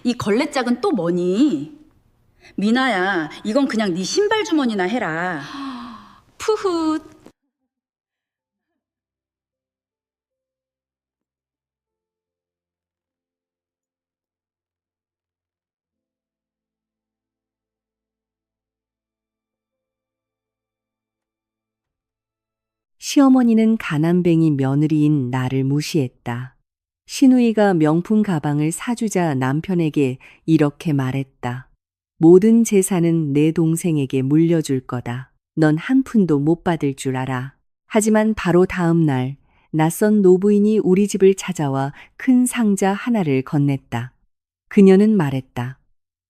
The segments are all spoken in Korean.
이 걸레짝은 또 뭐니? 미나야, 이건 그냥 네 신발 주머니나 해라. 푸훗. 시어머니는 가난뱅이 며느리인 나를 무시했다. 시누이가 명품 가방을 사주자 남편에게 이렇게 말했다. 모든 재산은 내 동생에게 물려줄 거다. 넌 한 푼도 못 받을 줄 알아. 하지만 바로 다음 날 낯선 노부인이 우리 집을 찾아와 큰 상자 하나를 건넸다. 그녀는 말했다.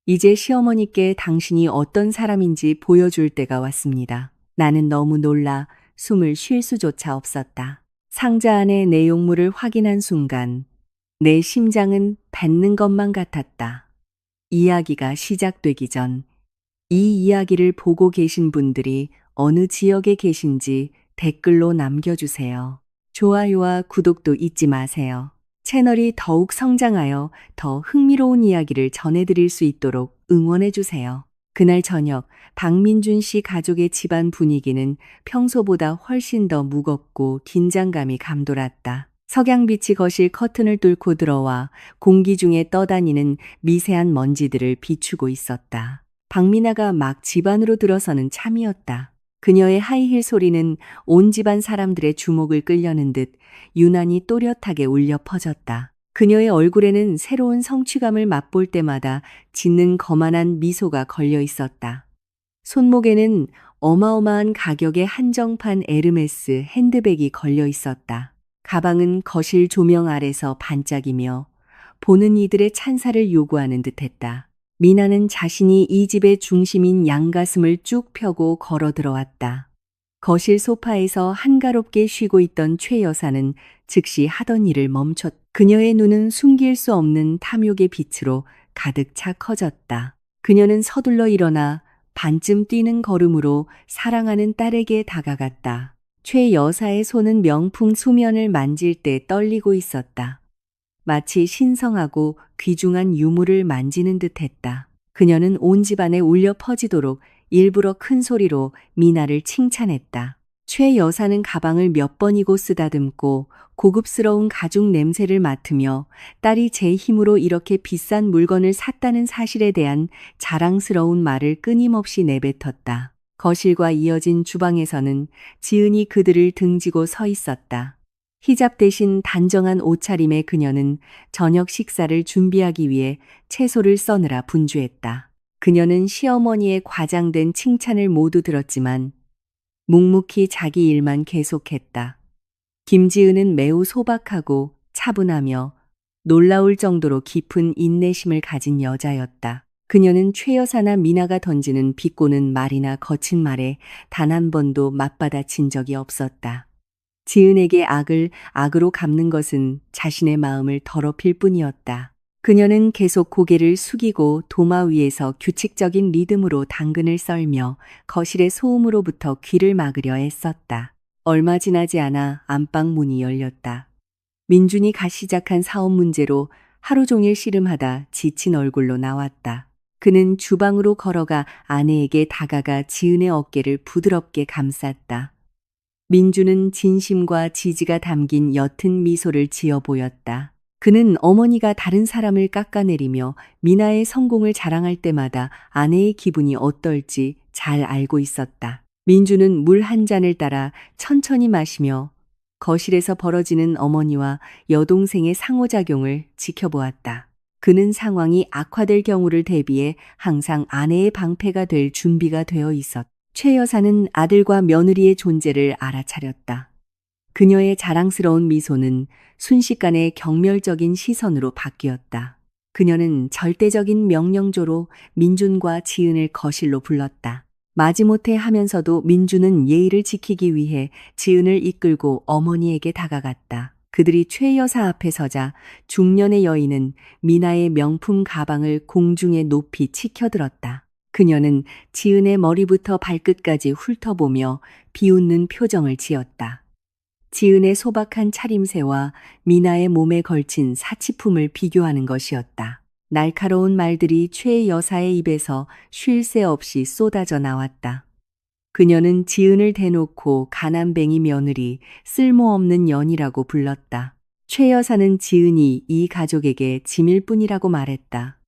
이제 시어머니께 당신이 어떤 사람인지 보여줄 때가 왔습니다. 나는 너무 놀라 숨을 쉴 수조차 없었다. 상자 안의 내용물을 확인한 순간 내 심장은 뱉는 것만 같았다. 이야기가 시작되기 전 이 이야기를 보고 계신 분들이 어느 지역에 계신지 댓글로 남겨주세요. 좋아요와 구독도 잊지 마세요. 채널이 더욱 성장하여 더 흥미로운 이야기를 전해드릴 수 있도록 응원해주세요. 그날 저녁 박민준 씨 가족의 집안 분위기는 평소보다 훨씬 더 무겁고 긴장감이 감돌았다. 석양빛이 거실 커튼을 뚫고 들어와 공기 중에 떠다니는 미세한 먼지들을 비추고 있었다. 박미나가 막 집 안으로 들어서는 참이었다. 그녀의 하이힐 소리는 온 집안 사람들의 주목을 끌려는 듯 유난히 또렷하게 울려 퍼졌다. 그녀의 얼굴에는 새로운 성취감을 맛볼 때마다 짓는 거만한 미소가 걸려 있었다. 손목에는 어마어마한 가격의 한정판 에르메스 핸드백이 걸려 있었다. 가방은 거실 조명 아래서 반짝이며 보는 이들의 찬사를 요구하는 듯했다. 미나는 자신이 이 집의 중심인 양가슴을 쭉 펴고 걸어 들어왔다. 거실 소파에서 한가롭게 쉬고 있던 최 여사는 즉시 하던 일을 멈췄다. 그녀의 눈은 숨길 수 없는 탐욕의 빛으로 가득 차 커졌다. 그녀는 서둘러 일어나 반쯤 뛰는 걸음으로 사랑하는 딸에게 다가갔다. 최 여사의 손은 명품 수면을 만질 때 떨리고 있었다. 마치 신성하고 귀중한 유물을 만지는 듯했다. 그녀는 온 집안에 울려 퍼지도록 일부러 큰 소리로 미나를 칭찬했다. 최 여사는 가방을 몇 번이고 쓰다듬고 고급스러운 가죽 냄새를 맡으며 딸이 제 힘으로 이렇게 비싼 물건을 샀다는 사실에 대한 자랑스러운 말을 끊임없이 내뱉었다. 거실과 이어진 주방에서는 지은이 그들을 등지고 서 있었다. 히잡 대신 단정한 옷차림의 그녀는 저녁 식사를 준비하기 위해 채소를 써느라 분주했다. 그녀는 시어머니의 과장된 칭찬을 모두 들었지만 묵묵히 자기 일만 계속했다. 김지은은 매우 소박하고 차분하며 놀라울 정도로 깊은 인내심을 가진 여자였다. 그녀는 최 여사나 미나가 던지는 비꼬는 말이나 거친 말에 단 한 번도 맞받아친 적이 없었다. 지은에게 악을 악으로 갚는 것은 자신의 마음을 더럽힐 뿐이었다. 그녀는 계속 고개를 숙이고 도마 위에서 규칙적인 리듬으로 당근을 썰며 거실의 소음으로부터 귀를 막으려 애썼다. 얼마 지나지 않아 안방 문이 열렸다. 민준이가 시작한 사업 문제로 하루 종일 씨름하다 지친 얼굴로 나왔다. 그는 주방으로 걸어가 아내에게 다가가 지은의 어깨를 부드럽게 감쌌다. 민주는 진심과 지지가 담긴 옅은 미소를 지어 보였다. 그는 어머니가 다른 사람을 깎아내리며 미나의 성공을 자랑할 때마다 아내의 기분이 어떨지 잘 알고 있었다. 민주는 물 한 잔을 따라 천천히 마시며 거실에서 벌어지는 어머니와 여동생의 상호작용을 지켜보았다. 그는 상황이 악화될 경우를 대비해 항상 아내의 방패가 될 준비가 되어 있었다. 최 여사는 아들과 며느리의 존재를 알아차렸다. 그녀의 자랑스러운 미소는 순식간에 경멸적인 시선으로 바뀌었다. 그녀는 절대적인 명령조로 민준과 지은을 거실로 불렀다. 마지못해 하면서도 민준은 예의를 지키기 위해 지은을 이끌고 어머니에게 다가갔다. 그들이 최 여사 앞에 서자 중년의 여인은 미나의 명품 가방을 공중에 높이 치켜들었다. 그녀는 지은의 머리부터 발끝까지 훑어보며 비웃는 표정을 지었다. 지은의 소박한 차림새와 미나의 몸에 걸친 사치품을 비교하는 것이었다. 날카로운 말들이 최 여사의 입에서 쉴 새 없이 쏟아져 나왔다. 그녀는 지은을 대놓고 가난뱅이 며느리, 쓸모없는 년이라고 불렀다. 최 여사는 지은이 이 가족에게 짐일 뿐이라고 말했다.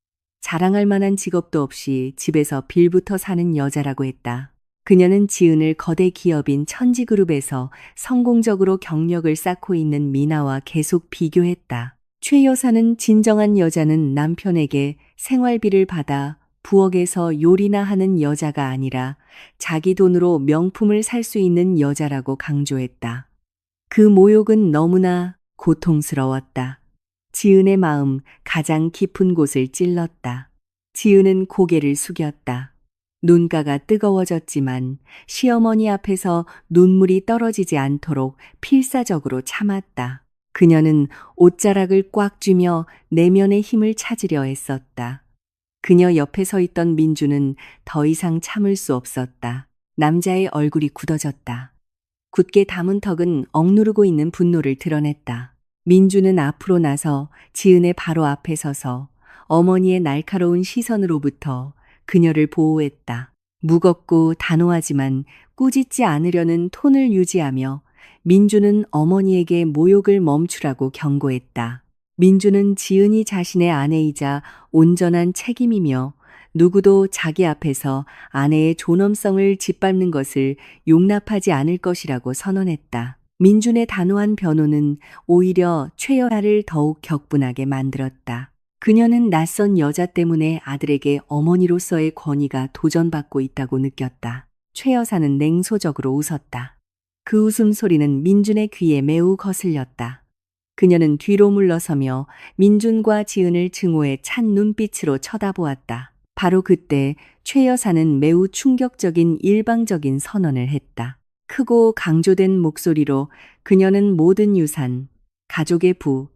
자랑할 만한 직업도 없이 집에서 빌부터 사는 여자라고 했다. 그녀는 지은을 거대 기업인 천지그룹에서 성공적으로 경력을 쌓고 있는 미나와 계속 비교했다. 최 여사는 진정한 여자는 남편에게 생활비를 받아 부엌에서 요리나 하는 여자가 아니라 자기 돈으로 명품을 살 수 있는 여자라고 강조했다. 그 모욕은 너무나 고통스러웠다. 지은의 마음 가장 깊은 곳을 찔렀다. 지은은 고개를 숙였다. 눈가가 뜨거워졌지만 시어머니 앞에서 눈물이 떨어지지 않도록 필사적으로 참았다. 그녀는 옷자락을 꽉 쥐며 내면의 힘을 찾으려 애썼다. 그녀 옆에 서 있던 민주는 더 이상 참을 수 없었다. 남자의 얼굴이 굳어졌다. 굳게 담은 턱은 억누르고 있는 분노를 드러냈다. 민주는 앞으로 나서 지은의 바로 앞에 서서 어머니의 날카로운 시선으로부터 그녀를 보호했다. 무겁고 단호하지만 꾸짖지 않으려는 톤을 유지하며 민주는 어머니에게 모욕을 멈추라고 경고했다. 민주는 지은이 자신의 아내이자 온전한 책임이며 누구도 자기 앞에서 아내의 존엄성을 짓밟는 것을 용납하지 않을 것이라고 선언했다. 민준의 단호한 변호는 오히려 최 여사를 더욱 격분하게 만들었다. 그녀는 낯선 여자 때문에 아들에게 어머니로서의 권위가 도전받고 있다고 느꼈다. 최 여사는 냉소적으로 웃었다. 그 웃음소리는 민준의 귀에 매우 거슬렸다. 그녀는 뒤로 물러서며 민준과 지은을 증오해 찬 눈빛으로 쳐다보았다. 바로 그때 최 여사는 매우 충격적인 일방적인 선언을 했다. 크고 강조된 목소리로 그녀는 모든 유산, 가족의 부,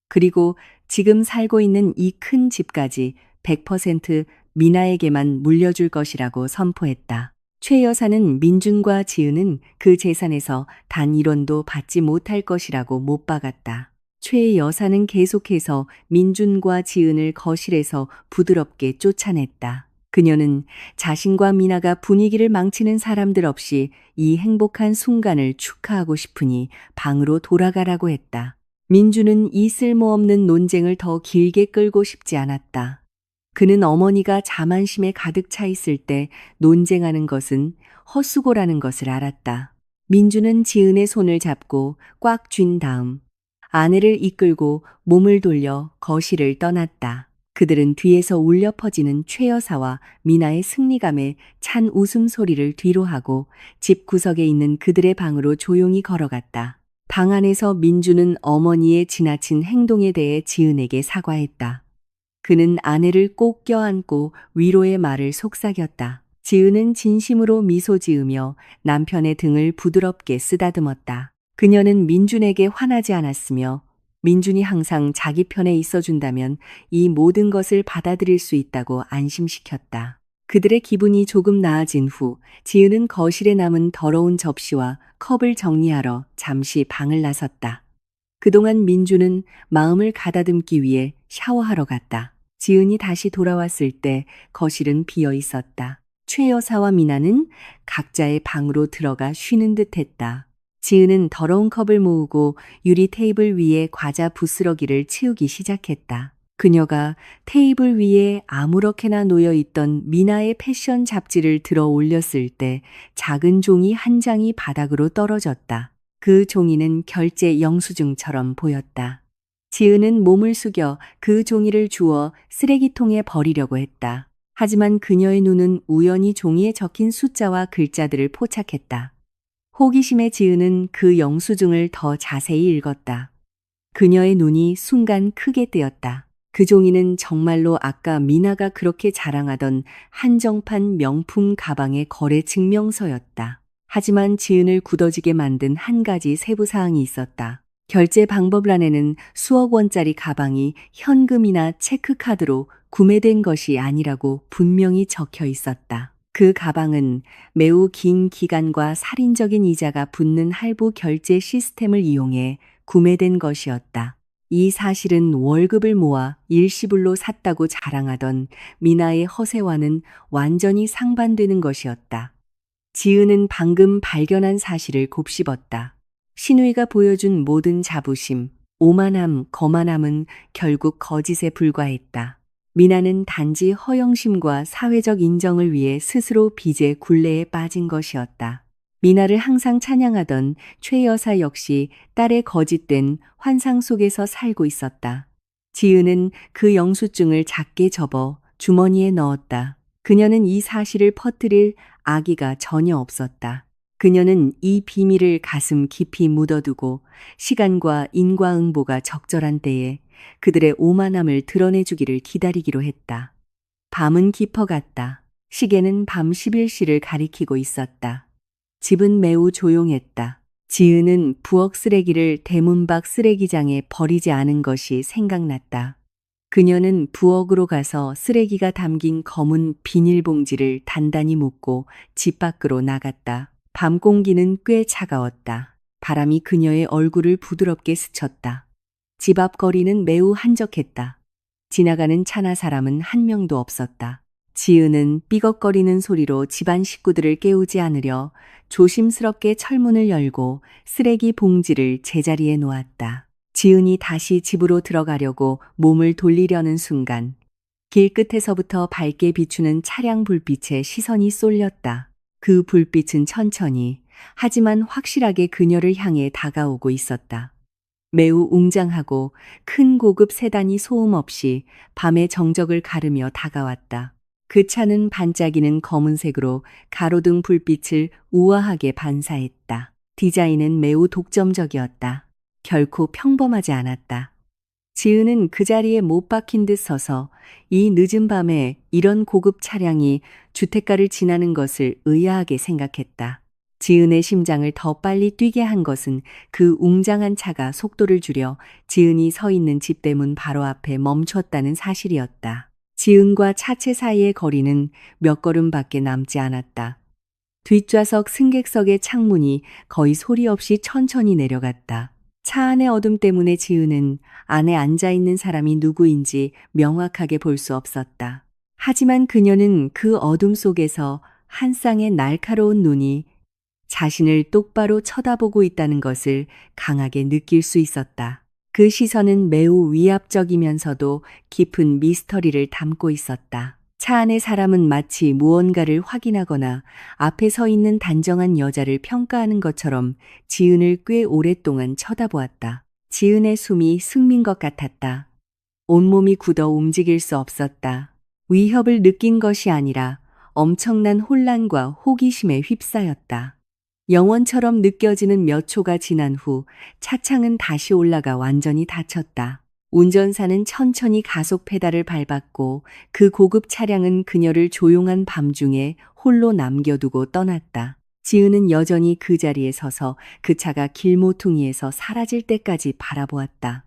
그리고 지금 살고 있는 이 큰 집까지 100% 미나에게만 물려줄 것이라고 선포했다. 최 여사는 민준과 지은은 그 재산에서 단 1원도 받지 못할 것이라고 못 박았다. 최 여사는 계속해서 민준과 지은을 거실에서 부드럽게 쫓아냈다. 그녀는 자신과 미나가 분위기를 망치는 사람들 없이 이 행복한 순간을 축하하고 싶으니 방으로 돌아가라고 했다. 민준은 이 쓸모없는 논쟁을 더 길게 끌고 싶지 않았다. 그는 어머니가 자만심에 가득 차 있을 때 논쟁하는 것은 헛수고라는 것을 알았다. 민준은 지은의 손을 잡고 꽉 쥔 다음 아내를 이끌고 몸을 돌려 거실을 떠났다. 그들은 뒤에서 울려 퍼지는 최 여사와 미나의 승리감에 찬 웃음소리를 뒤로하고 집 구석에 있는 그들의 방으로 조용히 걸어갔다. 방 안에서 민주는 어머니의 지나친 행동에 대해 지은에게 사과했다. 그는 아내를 꼭 껴안고 위로의 말을 속삭였다. 지은은 진심으로 미소 지으며 남편의 등을 부드럽게 쓰다듬었다. 그녀는 민준에게 화나지 않았으며 민준이 항상 자기 편에 있어준다면 이 모든 것을 받아들일 수 있다고 안심시켰다. 그들의 기분이 조금 나아진 후 지은은 거실에 남은 더러운 접시와 컵을 정리하러 잠시 방을 나섰다. 그동안 민준은 마음을 가다듬기 위해 샤워하러 갔다. 지은이 다시 돌아왔을 때 거실은 비어 있었다. 최 여사와 미나는 각자의 방으로 들어가 쉬는 듯 했다. 지은은 더러운 컵을 모으고 유리 테이블 위에 과자 부스러기를 치우기 시작했다. 그녀가 테이블 위에 아무렇게나 놓여 있던 미나의 패션 잡지를 들어 올렸을 때 작은 종이 한 장이 바닥으로 떨어졌다. 그 종이는 결제 영수증처럼 보였다. 지은은 몸을 숙여 그 종이를 주워 쓰레기통에 버리려고 했다. 하지만 그녀의 눈은 우연히 종이에 적힌 숫자와 글자들을 포착했다. 호기심에 지은은 그 영수증을 더 자세히 읽었다. 그녀의 눈이 순간 크게 뜨였다. 그 종이는 정말로 아까 미나가 그렇게 자랑하던 한정판 명품 가방의 거래 증명서였다. 하지만 지은을 굳어지게 만든 한 가지 세부사항이 있었다. 결제 방법란에는 수억 원짜리 가방이 현금이나 체크카드로 구매된 것이 아니라고 분명히 적혀 있었다. 그 가방은 매우 긴 기간과 살인적인 이자가 붙는 할부 결제 시스템을 이용해 구매된 것이었다. 이 사실은 월급을 모아 일시불로 샀다고 자랑하던 미나의 허세와는 완전히 상반되는 것이었다. 지은은 방금 발견한 사실을 곱씹었다. 신우이가 보여준 모든 자부심, 오만함, 거만함은 결국 거짓에 불과했다. 미나는 단지 허영심과 사회적 인정을 위해 스스로 빚의 굴레에 빠진 것이었다. 미나를 항상 찬양하던 최 여사 역시 딸의 거짓된 환상 속에서 살고 있었다. 지은은 그 영수증을 작게 접어 주머니에 넣었다. 그녀는 이 사실을 퍼뜨릴 아기가 전혀 없었다. 그녀는 이 비밀을 가슴 깊이 묻어두고 시간과 인과응보가 적절한 때에 그들의 오만함을 드러내주기를 기다리기로 했다. 밤은 깊어갔다. 시계는 밤 11시를 가리키고 있었다. 집은 매우 조용했다. 지은은 부엌 쓰레기를 대문 밖 쓰레기장에 버리지 않은 것이 생각났다. 그녀는 부엌으로 가서 쓰레기가 담긴 검은 비닐봉지를 단단히 묶고 집 밖으로 나갔다. 밤 공기는 꽤 차가웠다. 바람이 그녀의 얼굴을 부드럽게 스쳤다. 집 앞 거리는 매우 한적했다. 지나가는 차나 사람은 한 명도 없었다. 지은은 삐걱거리는 소리로 집안 식구들을 깨우지 않으려 조심스럽게 철문을 열고 쓰레기 봉지를 제자리에 놓았다. 지은이 다시 집으로 들어가려고 몸을 돌리려는 순간 길 끝에서부터 밝게 비추는 차량 불빛에 시선이 쏠렸다. 그 불빛은 천천히 하지만 확실하게 그녀를 향해 다가오고 있었다. 매우 웅장하고 큰 고급 세단이 소음 없이 밤의 정적을 가르며 다가왔다. 그 차는 반짝이는 검은색으로 가로등 불빛을 우아하게 반사했다. 디자인은 매우 독점적이었다. 결코 평범하지 않았다. 지은은 그 자리에 못 박힌 듯 서서 이 늦은 밤에 이런 고급 차량이 주택가를 지나는 것을 의아하게 생각했다. 지은의 심장을 더 빨리 뛰게 한 것은 그 웅장한 차가 속도를 줄여 지은이 서 있는 집대문 바로 앞에 멈췄다는 사실이었다. 지은과 차체 사이의 거리는 몇 걸음밖에 남지 않았다. 뒷좌석 승객석의 창문이 거의 소리 없이 천천히 내려갔다. 차 안의 어둠 때문에 지은은 안에 앉아있는 사람이 누구인지 명확하게 볼 수 없었다. 하지만 그녀는 그 어둠 속에서 한 쌍의 날카로운 눈이 자신을 똑바로 쳐다보고 있다는 것을 강하게 느낄 수 있었다. 그 시선은 매우 위압적이면서도 깊은 미스터리를 담고 있었다. 차 안의 사람은 마치 무언가를 확인하거나 앞에 서 있는 단정한 여자를 평가하는 것처럼 지은을 꽤 오랫동안 쳐다보았다. 지은의 숨이 숨민 것 같았다. 온몸이 굳어 움직일 수 없었다. 위협을 느낀 것이 아니라 엄청난 혼란과 호기심에 휩싸였다. 영원처럼 느껴지는 몇 초가 지난 후 차창은 다시 올라가 완전히 닫혔다. 운전사는 천천히 가속 페달을 밟았고 그 고급 차량은 그녀를 조용한 밤중에 홀로 남겨두고 떠났다. 지은은 여전히 그 자리에 서서 그 차가 길모퉁이에서 사라질 때까지 바라보았다.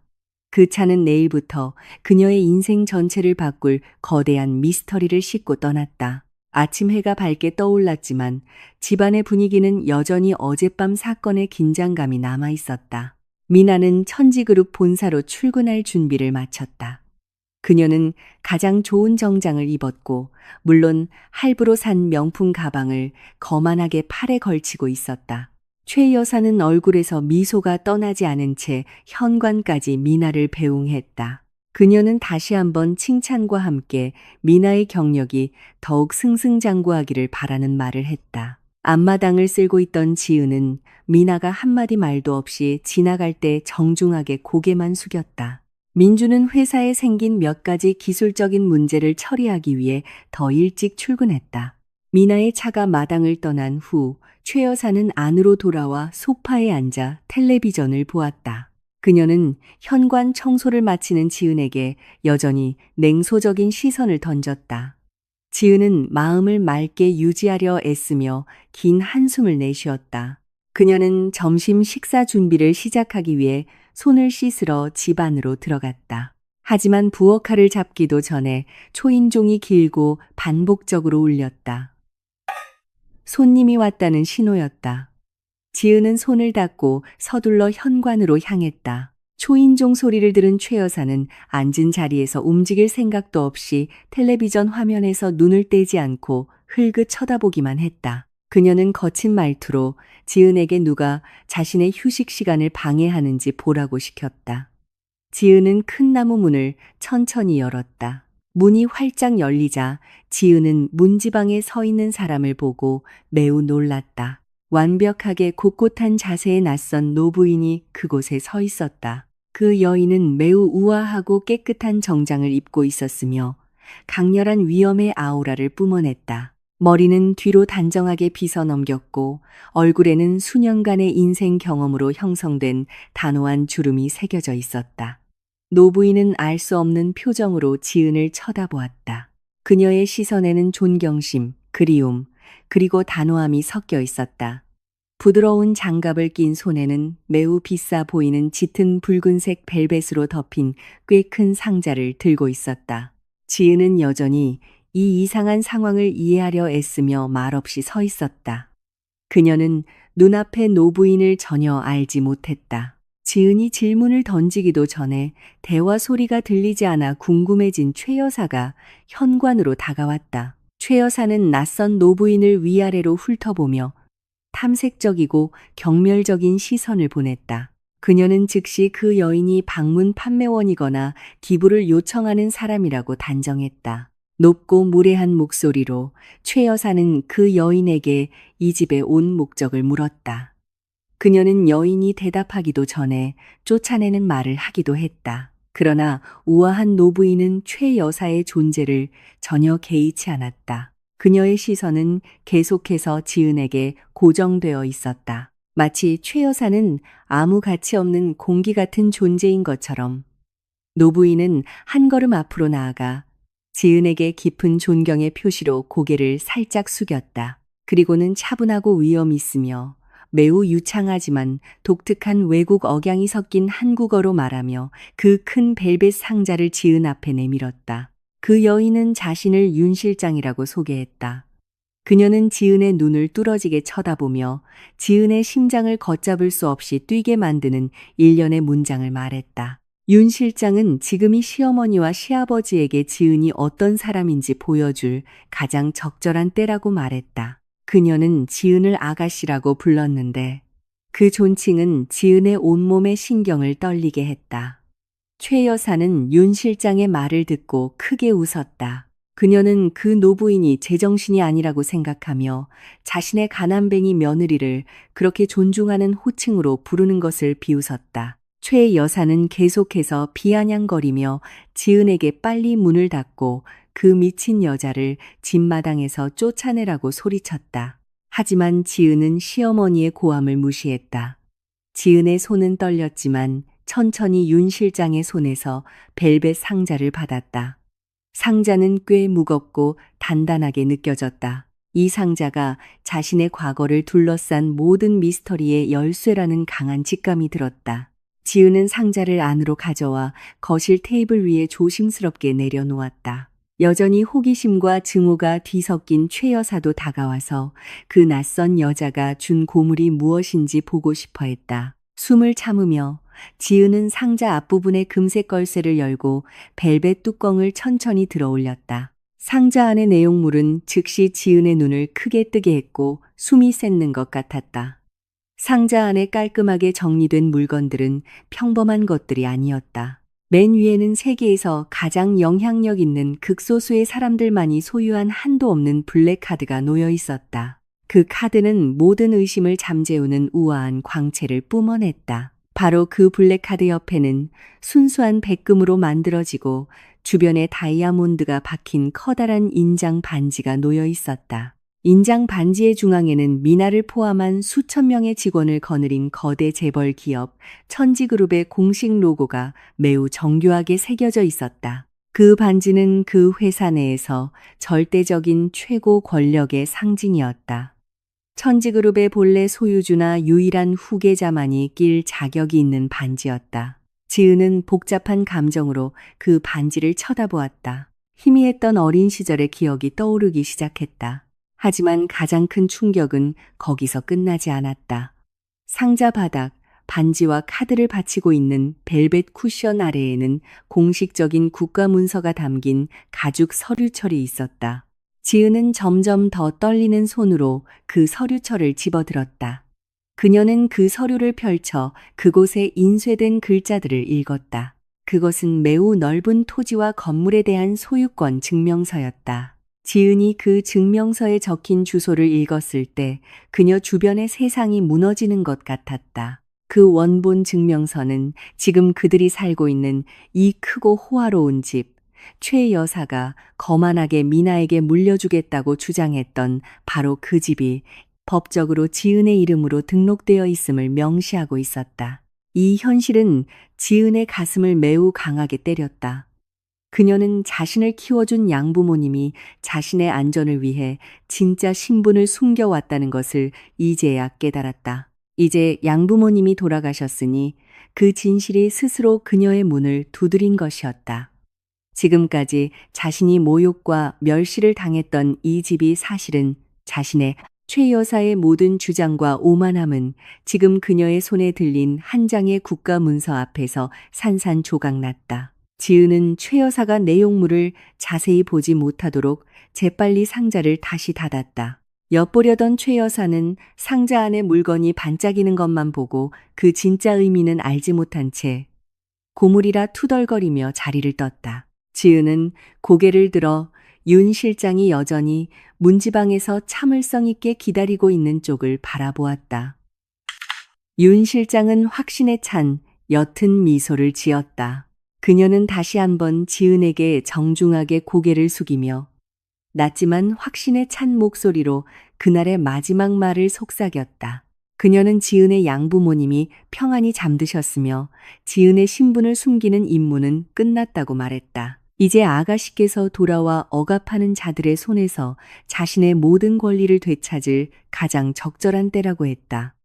그 차는 내일부터 그녀의 인생 전체를 바꿀 거대한 미스터리를 싣고 떠났다. 아침 해가 밝게 떠올랐지만 집안의 분위기는 여전히 어젯밤 사건의 긴장감이 남아 있었다. 미나는 천지그룹 본사로 출근할 준비를 마쳤다. 그녀는 가장 좋은 정장을 입었고 물론 할부로 산 명품 가방을 거만하게 팔에 걸치고 있었다. 최 여사는 얼굴에서 미소가 떠나지 않은 채 현관까지 미나를 배웅했다. 그녀는 다시 한번 칭찬과 함께 미나의 경력이 더욱 승승장구하기를 바라는 말을 했다. 앞마당을 쓸고 있던 지은은 미나가 한마디 말도 없이 지나갈 때 정중하게 고개만 숙였다. 민주는 회사에 생긴 몇 가지 기술적인 문제를 처리하기 위해 더 일찍 출근했다. 미나의 차가 마당을 떠난 후 최 여사는 안으로 돌아와 소파에 앉아 텔레비전을 보았다. 그녀는 현관 청소를 마치는 지은에게 여전히 냉소적인 시선을 던졌다. 지은은 마음을 맑게 유지하려 애쓰며 긴 한숨을 내쉬었다. 그녀는 점심 식사 준비를 시작하기 위해 손을 씻으러 집 안으로 들어갔다. 하지만 부엌칼을 잡기도 전에 초인종이 길고 반복적으로 울렸다. 손님이 왔다는 신호였다. 지은은 손을 닦고 서둘러 현관으로 향했다. 초인종 소리를 들은 최 여사는 앉은 자리에서 움직일 생각도 없이 텔레비전 화면에서 눈을 떼지 않고 흘긋 쳐다보기만 했다. 그녀는 거친 말투로 지은에게 누가 자신의 휴식 시간을 방해하는지 보라고 시켰다. 지은은 큰 나무 문을 천천히 열었다. 문이 활짝 열리자 지은은 문지방에 서 있는 사람을 보고 매우 놀랐다. 완벽하게 꼿꼿한 자세의 낯선 노부인이 그곳에 서 있었다. 그 여인은 매우 우아하고 깨끗한 정장을 입고 있었으며 강렬한 위엄의 아우라를 뿜어냈다. 머리는 뒤로 단정하게 빗어 넘겼고 얼굴에는 수년간의 인생 경험으로 형성된 단호한 주름이 새겨져 있었다. 노부인은 알 수 없는 표정으로 지은을 쳐다보았다. 그녀의 시선에는 존경심, 그리움, 그리고 단호함이 섞여 있었다. 부드러운 장갑을 낀 손에는 매우 비싸 보이는 짙은 붉은색 벨벳으로 덮인 꽤 큰 상자를 들고 있었다. 지은은 여전히 이 이상한 상황을 이해하려 애쓰며 말없이 서 있었다. 그녀는 눈앞의 노부인을 전혀 알지 못했다. 지은이 질문을 던지기도 전에 대화 소리가 들리지 않아 궁금해진 최 여사가 현관으로 다가왔다. 최 여사는 낯선 노부인을 위아래로 훑어보며 탐색적이고 경멸적인 시선을 보냈다. 그녀는 즉시 그 여인이 방문 판매원이거나 기부를 요청하는 사람이라고 단정했다. 높고 무례한 목소리로 최 여사는 그 여인에게 이 집에 온 목적을 물었다. 그녀는 여인이 대답하기도 전에 쫓아내는 말을 하기도 했다. 그러나 우아한 노부인은 최 여사의 존재를 전혀 개의치 않았다. 그녀의 시선은 계속해서 지은에게 고정되어 있었다. 마치 최 여사는 아무 가치 없는 공기 같은 존재인 것처럼. 노부인은 한 걸음 앞으로 나아가 지은에게 깊은 존경의 표시로 고개를 살짝 숙였다. 그리고는 차분하고 위엄 있으며 매우 유창하지만 독특한 외국 억양이 섞인 한국어로 말하며 그 큰 벨벳 상자를 지은 앞에 내밀었다. 그 여인은 자신을 윤 실장이라고 소개했다. 그녀는 지은의 눈을 뚫어지게 쳐다보며 지은의 심장을 걷잡을 수 없이 뛰게 만드는 일련의 문장을 말했다. 윤 실장은 지금 이 시어머니와 시아버지에게 지은이 어떤 사람인지 보여줄 가장 적절한 때라고 말했다. 그녀는 지은을 아가씨라고 불렀는데 그 존칭은 지은의 온몸의 신경을 떨리게 했다. 최 여사는 윤 실장의 말을 듣고 크게 웃었다. 그녀는 그 노부인이 제정신이 아니라고 생각하며 자신의 가난뱅이 며느리를 그렇게 존중하는 호칭으로 부르는 것을 비웃었다. 최 여사는 계속해서 비아냥거리며 지은에게 빨리 문을 닫고 그 미친 여자를 집마당에서 쫓아내라고 소리쳤다. 하지만 지은은 시어머니의 고함을 무시했다. 지은의 손은 떨렸지만 천천히 윤 실장의 손에서 벨벳 상자를 받았다. 상자는 꽤 무겁고 단단하게 느껴졌다. 이 상자가 자신의 과거를 둘러싼 모든 미스터리의 열쇠라는 강한 직감이 들었다. 지은은 상자를 안으로 가져와 거실 테이블 위에 조심스럽게 내려놓았다. 여전히 호기심과 증오가 뒤섞인 최 여사도 다가와서 그 낯선 여자가 준 고물이 무엇인지 보고 싶어 했다. 숨을 참으며 지은은 상자 앞부분의 금색 걸쇠를 열고 벨벳 뚜껑을 천천히 들어 올렸다. 상자 안의 내용물은 즉시 지은의 눈을 크게 뜨게 했고 숨이 샜는 것 같았다. 상자 안에 깔끔하게 정리된 물건들은 평범한 것들이 아니었다. 맨 위에는 세계에서 가장 영향력 있는 극소수의 사람들만이 소유한 한도 없는 블랙카드가 놓여 있었다. 그 카드는 모든 의심을 잠재우는 우아한 광채를 뿜어냈다. 바로 그 블랙카드 옆에는 순수한 백금으로 만들어지고 주변에 다이아몬드가 박힌 커다란 인장 반지가 놓여 있었다. 인장 반지의 중앙에는 미나를 포함한 수천 명의 직원을 거느린 거대 재벌 기업 천지그룹의 공식 로고가 매우 정교하게 새겨져 있었다. 그 반지는 그 회사 내에서 절대적인 최고 권력의 상징이었다. 천지그룹의 본래 소유주나 유일한 후계자만이 낄 자격이 있는 반지였다. 지은은 복잡한 감정으로 그 반지를 쳐다보았다. 희미했던 어린 시절의 기억이 떠오르기 시작했다. 하지만 가장 큰 충격은 거기서 끝나지 않았다. 상자 바닥, 반지와 카드를 받치고 있는 벨벳 쿠션 아래에는 공식적인 국가 문서가 담긴 가죽 서류철이 있었다. 지은은 점점 더 떨리는 손으로 그 서류철을 집어들었다. 그녀는 그 서류를 펼쳐 그곳에 인쇄된 글자들을 읽었다. 그것은 매우 넓은 토지와 건물에 대한 소유권 증명서였다. 지은이 그 증명서에 적힌 주소를 읽었을 때 그녀 주변의 세상이 무너지는 것 같았다. 그 원본 증명서는 지금 그들이 살고 있는 이 크고 호화로운 집, 최 여사가 거만하게 미나에게 물려주겠다고 주장했던 바로 그 집이 법적으로 지은의 이름으로 등록되어 있음을 명시하고 있었다. 이 현실은 지은의 가슴을 매우 강하게 때렸다. 그녀는 자신을 키워준 양부모님이 자신의 안전을 위해 진짜 신분을 숨겨왔다는 것을 이제야 깨달았다. 이제 양부모님이 돌아가셨으니 그 진실이 스스로 그녀의 문을 두드린 것이었다. 지금까지 자신이 모욕과 멸시를 당했던 이 집이 사실은 자신의 최 여사의 모든 주장과 오만함은 지금 그녀의 손에 들린 한 장의 국가 문서 앞에서 산산조각났다. 지은은 최 여사가 내용물을 자세히 보지 못하도록 재빨리 상자를 다시 닫았다. 엿보려던 최 여사는 상자 안에 물건이 반짝이는 것만 보고 그 진짜 의미는 알지 못한 채 고물이라 투덜거리며 자리를 떴다. 지은은 고개를 들어 윤 실장이 여전히 문지방에서 참을성 있게 기다리고 있는 쪽을 바라보았다. 윤 실장은 확신에 찬 옅은 미소를 지었다. 그녀는 다시 한번 지은에게 정중하게 고개를 숙이며 낮지만 확신에 찬 목소리로 그날의 마지막 말을 속삭였다. 그녀는 지은의 양부모님이 평안히 잠드셨으며 지은의 신분을 숨기는 임무는 끝났다고 말했다. 이제 아가씨께서 돌아와 억압하는 자들의 손에서 자신의 모든 권리를 되찾을 가장 적절한 때라고 했다.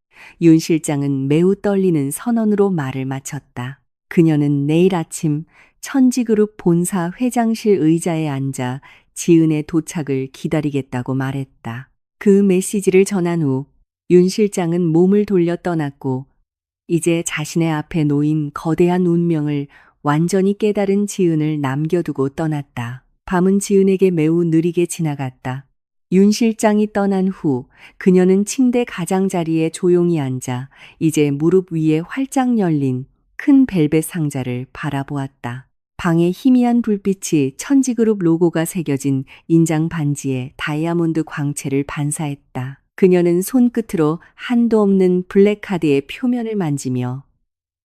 윤 실장은 매우 떨리는 선언으로 말을 마쳤다. 그녀는 내일 아침 천지그룹 본사 회장실 의자에 앉아 지은의 도착을 기다리겠다고 말했다. 그 메시지를 전한 후 윤 실장은 몸을 돌려 떠났고 이제 자신의 앞에 놓인 거대한 운명을 완전히 깨달은 지은을 남겨두고 떠났다. 밤은 지은에게 매우 느리게 지나갔다. 윤 실장이 떠난 후 그녀는 침대 가장자리에 조용히 앉아 이제 무릎 위에 활짝 열린 큰 벨벳 상자를 바라보았다. 방의 희미한 불빛이 천지그룹 로고가 새겨진 인장 반지에 다이아몬드 광채를 반사했다. 그녀는 손끝으로 한도 없는 블랙카드의 표면을 만지며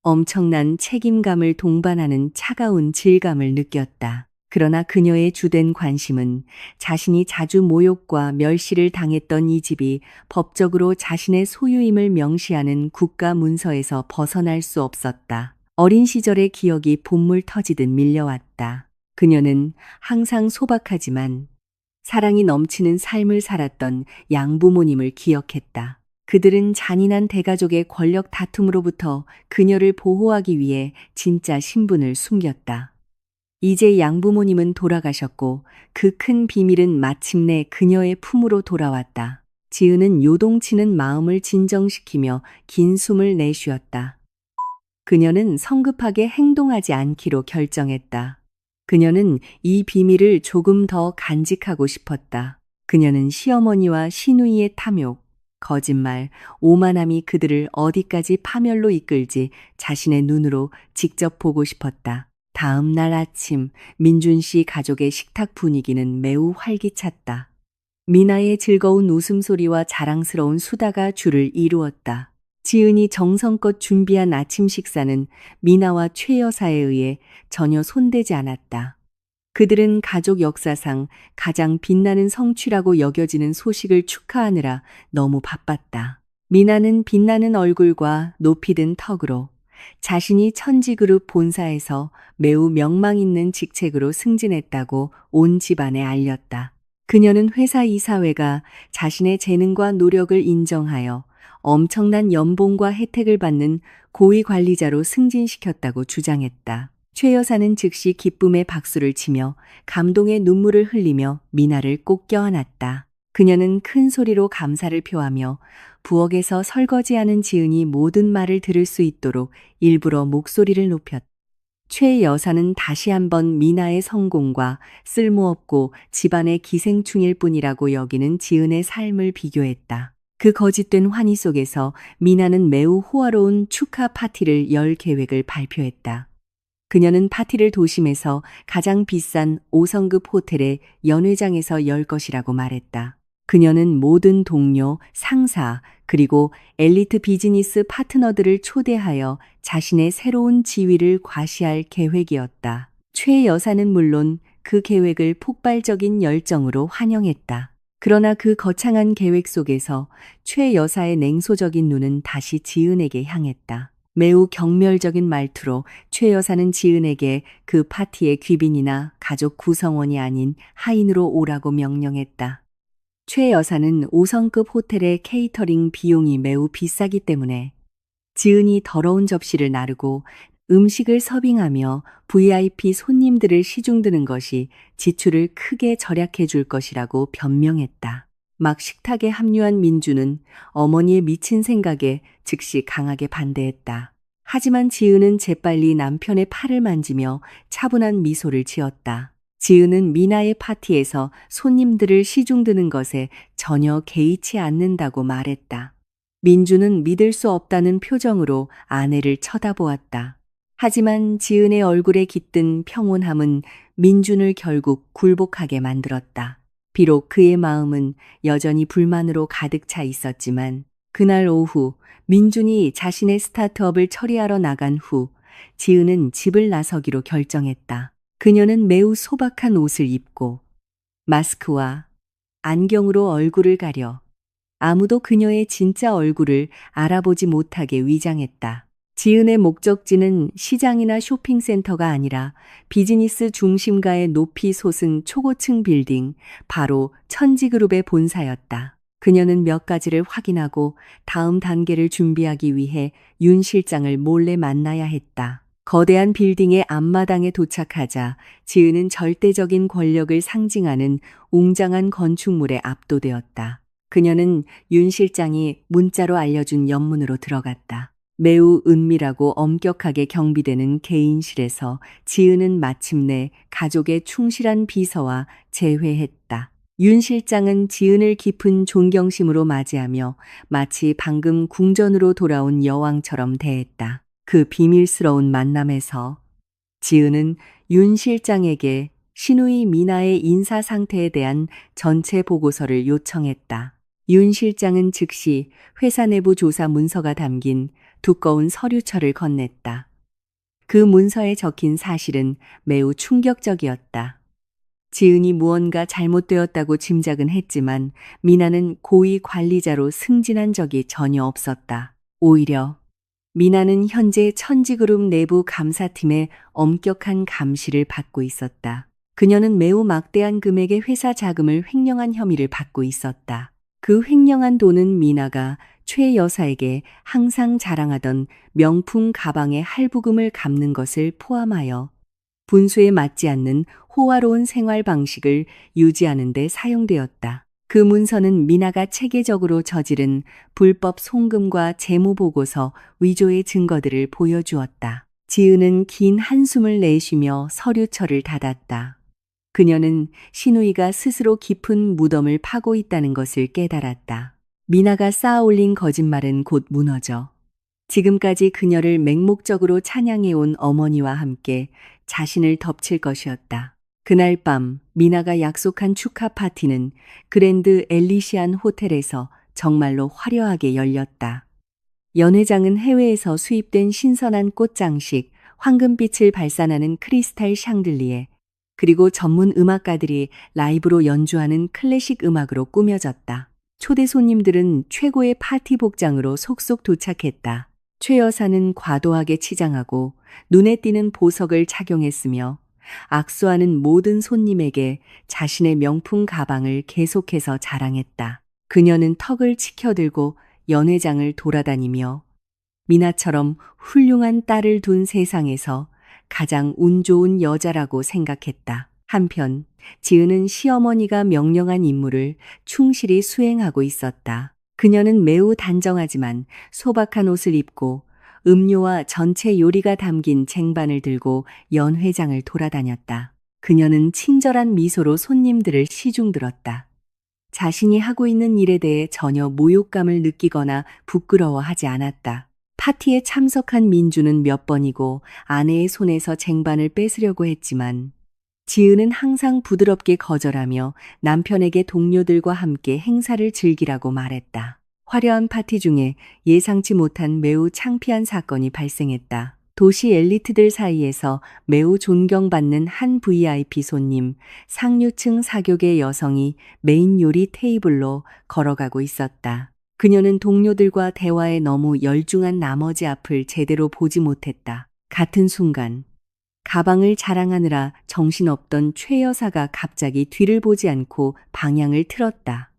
엄청난 책임감을 동반하는 차가운 질감을 느꼈다. 그러나 그녀의 주된 관심은 자신이 자주 모욕과 멸시를 당했던 이 집이 법적으로 자신의 소유임을 명시하는 국가 문서에서 벗어날 수 없었다. 어린 시절의 기억이 봇물 터지듯 밀려왔다. 그녀는 항상 소박하지만 사랑이 넘치는 삶을 살았던 양부모님을 기억했다. 그들은 잔인한 대가족의 권력 다툼으로부터 그녀를 보호하기 위해 진짜 신분을 숨겼다. 이제 양부모님은 돌아가셨고 그 큰 비밀은 마침내 그녀의 품으로 돌아왔다. 지은은 요동치는 마음을 진정시키며 긴 숨을 내쉬었다. 그녀는 성급하게 행동하지 않기로 결정했다. 그녀는 이 비밀을 조금 더 간직하고 싶었다. 그녀는 시어머니와 시누이의 탐욕, 거짓말, 오만함이 그들을 어디까지 파멸로 이끌지 자신의 눈으로 직접 보고 싶었다. 다음 날 아침 민준 씨 가족의 식탁 분위기는 매우 활기찼다. 미나의 즐거운 웃음소리와 자랑스러운 수다가 주를 이루었다. 지은이 정성껏 준비한 아침 식사는 미나와 최 여사에 의해 전혀 손대지 않았다. 그들은 가족 역사상 가장 빛나는 성취라고 여겨지는 소식을 축하하느라 너무 바빴다. 미나는 빛나는 얼굴과 높이 든 턱으로 자신이 천지그룹 본사에서 매우 명망 있는 직책으로 승진했다고 온 집안에 알렸다. 그녀는 회사 이사회가 자신의 재능과 노력을 인정하여 엄청난 연봉과 혜택을 받는 고위 관리자로 승진시켰다고 주장했다. 최 여사는 즉시 기쁨의 박수를 치며 감동의 눈물을 흘리며 미나를 꼭 껴안았다. 그녀는 큰 소리로 감사를 표하며 부엌에서 설거지하는 지은이 모든 말을 들을 수 있도록 일부러 목소리를 높였다. 최 여사는 다시 한번 미나의 성공과 쓸모없고 집안의 기생충일 뿐이라고 여기는 지은의 삶을 비교했다. 그 거짓된 환희 속에서 미나는 매우 호화로운 축하 파티를 열 계획을 발표했다. 그녀는 파티를 도심에서 가장 비싼 5성급 호텔의 연회장에서 열 것이라고 말했다. 그녀는 모든 동료, 상사, 그리고 엘리트 비즈니스 파트너들을 초대하여 자신의 새로운 지위를 과시할 계획이었다. 최 여사는 물론 그 계획을 폭발적인 열정으로 환영했다. 그러나 그 거창한 계획 속에서 최 여사의 냉소적인 눈은 다시 지은에게 향했다. 매우 경멸적인 말투로 최 여사는 지은에게 그 파티의 귀빈이나 가족 구성원이 아닌 하인으로 오라고 명령했다. 최 여사는 5성급 호텔의 케이터링 비용이 매우 비싸기 때문에 지은이 더러운 접시를 나르고 음식을 서빙하며 VIP 손님들을 시중드는 것이 지출을 크게 절약해 줄 것이라고 변명했다. 막 식탁에 합류한 민주는 어머니의 미친 생각에 즉시 강하게 반대했다. 하지만 지은은 재빨리 남편의 팔을 만지며 차분한 미소를 지었다. 지은은 미나의 파티에서 손님들을 시중드는 것에 전혀 개의치 않는다고 말했다. 민주는 믿을 수 없다는 표정으로 아내를 쳐다보았다. 하지만 지은의 얼굴에 깃든 평온함은 민준을 결국 굴복하게 만들었다. 비록 그의 마음은 여전히 불만으로 가득 차 있었지만 그날 오후 민준이 자신의 스타트업을 처리하러 나간 후 지은은 집을 나서기로 결정했다. 그녀는 매우 소박한 옷을 입고 마스크와 안경으로 얼굴을 가려 아무도 그녀의 진짜 얼굴을 알아보지 못하게 위장했다. 지은의 목적지는 시장이나 쇼핑센터가 아니라 비즈니스 중심가의 높이 솟은 초고층 빌딩, 바로 천지그룹의 본사였다. 그녀는 몇 가지를 확인하고 다음 단계를 준비하기 위해 윤 실장을 몰래 만나야 했다. 거대한 빌딩의 앞마당에 도착하자 지은은 절대적인 권력을 상징하는 웅장한 건축물에 압도되었다. 그녀는 윤 실장이 문자로 알려준 연문으로 들어갔다. 매우 은밀하고 엄격하게 경비되는 개인실에서 지은은 마침내 가족의 충실한 비서와 재회했다. 윤 실장은 지은을 깊은 존경심으로 맞이하며 마치 방금 궁전으로 돌아온 여왕처럼 대했다. 그 비밀스러운 만남에서 지은은 윤 실장에게 신우이 미나의 인사 상태에 대한 전체 보고서를 요청했다. 윤 실장은 즉시 회사 내부 조사 문서가 담긴 두꺼운 서류철을 건넸다. 그 문서에 적힌 사실은 매우 충격적이었다. 지은이 무언가 잘못되었다고 짐작은 했지만 미나는 고위 관리자로 승진한 적이 전혀 없었다. 오히려 미나는 현재 천지그룹 내부 감사팀의 엄격한 감시를 받고 있었다. 그녀는 매우 막대한 금액의 회사 자금을 횡령한 혐의를 받고 있었다. 그 횡령한 돈은 미나가 최 여사에게 항상 자랑하던 명품 가방의 할부금을 갚는 것을 포함하여 분수에 맞지 않는 호화로운 생활 방식을 유지하는 데 사용되었다. 그 문서는 미나가 체계적으로 저지른 불법 송금과 재무보고서 위조의 증거들을 보여주었다. 지은은 긴 한숨을 내쉬며 서류철을 닫았다. 그녀는 신우이가 스스로 깊은 무덤을 파고 있다는 것을 깨달았다. 미나가 쌓아올린 거짓말은 곧 무너져 지금까지 그녀를 맹목적으로 찬양해온 어머니와 함께 자신을 덮칠 것이었다. 그날 밤 미나가 약속한 축하 파티는 그랜드 엘리시안 호텔에서 정말로 화려하게 열렸다. 연회장은 해외에서 수입된 신선한 꽃장식, 황금빛을 발산하는 크리스탈 샹들리에, 그리고 전문 음악가들이 라이브로 연주하는 클래식 음악으로 꾸며졌다. 초대 손님들은 최고의 파티 복장으로 속속 도착했다. 최 여사는 과도하게 치장하고 눈에 띄는 보석을 착용했으며 악수하는 모든 손님에게 자신의 명품 가방을 계속해서 자랑했다. 그녀는 턱을 치켜들고 연회장을 돌아다니며 미나처럼 훌륭한 딸을 둔 세상에서 가장 운 좋은 여자라고 생각했다. 한편 지은은 시어머니가 명령한 임무를 충실히 수행하고 있었다. 그녀는 매우 단정하지만 소박한 옷을 입고 음료와 전체 요리가 담긴 쟁반을 들고 연회장을 돌아다녔다. 그녀는 친절한 미소로 손님들을 시중들었다. 자신이 하고 있는 일에 대해 전혀 모욕감을 느끼거나 부끄러워하지 않았다. 파티에 참석한 민주는 몇 번이고 아내의 손에서 쟁반을 뺏으려고 했지만 지은은 항상 부드럽게 거절하며 남편에게 동료들과 함께 행사를 즐기라고 말했다. 화려한 파티 중에 예상치 못한 매우 창피한 사건이 발생했다. 도시 엘리트들 사이에서 매우 존경받는 한 VIP 손님, 상류층 사교계 여성이 메인 요리 테이블로 걸어가고 있었다. 그녀는 동료들과 대화에 너무 열중한 나머지 앞을 제대로 보지 못했다. 같은 순간 가방을 자랑하느라 정신없던 최 여사가 갑자기 뒤를 보지 않고 방향을 틀었다.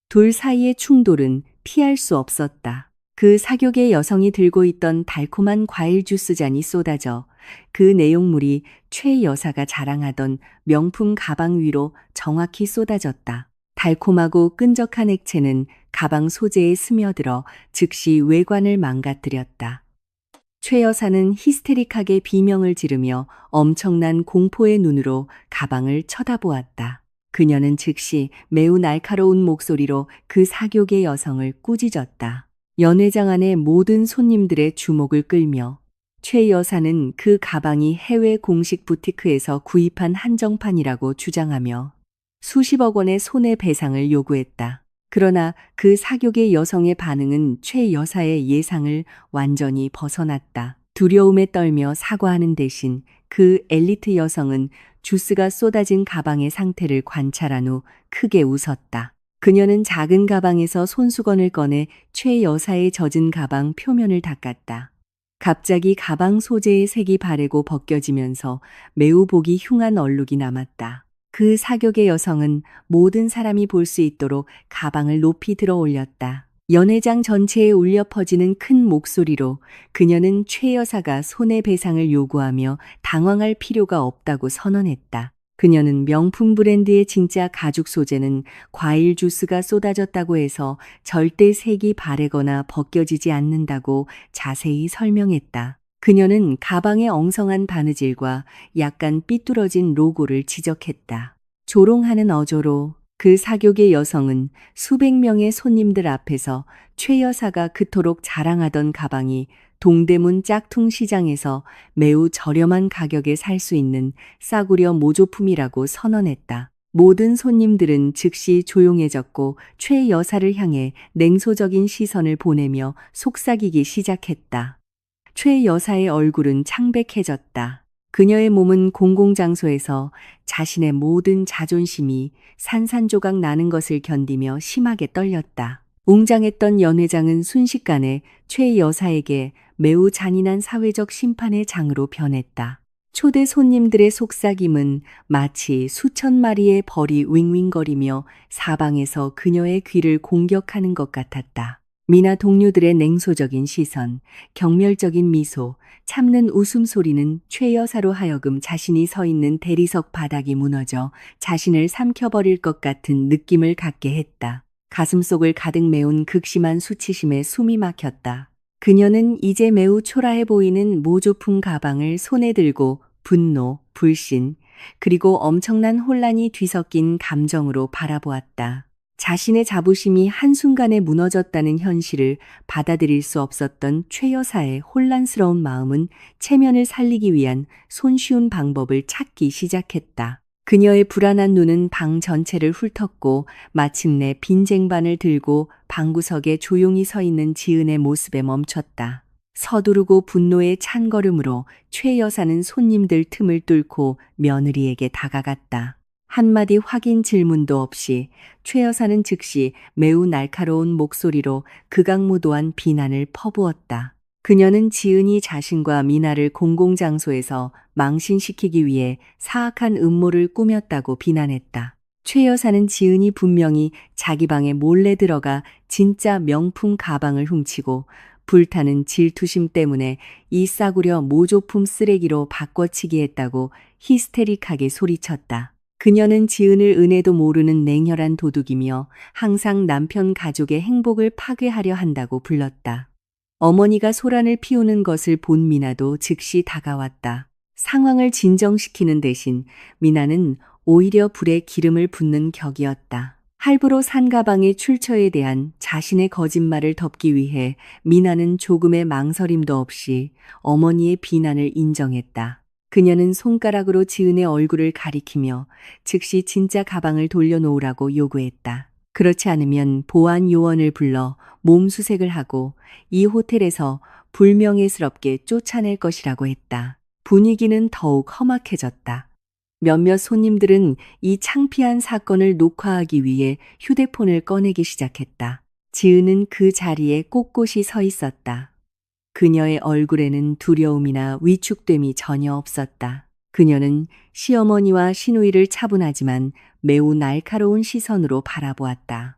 둘 사이의 충돌은 피할 수 없었다. 그 사교계 여성이 들고 있던 달콤한 과일 주스 잔이 쏟아져 그 내용물이 최 여사가 자랑하던 명품 가방 위로 정확히 쏟아졌다. 달콤하고 끈적한 액체는 가방 소재에 스며들어 즉시 외관을 망가뜨렸다. 최 여사는 히스테릭하게 비명을 지르며 엄청난 공포의 눈으로 가방을 쳐다보았다. 그녀는 즉시 매우 날카로운 목소리로 그 사교계 여성을 꾸짖었다. 연회장 안의 모든 손님들의 주목을 끌며 최 여사는 그 가방이 해외 공식 부티크에서 구입한 한정판이라고 주장하며 수십억 원의 손해배상을 요구했다. 그러나 그 사교계 여성의 반응은 최 여사의 예상을 완전히 벗어났다. 두려움에 떨며 사과하는 대신 그 엘리트 여성은 주스가 쏟아진 가방의 상태를 관찰한 후 크게 웃었다. 그녀는 작은 가방에서 손수건을 꺼내 최 여사의 젖은 가방 표면을 닦았다. 갑자기 가방 소재의 색이 바래고 벗겨지면서 매우 보기 흉한 얼룩이 남았다. 그 사교계 여성은 모든 사람이 볼 수 있도록 가방을 높이 들어 올렸다. 연회장 전체에 울려 퍼지는 큰 목소리로 그녀는 최 여사가 손해배상을 요구하며 당황할 필요가 없다고 선언했다. 그녀는 명품 브랜드의 진짜 가죽 소재는 과일 주스가 쏟아졌다고 해서 절대 색이 바래거나 벗겨지지 않는다고 자세히 설명했다. 그녀는 가방의 엉성한 바느질과 약간 삐뚤어진 로고를 지적했다. 조롱하는 어조로 그 사교계 여성은 수백 명의 손님들 앞에서 최 여사가 그토록 자랑하던 가방이 동대문 짝퉁 시장에서 매우 저렴한 가격에 살 수 있는 싸구려 모조품이라고 선언했다. 모든 손님들은 즉시 조용해졌고 최 여사를 향해 냉소적인 시선을 보내며 속삭이기 시작했다. 최 여사의 얼굴은 창백해졌다. 그녀의 몸은 공공장소에서 자신의 모든 자존심이 산산조각 나는 것을 견디며 심하게 떨렸다. 웅장했던 연회장은 순식간에 최 여사에게 매우 잔인한 사회적 심판의 장으로 변했다. 초대 손님들의 속삭임은 마치 수천 마리의 벌이 윙윙거리며 사방에서 그녀의 귀를 공격하는 것 같았다. 미나 동료들의 냉소적인 시선, 경멸적인 미소, 참는 웃음소리는 최 여사로 하여금 자신이 서 있는 대리석 바닥이 무너져 자신을 삼켜버릴 것 같은 느낌을 갖게 했다. 가슴속을 가득 메운 극심한 수치심에 숨이 막혔다. 그녀는 이제 매우 초라해 보이는 모조품 가방을 손에 들고 분노, 불신, 그리고 엄청난 혼란이 뒤섞인 감정으로 바라보았다. 자신의 자부심이 한순간에 무너졌다는 현실을 받아들일 수 없었던 최 여사의 혼란스러운 마음은 체면을 살리기 위한 손쉬운 방법을 찾기 시작했다. 그녀의 불안한 눈은 방 전체를 훑었고 마침내 빈 쟁반을 들고 방구석에 조용히 서 있는 지은의 모습에 멈췄다. 서두르고 분노의 찬 걸음으로 최 여사는 손님들 틈을 뚫고 며느리에게 다가갔다. 한마디 확인 질문도 없이 최 여사는 즉시 매우 날카로운 목소리로 극악무도한 비난을 퍼부었다. 그녀는 지은이 자신과 미나를 공공장소에서 망신시키기 위해 사악한 음모를 꾸몄다고 비난했다. 최 여사는 지은이 분명히 자기 방에 몰래 들어가 진짜 명품 가방을 훔치고 불타는 질투심 때문에 이 싸구려 모조품 쓰레기로 바꿔치기 했다고 히스테릭하게 소리쳤다. 그녀는 지은을 은혜도 모르는 냉혈한 도둑이며 항상 남편 가족의 행복을 파괴하려 한다고 불렀다. 어머니가 소란을 피우는 것을 본 미나도 즉시 다가왔다. 상황을 진정시키는 대신 미나는 오히려 불에 기름을 붓는 격이었다. 할부로 산 가방의 출처에 대한 자신의 거짓말을 덮기 위해 미나는 조금의 망설임도 없이 어머니의 비난을 인정했다. 그녀는 손가락으로 지은의 얼굴을 가리키며 즉시 진짜 가방을 돌려놓으라고 요구했다. 그렇지 않으면 보안 요원을 불러 몸수색을 하고 이 호텔에서 불명예스럽게 쫓아낼 것이라고 했다. 분위기는 더욱 험악해졌다. 몇몇 손님들은 이 창피한 사건을 녹화하기 위해 휴대폰을 꺼내기 시작했다. 지은은 그 자리에 꼿꼿이 서 있었다. 그녀의 얼굴에는 두려움이나 위축됨이 전혀 없었다. 그녀는 시어머니와 시누이를 차분하지만 매우 날카로운 시선으로 바라보았다.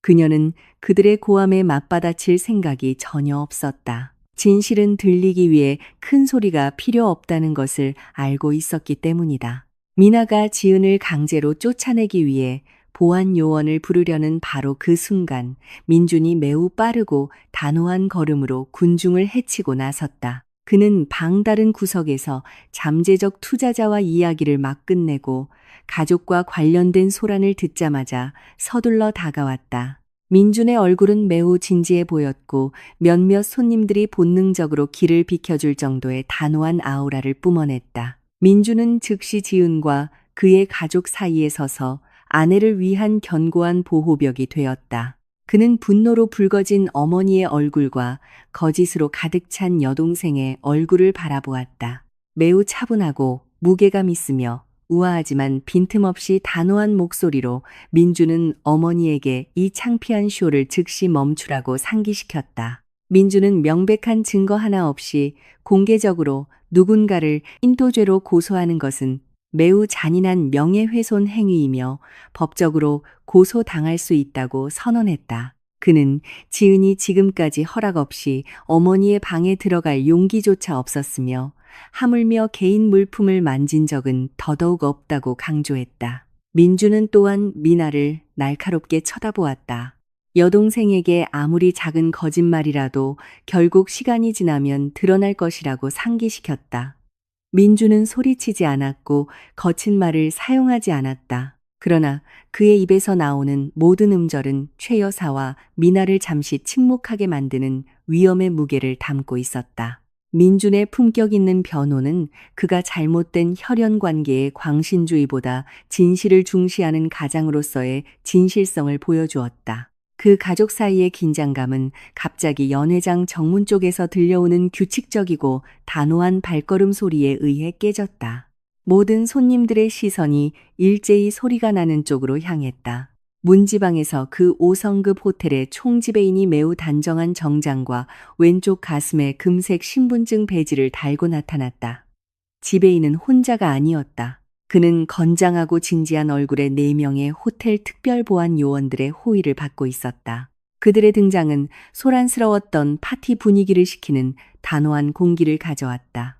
그녀는 그들의 고함에 맞받아칠 생각이 전혀 없었다. 진실은 들리기 위해 큰 소리가 필요 없다는 것을 알고 있었기 때문이다. 미나가 지은을 강제로 쫓아내기 위해 보안 요원을 부르려는 바로 그 순간 민준이 매우 빠르고 단호한 걸음으로 군중을 해치고 나섰다. 그는 방다른 구석에서 잠재적 투자자와 이야기를 막 끝내고 가족과 관련된 소란을 듣자마자 서둘러 다가왔다. 민준의 얼굴은 매우 진지해 보였고 몇몇 손님들이 본능적으로 길을 비켜줄 정도의 단호한 아우라를 뿜어냈다. 민준은 즉시 지은과 그의 가족 사이에 서서 아내를 위한 견고한 보호벽이 되었다. 그는 분노로 붉어진 어머니의 얼굴과 거짓으로 가득 찬 여동생의 얼굴을 바라보았다. 매우 차분하고 무게감 있으며 우아하지만 빈틈없이 단호한 목소리로 민주는 어머니에게 이 창피한 쇼를 즉시 멈추라고 상기시켰다. 민주는 명백한 증거 하나 없이 공개적으로 누군가를 인도죄로 고소하는 것은 매우 잔인한 명예훼손 행위이며 법적으로 고소당할 수 있다고 선언했다. 그는 지은이 지금까지 허락 없이 어머니의 방에 들어갈 용기조차 없었으며 하물며 개인 물품을 만진 적은 더더욱 없다고 강조했다. 민주는 또한 미나를 날카롭게 쳐다보았다. 여동생에게 아무리 작은 거짓말이라도 결국 시간이 지나면 드러날 것이라고 상기시켰다. 민주는 소리치지 않았고 거친 말을 사용하지 않았다. 그러나 그의 입에서 나오는 모든 음절은 최 여사와 미나를 잠시 침묵하게 만드는 위험의 무게를 담고 있었다. 민준의 품격 있는 변호는 그가 잘못된 혈연 관계의 광신주의보다 진실을 중시하는 가장으로서의 진실성을 보여주었다. 그 가족 사이의 긴장감은 갑자기 연회장 정문 쪽에서 들려오는 규칙적이고 단호한 발걸음 소리에 의해 깨졌다. 모든 손님들의 시선이 일제히 소리가 나는 쪽으로 향했다. 문지방에서 그 5성급 호텔의 총지배인이 매우 단정한 정장과 왼쪽 가슴에 금색 신분증 배지를 달고 나타났다. 지배인은 혼자가 아니었다. 그는 건장하고 진지한 얼굴의 4명의 호텔 특별보안 요원들의 호의를 받고 있었다. 그들의 등장은 소란스러웠던 파티 분위기를 식히는 단호한 공기를 가져왔다.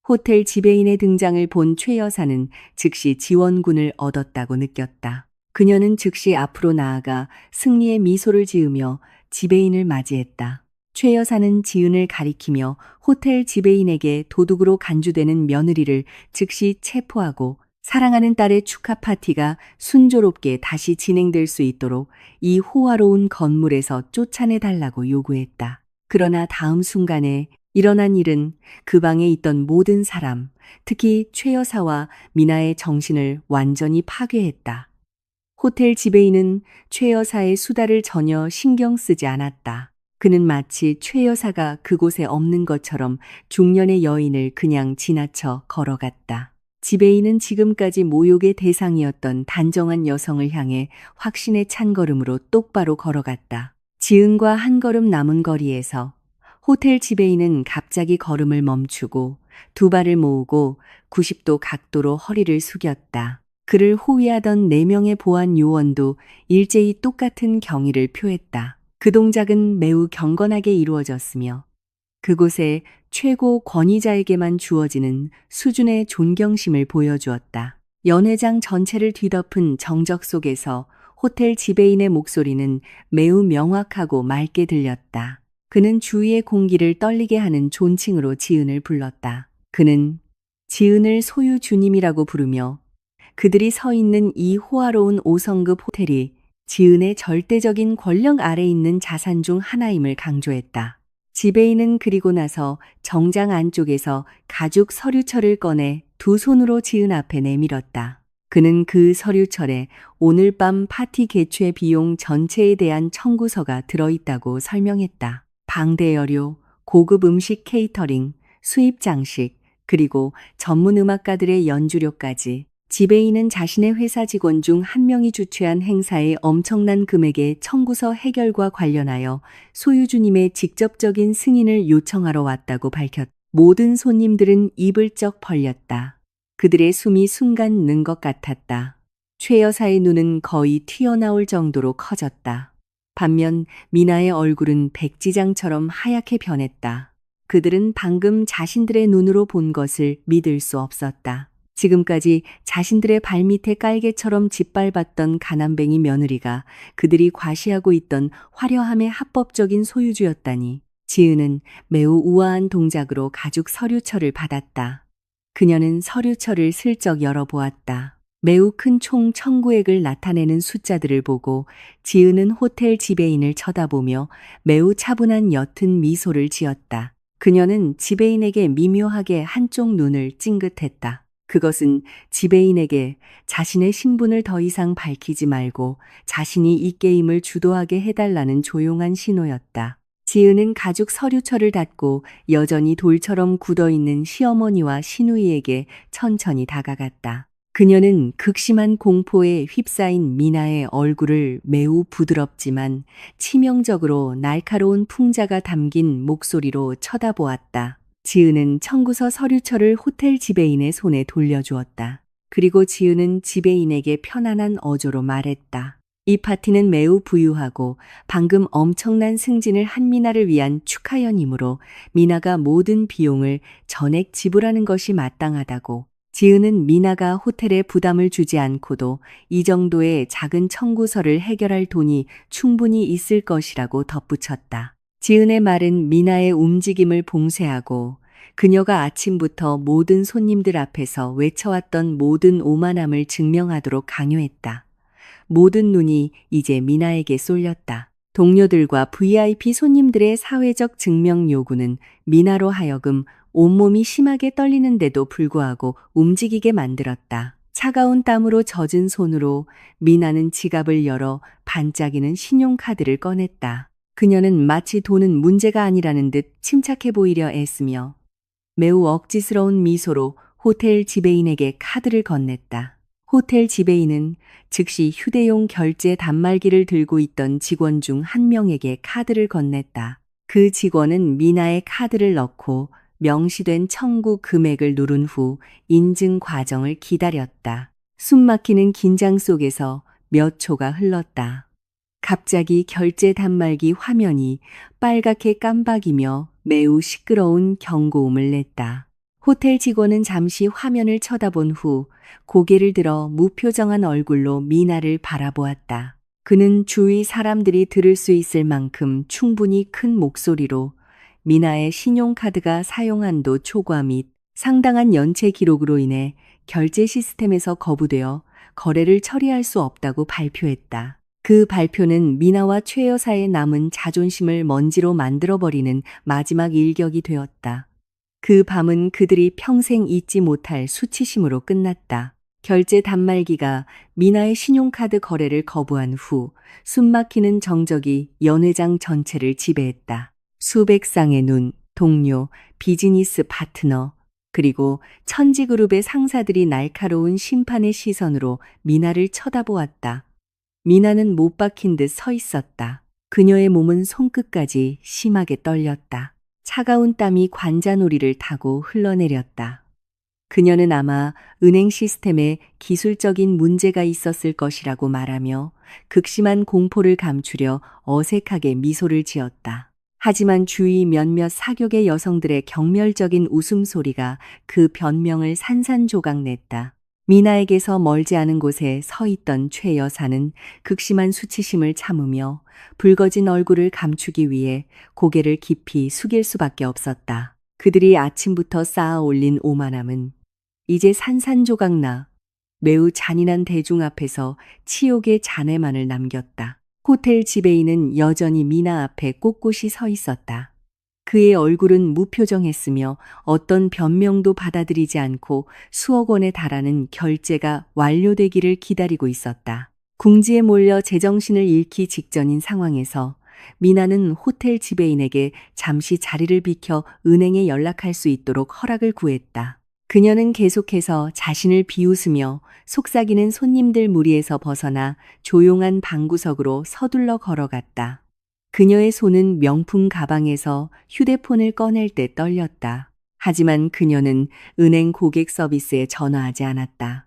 호텔 지배인의 등장을 본 최 여사는 즉시 지원군을 얻었다고 느꼈다. 그녀는 즉시 앞으로 나아가 승리의 미소를 지으며 지배인을 맞이했다. 최 여사는 지은을 가리키며 호텔 지배인에게 도둑으로 간주되는 며느리를 즉시 체포하고 사랑하는 딸의 축하 파티가 순조롭게 다시 진행될 수 있도록 이 호화로운 건물에서 쫓아내달라고 요구했다. 그러나 다음 순간에 일어난 일은 그 방에 있던 모든 사람, 특히 최 여사와 미나의 정신을 완전히 파괴했다. 호텔 지배인은 최 여사의 수다를 전혀 신경 쓰지 않았다. 그는 마치 최 여사가 그곳에 없는 것처럼 중년의 여인을 그냥 지나쳐 걸어갔다. 지배인은 지금까지 모욕의 대상이었던 단정한 여성을 향해 확신에 찬 걸음으로 똑바로 걸어갔다. 지은과 한 걸음 남은 거리에서 호텔 지배인은 갑자기 걸음을 멈추고 두 발을 모으고 90도 각도로 허리를 숙였다. 그를 호위하던 4명의 보안 요원도 일제히 똑같은 경의를 표했다. 그 동작은 매우 경건하게 이루어졌으며 그곳에 최고 권위자에게만 주어지는 수준의 존경심을 보여주었다. 연회장 전체를 뒤덮은 정적 속에서 호텔 지배인의 목소리는 매우 명확하고 맑게 들렸다. 그는 주위의 공기를 떨리게 하는 존칭으로 지은을 불렀다. 그는 지은을 소유주님이라고 부르며 그들이 서 있는 이 호화로운 5성급 호텔이 지은의 절대적인 권력 아래 있는 자산 중 하나임을 강조했다. 지배인은 그리고 나서 정장 안쪽에서 가죽 서류철을 꺼내 두 손으로 지은 앞에 내밀었다. 그는 그 서류철에 오늘 밤 파티 개최 비용 전체에 대한 청구서가 들어있다고 설명했다. 방대여료, 고급 음식 케이터링, 수입 장식, 그리고 전문 음악가들의 연주료까지. 지배인은 자신의 회사 직원 중 한 명이 주최한 행사의 엄청난 금액의 청구서 해결과 관련하여 소유주님의 직접적인 승인을 요청하러 왔다고 밝혔다. 모든 손님들은 입을 쩍 벌렸다. 그들의 숨이 순간 는 것 같았다. 최 여사의 눈은 거의 튀어나올 정도로 커졌다. 반면 미나의 얼굴은 백지장처럼 하얗게 변했다. 그들은 방금 자신들의 눈으로 본 것을 믿을 수 없었다. 지금까지 자신들의 발밑에 깔개처럼 짓밟았던 가난뱅이 며느리가 그들이 과시하고 있던 화려함의 합법적인 소유주였다니. 지은은 매우 우아한 동작으로 가죽 서류철을 받았다. 그녀는 서류철을 슬쩍 열어보았다. 매우 큰 총 청구액을 나타내는 숫자들을 보고 지은은 호텔 지배인을 쳐다보며 매우 차분한 옅은 미소를 지었다. 그녀는 지배인에게 미묘하게 한쪽 눈을 찡긋했다. 그것은 지배인에게 자신의 신분을 더 이상 밝히지 말고 자신이 이 게임을 주도하게 해달라는 조용한 신호였다. 지은은 가죽 서류철을 닫고 여전히 돌처럼 굳어있는 시어머니와 시누이에게 천천히 다가갔다. 그녀는 극심한 공포에 휩싸인 미나의 얼굴을 매우 부드럽지만 치명적으로 날카로운 풍자가 담긴 목소리로 쳐다보았다. 지은은 청구서 서류철을 호텔 지배인의 손에 돌려주었다. 그리고 지은은 지배인에게 편안한 어조로 말했다. 이 파티는 매우 부유하고 방금 엄청난 승진을 한 미나를 위한 축하연이므로 미나가 모든 비용을 전액 지불하는 것이 마땅하다고. 지은은 미나가 호텔에 부담을 주지 않고도 이 정도의 작은 청구서를 해결할 돈이 충분히 있을 것이라고 덧붙였다. 지은의 말은 미나의 움직임을 봉쇄하고 그녀가 아침부터 모든 손님들 앞에서 외쳐왔던 모든 오만함을 증명하도록 강요했다. 모든 눈이 이제 미나에게 쏠렸다. 동료들과 VIP 손님들의 사회적 증명 요구는 미나로 하여금 온몸이 심하게 떨리는데도 불구하고 움직이게 만들었다. 차가운 땀으로 젖은 손으로 미나는 지갑을 열어 반짝이는 신용카드를 꺼냈다. 그녀는 마치 돈은 문제가 아니라는 듯 침착해 보이려 애쓰며 매우 억지스러운 미소로 호텔 지배인에게 카드를 건넸다. 호텔 지배인은 즉시 휴대용 결제 단말기를 들고 있던 직원 중 한 명에게 카드를 건넸다. 그 직원은 미나의 카드를 넣고 명시된 청구 금액을 누른 후 인증 과정을 기다렸다. 숨막히는 긴장 속에서 몇 초가 흘렀다. 갑자기 결제 단말기 화면이 빨갛게 깜박이며 매우 시끄러운 경고음을 냈다. 호텔 직원은 잠시 화면을 쳐다본 후 고개를 들어 무표정한 얼굴로 미나를 바라보았다. 그는 주위 사람들이 들을 수 있을 만큼 충분히 큰 목소리로 미나의 신용카드가 사용한도 초과 및 상당한 연체 기록으로 인해 결제 시스템에서 거부되어 거래를 처리할 수 없다고 발표했다. 그 발표는 미나와 최 여사의 남은 자존심을 먼지로 만들어버리는 마지막 일격이 되었다. 그 밤은 그들이 평생 잊지 못할 수치심으로 끝났다. 결제 단말기가 미나의 신용카드 거래를 거부한 후 숨막히는 정적이 연회장 전체를 지배했다. 수백 쌍의 눈, 동료, 비즈니스 파트너, 그리고 천지그룹의 상사들이 날카로운 심판의 시선으로 미나를 쳐다보았다. 미나는 못 박힌 듯 서 있었다. 그녀의 몸은 손끝까지 심하게 떨렸다. 차가운 땀이 관자놀이를 타고 흘러내렸다. 그녀는 아마 은행 시스템에 기술적인 문제가 있었을 것이라고 말하며 극심한 공포를 감추려 어색하게 미소를 지었다. 하지만 주위 몇몇 사교계 여성들의 경멸적인 웃음소리가 그 변명을 산산조각 냈다. 미나에게서 멀지 않은 곳에 서 있던 최 여사는 극심한 수치심을 참으며 붉어진 얼굴을 감추기 위해 고개를 깊이 숙일 수밖에 없었다. 그들이 아침부터 쌓아 올린 오만함은 이제 산산조각나 매우 잔인한 대중 앞에서 치욕의 잔해만을 남겼다. 호텔 지배인은 여전히 미나 앞에 꼿꼿이 서 있었다. 그의 얼굴은 무표정했으며 어떤 변명도 받아들이지 않고 수억 원에 달하는 결제가 완료되기를 기다리고 있었다. 궁지에 몰려 제정신을 잃기 직전인 상황에서 미나는 호텔 지배인에게 잠시 자리를 비켜 은행에 연락할 수 있도록 허락을 구했다. 그녀는 계속해서 자신을 비웃으며 속삭이는 손님들 무리에서 벗어나 조용한 방구석으로 서둘러 걸어갔다. 그녀의 손은 명품 가방에서 휴대폰을 꺼낼 때 떨렸다. 하지만 그녀는 은행 고객 서비스에 전화하지 않았다.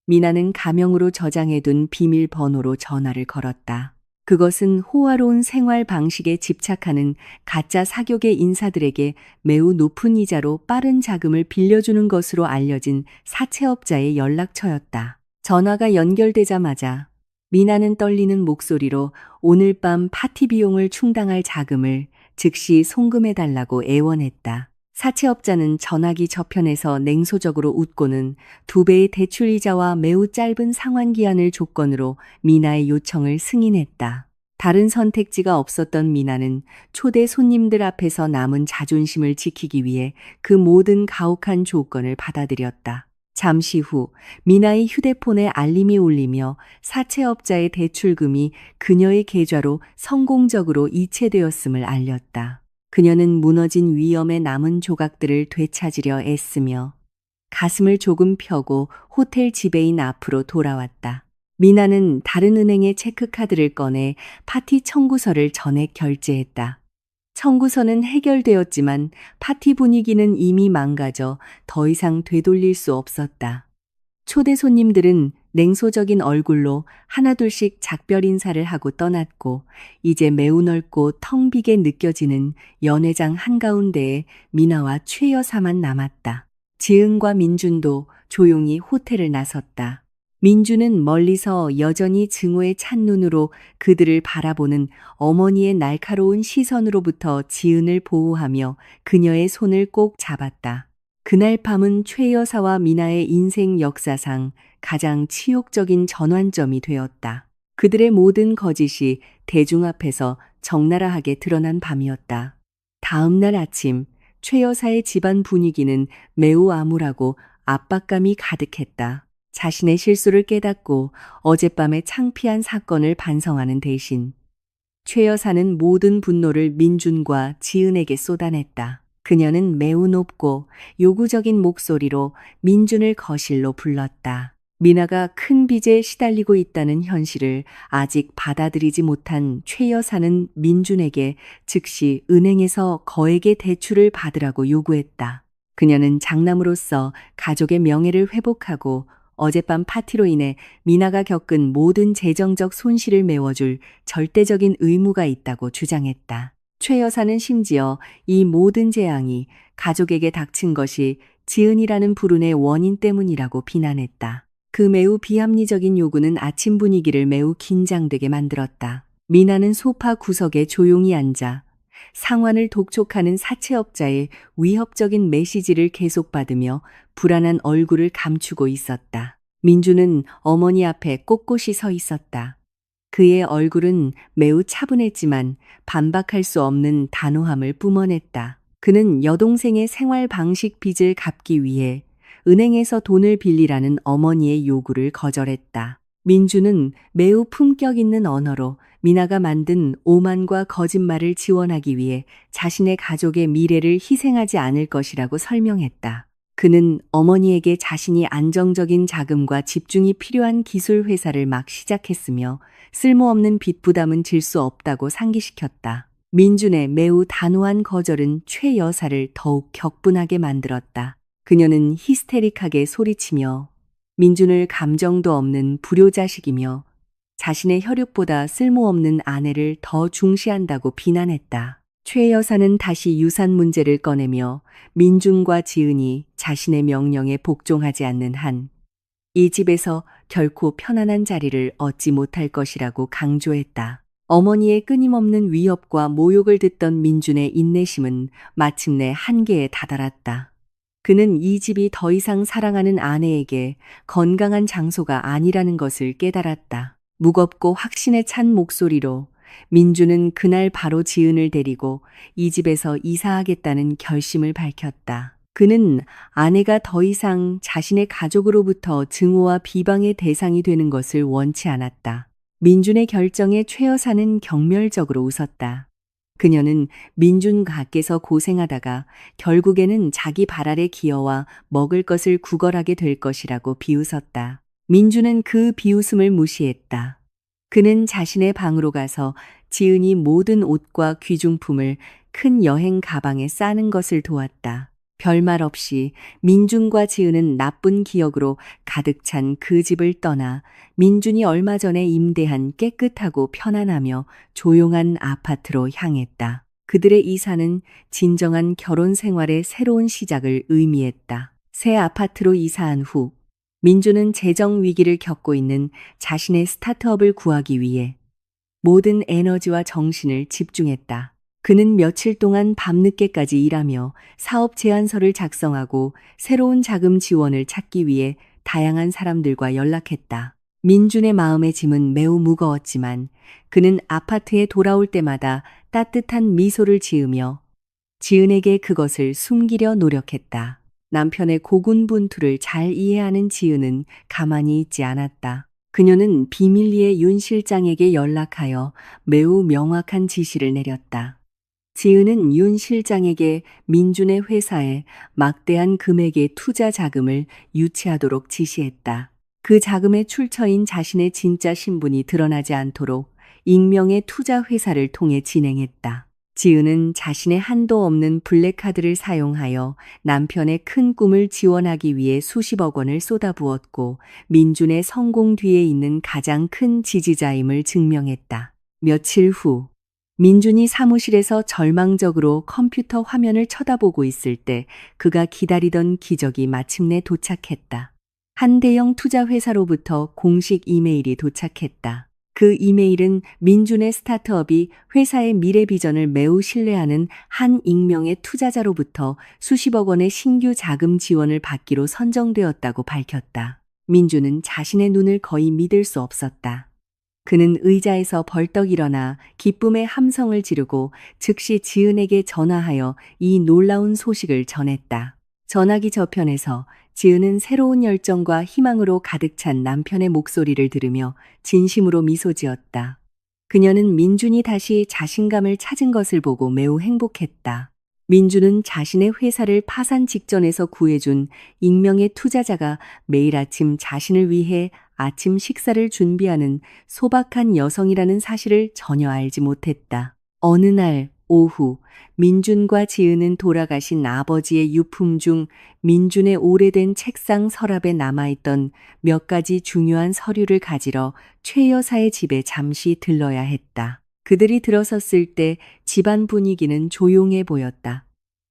미나는 가명으로 저장해둔 비밀번호로 전화를 걸었다. 그것은 호화로운 생활 방식에 집착하는 가짜 사교계 인사들에게 매우 높은 이자로 빠른 자금을 빌려주는 것으로 알려진 사채업자의 연락처였다. 전화가 연결되자마자 미나는 떨리는 목소리로 오늘 밤 파티 비용을 충당할 자금을 즉시 송금해달라고 애원했다. 사채업자는 전화기 저편에서 냉소적으로 웃고는 2배의 대출이자와 매우 짧은 상환기한을 조건으로 미나의 요청을 승인했다. 다른 선택지가 없었던 미나는 초대 손님들 앞에서 남은 자존심을 지키기 위해 그 모든 가혹한 조건을 받아들였다. 잠시 후 미나의 휴대폰에 알림이 울리며 사채업자의 대출금이 그녀의 계좌로 성공적으로 이체되었음을 알렸다. 그녀는 무너진 위험의 남은 조각들을 되찾으려 애쓰며 가슴을 조금 펴고 호텔 지배인 앞으로 돌아왔다. 미나는 다른 은행의 체크카드를 꺼내 파티 청구서를 전액 결제했다. 청구서는 해결되었지만 파티 분위기는 이미 망가져 더 이상 되돌릴 수 없었다. 초대 손님들은 냉소적인 얼굴로 하나둘씩 작별 인사를 하고 떠났고 이제 매우 넓고 텅 비게 느껴지는 연회장 한가운데에 미나와 최 여사만 남았다. 지은과 민준도 조용히 호텔을 나섰다. 민준은 멀리서 여전히 증오의 찬 눈으로 그들을 바라보는 어머니의 날카로운 시선으로부터 지은을 보호하며 그녀의 손을 꼭 잡았다. 그날 밤은 최 여사와 미나의 인생 역사상 가장 치욕적인 전환점이 되었다. 그들의 모든 거짓이 대중 앞에서 적나라하게 드러난 밤이었다. 다음 날 아침 최 여사의 집안 분위기는 매우 암울하고 압박감이 가득했다. 자신의 실수를 깨닫고 어젯밤의 창피한 사건을 반성하는 대신 최 여사는 모든 분노를 민준과 지은에게 쏟아냈다. 그녀는 매우 높고 요구적인 목소리로 민준을 거실로 불렀다. 미나가 큰 빚에 시달리고 있다는 현실을 아직 받아들이지 못한 최 여사는 민준에게 즉시 은행에서 거액의 대출을 받으라고 요구했다. 그녀는 장남으로서 가족의 명예를 회복하고 어젯밤 파티로 인해 미나가 겪은 모든 재정적 손실을 메워줄 절대적인 의무가 있다고 주장했다. 최 여사는 심지어 이 모든 재앙이 가족에게 닥친 것이 지은이라는 불운의 원인 때문이라고 비난했다. 그 매우 비합리적인 요구는 아침 분위기를 매우 긴장되게 만들었다. 미나는 소파 구석에 조용히 앉아 상환을 독촉하는 사채업자의 위협적인 메시지를 계속받으며 불안한 얼굴을 감추고 있었다. 민주는 어머니 앞에 꼿꼿이 서 있었다. 그의 얼굴은 매우 차분했지만 반박할 수 없는 단호함을 뿜어냈다. 그는 여동생의 생활 방식 빚을 갚기 위해 은행에서 돈을 빌리라는 어머니의 요구를 거절했다. 민주는 매우 품격 있는 언어로 미나가 만든 오만과 거짓말을 지원하기 위해 자신의 가족의 미래를 희생하지 않을 것이라고 설명했다. 그는 어머니에게 자신이 안정적인 자금과 집중이 필요한 기술 회사를 막 시작했으며 쓸모없는 빚 부담은 질 수 없다고 상기시켰다. 민준의 매우 단호한 거절은 최 여사를 더욱 격분하게 만들었다. 그녀는 히스테릭하게 소리치며 민준을 감정도 없는 불효자식이며 자신의 혈육보다 쓸모없는 아내를 더 중시한다고 비난했다. 최 여사는 다시 유산 문제를 꺼내며 민준과 지은이 자신의 명령에 복종하지 않는 한 이 집에서 결코 편안한 자리를 얻지 못할 것이라고 강조했다. 어머니의 끊임없는 위협과 모욕을 듣던 민준의 인내심은 마침내 한계에 다다랐다. 그는 이 집이 더 이상 사랑하는 아내에게 건강한 장소가 아니라는 것을 깨달았다. 무겁고 확신에 찬 목소리로 민주는 그날 바로 지은을 데리고 이 집에서 이사하겠다는 결심을 밝혔다. 그는 아내가 더 이상 자신의 가족으로부터 증오와 비방의 대상이 되는 것을 원치 않았다. 민준의 결정에 최 여사는 경멸적으로 웃었다. 그녀는 민준 가께서 고생하다가 결국에는 자기 발 아래 기어와 먹을 것을 구걸하게 될 것이라고 비웃었다. 민준은 그 비웃음을 무시했다. 그는 자신의 방으로 가서 지은이 모든 옷과 귀중품을 큰 여행 가방에 싸는 것을 도왔다. 별말 없이 민준과 지은은 나쁜 기억으로 가득 찬 그 집을 떠나 민준이 얼마 전에 임대한 깨끗하고 편안하며 조용한 아파트로 향했다. 그들의 이사는 진정한 결혼 생활의 새로운 시작을 의미했다. 새 아파트로 이사한 후 민준은 재정 위기를 겪고 있는 자신의 스타트업을 구하기 위해 모든 에너지와 정신을 집중했다. 그는 며칠 동안 밤늦게까지 일하며 사업 제안서를 작성하고 새로운 자금 지원을 찾기 위해 다양한 사람들과 연락했다. 민준의 마음의 짐은 매우 무거웠지만 그는 아파트에 돌아올 때마다 따뜻한 미소를 지으며 지은에게 그것을 숨기려 노력했다. 남편의 고군분투를 잘 이해하는 지은은 가만히 있지 않았다. 그녀는 비밀리에 윤 실장에게 연락하여 매우 명확한 지시를 내렸다. 지은은 윤 실장에게 민준의 회사에 막대한 금액의 투자 자금을 유치하도록 지시했다. 그 자금의 출처인 자신의 진짜 신분이 드러나지 않도록 익명의 투자 회사를 통해 진행했다. 지은은 자신의 한도 없는 블랙카드를 사용하여 남편의 큰 꿈을 지원하기 위해 수십억 원을 쏟아부었고 민준의 성공 뒤에 있는 가장 큰 지지자임을 증명했다. 며칠 후 민준이 사무실에서 절망적으로 컴퓨터 화면을 쳐다보고 있을 때 그가 기다리던 기적이 마침내 도착했다. 한 대형 투자 회사로부터 공식 이메일이 도착했다. 그 이메일은 민준의 스타트업이 회사의 미래 비전을 매우 신뢰하는 한 익명의 투자자로부터 수십억 원의 신규 자금 지원을 받기로 선정되었다고 밝혔다. 민준은 자신의 눈을 거의 믿을 수 없었다. 그는 의자에서 벌떡 일어나 기쁨의 함성을 지르고 즉시 지은에게 전화하여 이 놀라운 소식을 전했다. 전화기 저편에서 지은은 새로운 열정과 희망으로 가득 찬 남편의 목소리를 들으며 진심으로 미소 지었다. 그녀는 민준이 다시 자신감을 찾은 것을 보고 매우 행복했다. 민준은 자신의 회사를 파산 직전에서 구해준 익명의 투자자가 매일 아침 자신을 위해 아침 식사를 준비하는 소박한 여성이라는 사실을 전혀 알지 못했다. 어느 날 오후 민준과 지은은 돌아가신 아버지의 유품 중 민준의 오래된 책상 서랍에 남아있던 몇 가지 중요한 서류를 가지러 최 여사의 집에 잠시 들러야 했다. 그들이 들어섰을 때 집안 분위기는 조용해 보였다.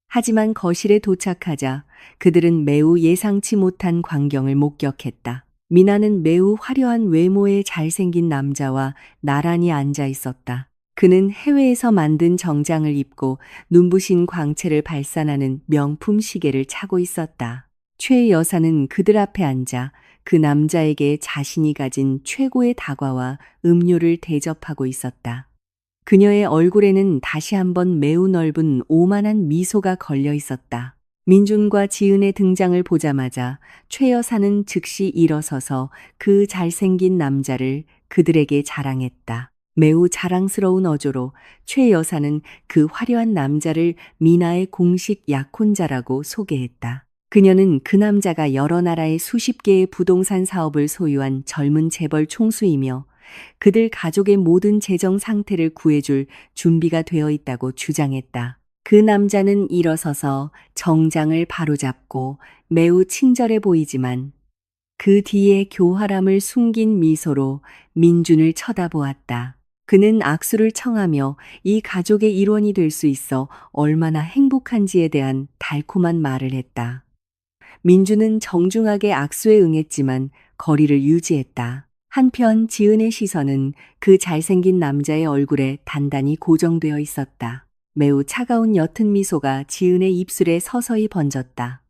하지만 거실에 도착하자 그들은 매우 예상치 못한 광경을 목격했다. 미나는 매우 화려한 외모의 잘생긴 남자와 나란히 앉아 있었다. 그는 해외에서 만든 정장을 입고 눈부신 광채를 발산하는 명품 시계를 차고 있었다. 최 여사는 그들 앞에 앉아 그 남자에게 자신이 가진 최고의 다과와 음료를 대접하고 있었다. 그녀의 얼굴에는 다시 한번 매우 넓은 오만한 미소가 걸려 있었다. 민준과 지은의 등장을 보자마자 최 여사는 즉시 일어서서 그 잘생긴 남자를 그들에게 자랑했다. 매우 자랑스러운 어조로 최 여사는 그 화려한 남자를 미나의 공식 약혼자라고 소개했다. 그녀는 그 남자가 여러 나라의 수십 개의 부동산 사업을 소유한 젊은 재벌 총수이며 그들 가족의 모든 재정 상태를 구해줄 준비가 되어 있다고 주장했다. 그 남자는 일어서서 정장을 바로잡고 매우 친절해 보이지만 그 뒤에 교활함을 숨긴 미소로 민준을 쳐다보았다. 그는 악수를 청하며 이 가족의 일원이 될 수 있어 얼마나 행복한지에 대한 달콤한 말을 했다. 민준은 정중하게 악수에 응했지만 거리를 유지했다. 한편 지은의 시선은 그 잘생긴 남자의 얼굴에 단단히 고정되어 있었다. 매우 차가운 옅은 미소가 지은의 입술에 서서히 번졌다.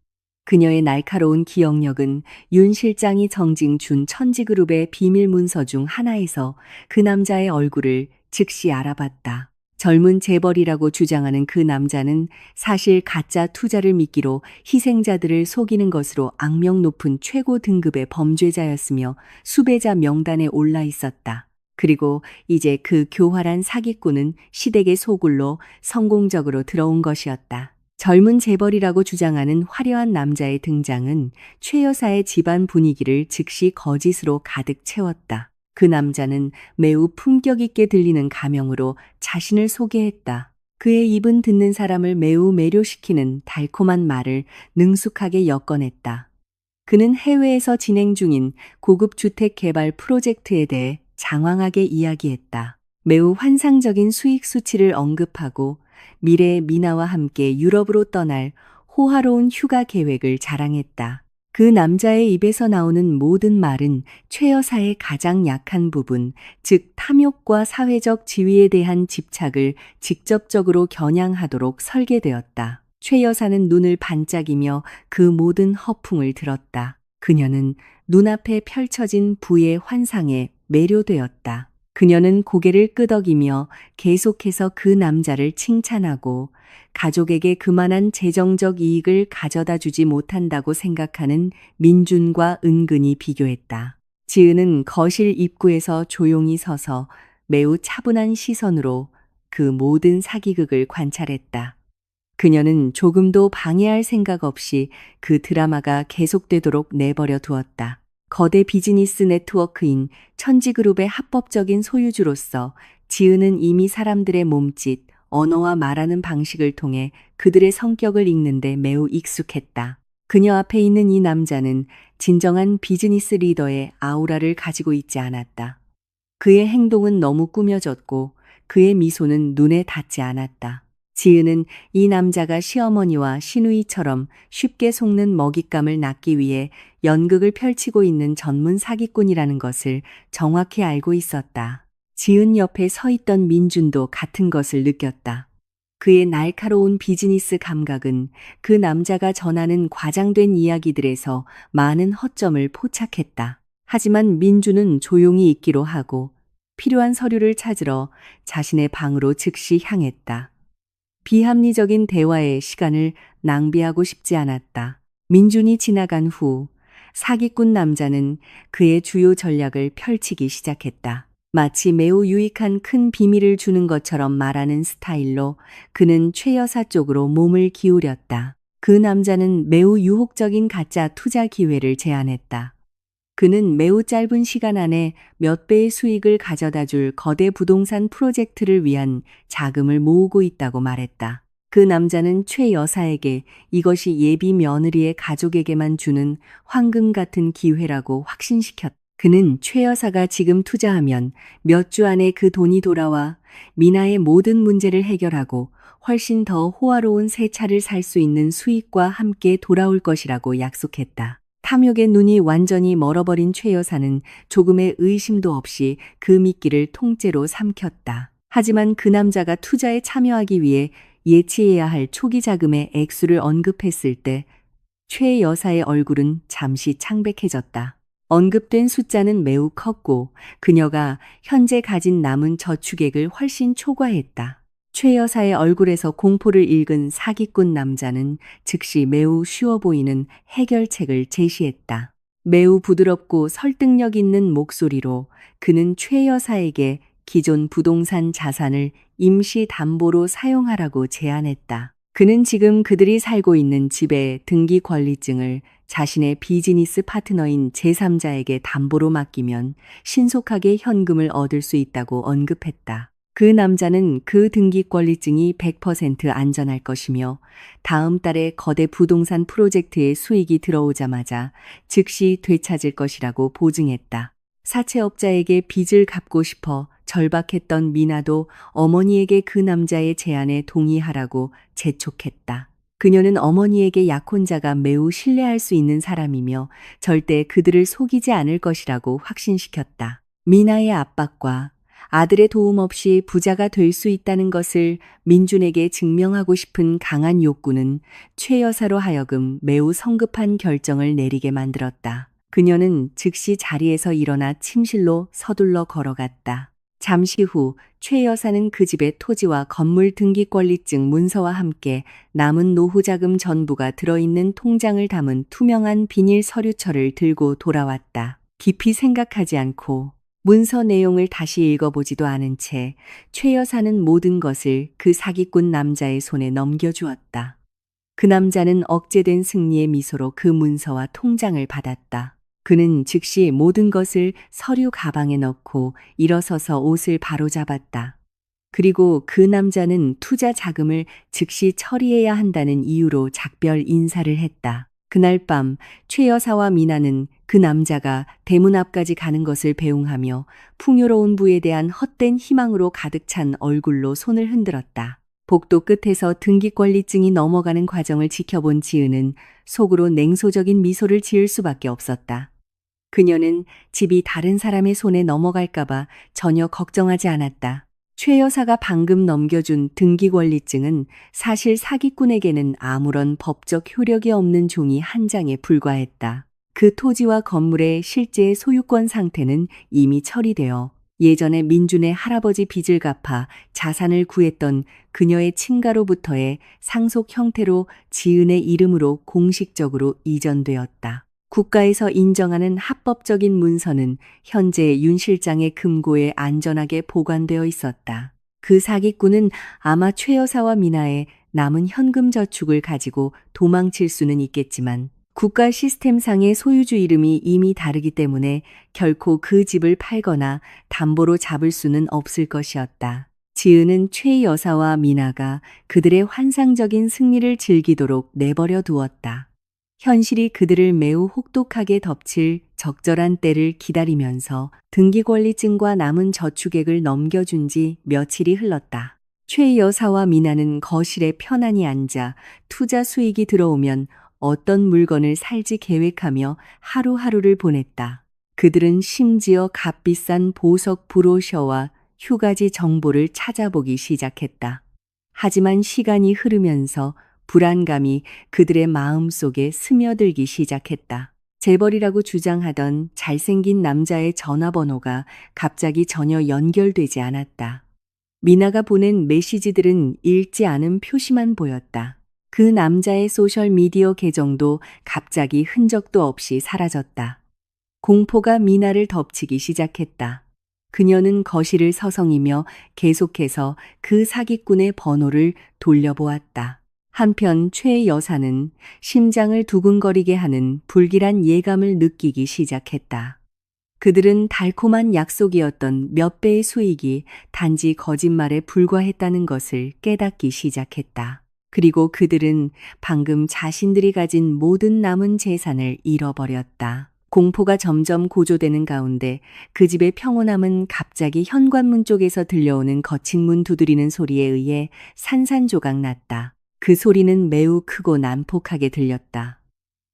그녀의 날카로운 기억력은 윤 실장이 정징 준 천지그룹의 비밀 문서 중 하나에서 그 남자의 얼굴을 즉시 알아봤다. 젊은 재벌이라고 주장하는 그 남자는 사실 가짜 투자를 미끼로 희생자들을 속이는 것으로 악명 높은 최고 등급의 범죄자였으며 수배자 명단에 올라 있었다. 그리고 이제 그 교활한 사기꾼은 시댁의 소굴로 성공적으로 들어온 것이었다. 젊은 재벌이라고 주장하는 화려한 남자의 등장은 최 여사의 집안 분위기를 즉시 거짓으로 가득 채웠다. 그 남자는 매우 품격 있게 들리는 가명으로 자신을 소개했다. 그의 입은 듣는 사람을 매우 매료시키는 달콤한 말을 능숙하게 엮어냈다. 그는 해외에서 진행 중인 고급 주택 개발 프로젝트에 대해 장황하게 이야기했다. 매우 환상적인 수익 수치를 언급하고 미래의 미나와 함께 유럽으로 떠날 호화로운 휴가 계획을 자랑했다. 그 남자의 입에서 나오는 모든 말은 최 여사의 가장 약한 부분, 즉 탐욕과 사회적 지위에 대한 집착을 직접적으로 겨냥하도록 설계되었다. 최 여사는 눈을 반짝이며 그 모든 허풍을 들었다. 그녀는 눈앞에 펼쳐진 부의 환상에 매료되었다. 그녀는 고개를 끄덕이며 계속해서 그 남자를 칭찬하고 가족에게 그만한 재정적 이익을 가져다 주지 못한다고 생각하는 민준과 은근히 비교했다. 지은은 거실 입구에서 조용히 서서 매우 차분한 시선으로 그 모든 사기극을 관찰했다. 그녀는 조금도 방해할 생각 없이 그 드라마가 계속되도록 내버려 두었다. 거대 비즈니스 네트워크인 천지그룹의 합법적인 소유주로서 지은은 이미 사람들의 몸짓, 언어와 말하는 방식을 통해 그들의 성격을 읽는데 매우 익숙했다. 그녀 앞에 있는 이 남자는 진정한 비즈니스 리더의 아우라를 가지고 있지 않았다. 그의 행동은 너무 꾸며졌고 그의 미소는 눈에 닿지 않았다. 지은은 이 남자가 시어머니와 시누이처럼 쉽게 속는 먹잇감을 낳기 위해 연극을 펼치고 있는 전문 사기꾼이라는 것을 정확히 알고 있었다. 지은 옆에 서 있던 민준도 같은 것을 느꼈다. 그의 날카로운 비즈니스 감각은 그 남자가 전하는 과장된 이야기들에서 많은 허점을 포착했다. 하지만 민준은 조용히 있기로 하고 필요한 서류를 찾으러 자신의 방으로 즉시 향했다. 비합리적인 대화의 시간을 낭비하고 싶지 않았다. 민준이 지나간 후 사기꾼 남자는 그의 주요 전략을 펼치기 시작했다. 마치 매우 유익한 큰 비밀을 주는 것처럼 말하는 스타일로 그는 최 여사 쪽으로 몸을 기울였다. 그 남자는 매우 유혹적인 가짜 투자 기회를 제안했다. 그는 매우 짧은 시간 안에 몇 배의 수익을 가져다 줄 거대 부동산 프로젝트를 위한 자금을 모으고 있다고 말했다. 그 남자는 최 여사에게 이것이 예비 며느리의 가족에게만 주는 황금 같은 기회라고 확신시켰다. 그는 최 여사가 지금 투자하면 몇 주 안에 그 돈이 돌아와 미나의 모든 문제를 해결하고 훨씬 더 호화로운 새 차를 살 수 있는 수익과 함께 돌아올 것이라고 약속했다. 탐욕의 눈이 완전히 멀어버린 최 여사는 조금의 의심도 없이 그 미끼를 통째로 삼켰다. 하지만 그 남자가 투자에 참여하기 위해 예치해야 할 초기 자금의 액수를 언급했을 때 최 여사의 얼굴은 잠시 창백해졌다. 언급된 숫자는 매우 컸고 그녀가 현재 가진 남은 저축액을 훨씬 초과했다. 최 여사의 얼굴에서 공포를 읽은 사기꾼 남자는 즉시 매우 쉬워 보이는 해결책을 제시했다. 매우 부드럽고 설득력 있는 목소리로 그는 최 여사에게 기존 부동산 자산을 임시 담보로 사용하라고 제안했다. 그는 지금 그들이 살고 있는 집의 등기 권리증을 자신의 비즈니스 파트너인 제3자에게 담보로 맡기면 신속하게 현금을 얻을 수 있다고 언급했다. 그 남자는 그 등기 권리증이 100% 안전할 것이며 다음 달에 거대 부동산 프로젝트의 수익이 들어오자마자 즉시 되찾을 것이라고 보증했다. 사채업자에게 빚을 갚고 싶어 절박했던 미나도 어머니에게 그 남자의 제안에 동의하라고 재촉했다. 그녀는 어머니에게 약혼자가 매우 신뢰할 수 있는 사람이며 절대 그들을 속이지 않을 것이라고 확신시켰다. 미나의 압박과 아들의 도움 없이 부자가 될 수 있다는 것을 민준에게 증명하고 싶은 강한 욕구는 최 여사로 하여금 매우 성급한 결정을 내리게 만들었다. 그녀는 즉시 자리에서 일어나 침실로 서둘러 걸어갔다. 잠시 후 최 여사는 그 집의 토지와 건물 등기권리증 문서와 함께 남은 노후 자금 전부가 들어있는 통장을 담은 투명한 비닐 서류철을 들고 돌아왔다. 깊이 생각하지 않고 문서 내용을 다시 읽어보지도 않은 채 최 여사는 모든 것을 그 사기꾼 남자의 손에 넘겨주었다. 그 남자는 억제된 승리의 미소로 그 문서와 통장을 받았다. 그는 즉시 모든 것을 서류 가방에 넣고 일어서서 옷을 바로잡았다. 그리고 그 남자는 투자 자금을 즉시 처리해야 한다는 이유로 작별 인사를 했다. 그날 밤 최 여사와 미나는 그 남자가 대문 앞까지 가는 것을 배웅하며 풍요로운 부에 대한 헛된 희망으로 가득 찬 얼굴로 손을 흔들었다. 복도 끝에서 등기권리증이 넘어가는 과정을 지켜본 지은은 속으로 냉소적인 미소를 지을 수밖에 없었다. 그녀는 집이 다른 사람의 손에 넘어갈까봐 전혀 걱정하지 않았다. 최 여사가 방금 넘겨준 등기권리증은 사실 사기꾼에게는 아무런 법적 효력이 없는 종이 한 장에 불과했다. 그 토지와 건물의 실제 소유권 상태는 이미 처리되어 예전에 민준의 할아버지 빚을 갚아 자산을 구했던 그녀의 친가로부터의 상속 형태로 지은의 이름으로 공식적으로 이전되었다. 국가에서 인정하는 합법적인 문서는 현재 윤 실장의 금고에 안전하게 보관되어 있었다. 그 사기꾼은 아마 최 여사와 미나의 남은 현금 저축을 가지고 도망칠 수는 있겠지만 국가 시스템상의 소유주 이름이 이미 다르기 때문에 결코 그 집을 팔거나 담보로 잡을 수는 없을 것이었다. 지은은 최 여사와 미나가 그들의 환상적인 승리를 즐기도록 내버려 두었다. 현실이 그들을 매우 혹독하게 덮칠 적절한 때를 기다리면서 등기권리증과 남은 저축액을 넘겨준 지 며칠이 흘렀다. 최 여사와 미나는 거실에 편안히 앉아 투자 수익이 들어오면 어떤 물건을 살지 계획하며 하루하루를 보냈다. 그들은 심지어 값비싼 보석 브로셔와 휴가지 정보를 찾아보기 시작했다. 하지만 시간이 흐르면서 불안감이 그들의 마음속에 스며들기 시작했다. 재벌이라고 주장하던 잘생긴 남자의 전화번호가 갑자기 전혀 연결되지 않았다. 미나가 보낸 메시지들은 읽지 않은 표시만 보였다. 그 남자의 소셜미디어 계정도 갑자기 흔적도 없이 사라졌다. 공포가 미나를 덮치기 시작했다. 그녀는 거실을 서성이며 계속해서 그 사기꾼의 번호를 돌려보았다. 한편 최 여사는 심장을 두근거리게 하는 불길한 예감을 느끼기 시작했다. 그들은 달콤한 약속이었던 몇 배의 수익이 단지 거짓말에 불과했다는 것을 깨닫기 시작했다. 그리고 그들은 방금 자신들이 가진 모든 남은 재산을 잃어버렸다. 공포가 점점 고조되는 가운데 그 집의 평온함은 갑자기 현관문 쪽에서 들려오는 거친 문 두드리는 소리에 의해 산산조각 났다. 그 소리는 매우 크고 난폭하게 들렸다.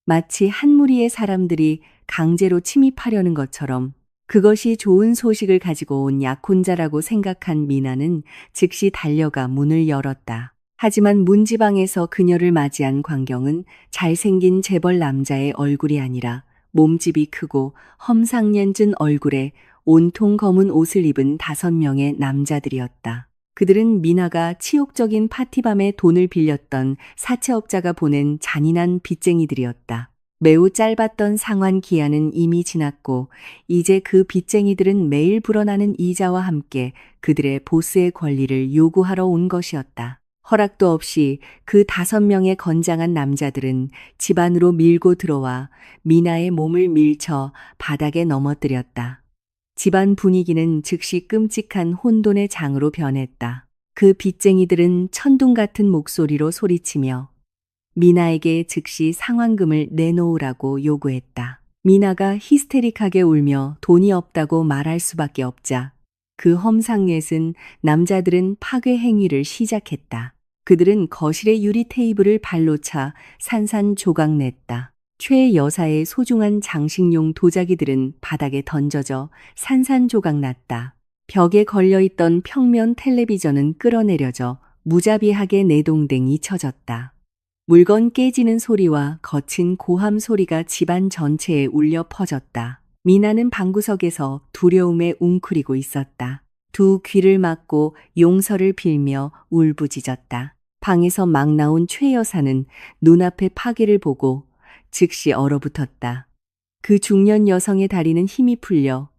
마치 한 무리의 사람들이 강제로 침입하려는 것처럼 그것이 좋은 소식을 가지고 온 약혼자라고 생각한 미나는 즉시 달려가 문을 열었다. 하지만 문지방에서 그녀를 맞이한 광경은 잘생긴 재벌 남자의 얼굴이 아니라 몸집이 크고 험상궂은 얼굴에 온통 검은 옷을 입은 5명의 남자들이었다. 그들은 미나가 치욕적인 파티밤에 돈을 빌렸던 사채업자가 보낸 잔인한 빚쟁이들이었다. 매우 짧았던 상환 기한은 이미 지났고 이제 그 빚쟁이들은 매일 불어나는 이자와 함께 그들의 보스의 권리를 요구하러 온 것이었다. 허락도 없이 그 5명의 건장한 남자들은 집 안으로 밀고 들어와 미나의 몸을 밀쳐 바닥에 넘어뜨렸다. 집안 분위기는 즉시 끔찍한 혼돈의 장으로 변했다. 그 빚쟁이들은 천둥 같은 목소리로 소리치며 미나에게 즉시 상환금을 내놓으라고 요구했다. 미나가 히스테릭하게 울며 돈이 없다고 말할 수밖에 없자 그 험상궂은 남자들은 파괴 행위를 시작했다. 그들은 거실의 유리 테이블을 발로 차 산산조각 냈다. 최 여사의 소중한 장식용 도자기들은 바닥에 던져져 산산조각 났다. 벽에 걸려있던 평면 텔레비전은 끌어내려져 무자비하게 내동댕이 쳐졌다. 물건 깨지는 소리와 거친 고함 소리가 집안 전체에 울려 퍼졌다. 미나는 방구석에서 두려움에 웅크리고 있었다. 두 귀를 막고 용서를 빌며 울부짖었다. 방에서 막 나온 최 여사는 눈앞의 파괴를 보고 즉시 얼어붙었다. 그 중년 여성의 다리는 힘이 풀려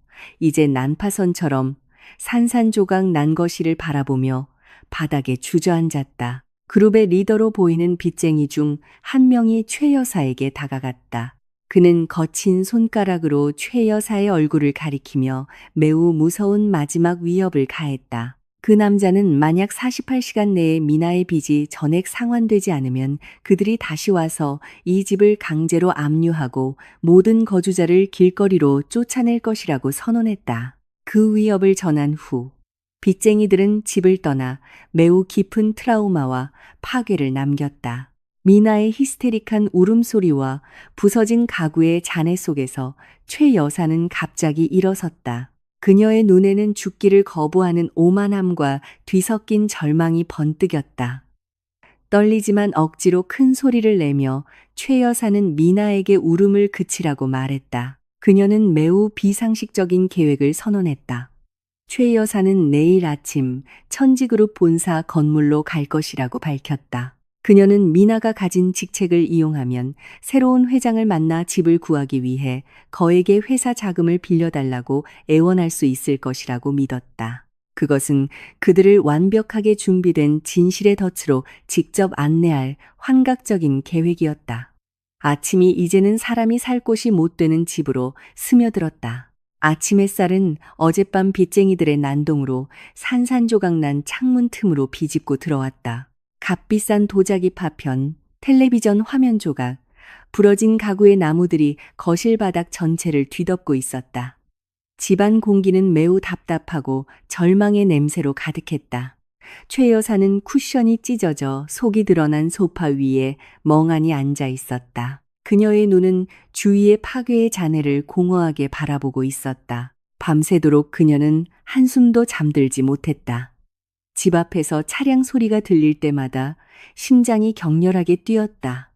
이제 난파선처럼 산산조각 난 거실을 바라보며 바닥에 주저앉았다. 그룹의 리더로 보이는 빚쟁이 중 한 명이 최 여사에게 다가갔다. 그는 거친 손가락으로 최 여사의 얼굴을 가리키며 매우 무서운 마지막 위협을 가했다. 그 남자는 만약 48시간 내에 미나의 빚이 전액 상환되지 않으면 그들이 다시 와서 이 집을 강제로 압류하고 모든 거주자를 길거리로 쫓아낼 것이라고 선언했다. 그 위협을 전한 후 빚쟁이들은 집을 떠나 매우 깊은 트라우마와 파괴를 남겼다. 미나의 히스테릭한 울음소리와 부서진 가구의 잔해 속에서 최 여사는 갑자기 일어섰다. 그녀의 눈에는 죽기를 거부하는 오만함과 뒤섞인 절망이 번뜩였다. 떨리지만 억지로 큰 소리를 내며 최 여사는 미나에게 울음을 그치라고 말했다. 그녀는 매우 비상식적인 계획을 선언했다. 최 여사는 내일 아침 천지그룹 본사 건물로 갈 것이라고 밝혔다. 그녀는 미나가 가진 직책을 이용하면 새로운 회장을 만나 집을 구하기 위해 거액의 회사 자금을 빌려달라고 애원할 수 있을 것이라고 믿었다. 그것은 그들을 완벽하게 준비된 진실의 덫으로 직접 안내할 환각적인 계획이었다. 아침이 이제는 사람이 살 곳이 못 되는 집으로 스며들었다. 아침 햇살은 어젯밤 빚쟁이들의 난동으로 산산조각 난 창문 틈으로 비집고 들어왔다. 값비싼 도자기 파편, 텔레비전 화면 조각, 부러진 가구의 나무들이 거실 바닥 전체를 뒤덮고 있었다. 집안 공기는 매우 답답하고 절망의 냄새로 가득했다. 최 여사는 쿠션이 찢어져 속이 드러난 소파 위에 멍하니 앉아 있었다. 그녀의 눈은 주위의 파괴의 잔해를 공허하게 바라보고 있었다. 밤새도록 그녀는 한숨도 잠들지 못했다. 집 앞에서 차량 소리가 들릴 때마다 심장이 격렬하게 뛰었다.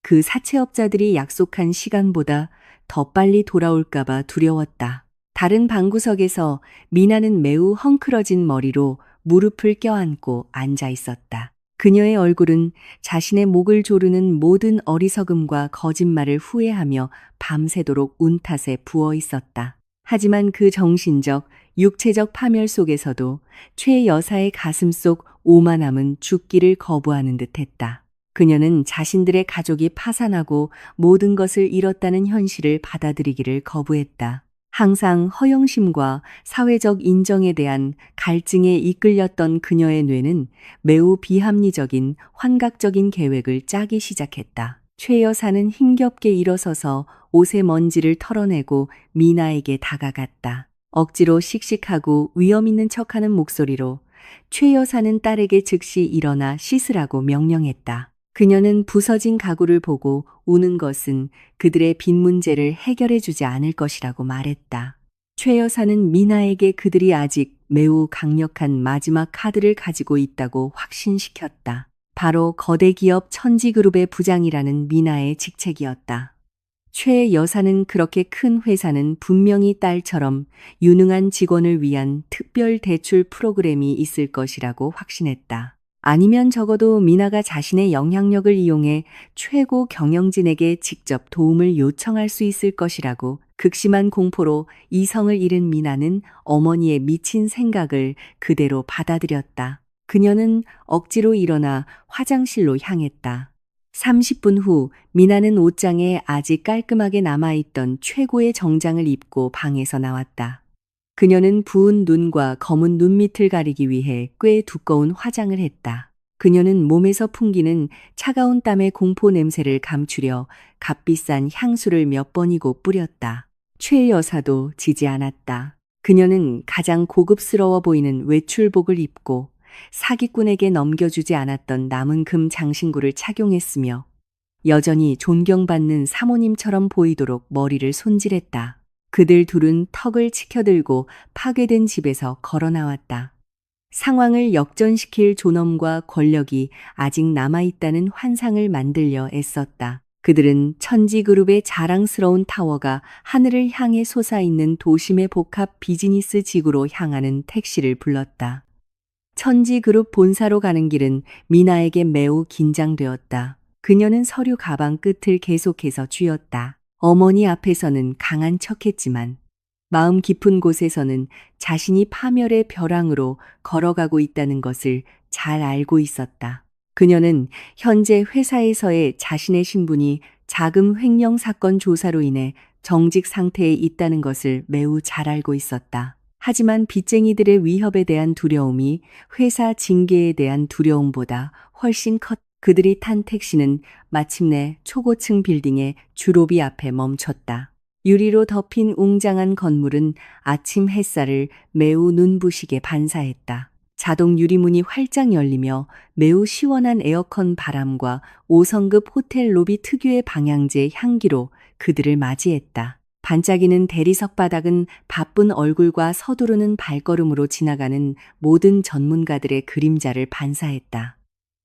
그 사채업자들이 약속한 시간보다 더 빨리 돌아올까봐 두려웠다. 다른 방구석에서 미나는 매우 헝클어진 머리로 무릎을 껴안고 앉아 있었다. 그녀의 얼굴은 자신의 목을 조르는 모든 어리석음과 거짓말을 후회하며 밤새도록 운탓에 부어 있었다. 하지만 그 정신적, 육체적 파멸 속에서도 최 여사의 가슴 속 오만함은 죽기를 거부하는 듯했다. 그녀는 자신들의 가족이 파산하고 모든 것을 잃었다는 현실을 받아들이기를 거부했다. 항상 허영심과 사회적 인정에 대한 갈증에 이끌렸던 그녀의 뇌는 매우 비합리적인 환각적인 계획을 짜기 시작했다. 최 여사는 힘겹게 일어서서 옷의 먼지를 털어내고 미나에게 다가갔다. 억지로 씩씩하고 위험 있는 척하는 목소리로 최 여사는 딸에게 즉시 일어나 씻으라고 명령했다. 그녀는 부서진 가구를 보고 우는 것은 그들의 빚 문제를 해결해 주지 않을 것이라고 말했다. 최 여사는 미나에게 그들이 아직 매우 강력한 마지막 카드를 가지고 있다고 확신시켰다. 바로 거대 기업 천지그룹의 부장이라는 미나의 직책이었다. 최 여사는 그렇게 큰 회사는 분명히 딸처럼 유능한 직원을 위한 특별 대출 프로그램이 있을 것이라고 확신했다. 아니면 적어도 미나가 자신의 영향력을 이용해 최고 경영진에게 직접 도움을 요청할 수 있을 것이라고 극심한 공포로 이성을 잃은 미나는 어머니의 미친 생각을 그대로 받아들였다. 그녀는 억지로 일어나 화장실로 향했다. 30분 후 미나는 옷장에 아직 깔끔하게 남아있던 최고의 정장을 입고 방에서 나왔다. 그녀는 부은 눈과 검은 눈밑을 가리기 위해 꽤 두꺼운 화장을 했다. 그녀는 몸에서 풍기는 차가운 땀의 공포 냄새를 감추려 값비싼 향수를 몇 번이고 뿌렸다. 최 여사도 지지 않았다. 그녀는 가장 고급스러워 보이는 외출복을 입고 사기꾼에게 넘겨주지 않았던 남은 금 장신구를 착용했으며 여전히 존경받는 사모님처럼 보이도록 머리를 손질했다. 그들 둘은 턱을 치켜들고 파괴된 집에서 걸어 나왔다. 상황을 역전시킬 존엄과 권력이 아직 남아있다는 환상을 만들려 애썼다. 그들은 천지그룹의 자랑스러운 타워가 하늘을 향해 솟아있는 도심의 복합 비즈니스 지구로 향하는 택시를 불렀다. 천지그룹 본사로 가는 길은 미나에게 매우 긴장되었다. 그녀는 서류 가방 끝을 계속해서 쥐었다. 어머니 앞에서는 강한 척했지만 마음 깊은 곳에서는 자신이 파멸의 벼랑으로 걸어가고 있다는 것을 잘 알고 있었다. 그녀는 현재 회사에서의 자신의 신분이 자금 횡령 사건 조사로 인해 정직 상태에 있다는 것을 매우 잘 알고 있었다. 하지만 빚쟁이들의 위협에 대한 두려움이 회사 징계에 대한 두려움보다 훨씬 컸다. 그들이 탄 택시는 마침내 초고층 빌딩의 주로비 앞에 멈췄다. 유리로 덮인 웅장한 건물은 아침 햇살을 매우 눈부시게 반사했다. 자동 유리문이 활짝 열리며 매우 시원한 에어컨 바람과 5성급 호텔 로비 특유의 방향제 향기로 그들을 맞이했다. 반짝이는 대리석 바닥은 바쁜 얼굴과 서두르는 발걸음으로 지나가는 모든 전문가들의 그림자를 반사했다.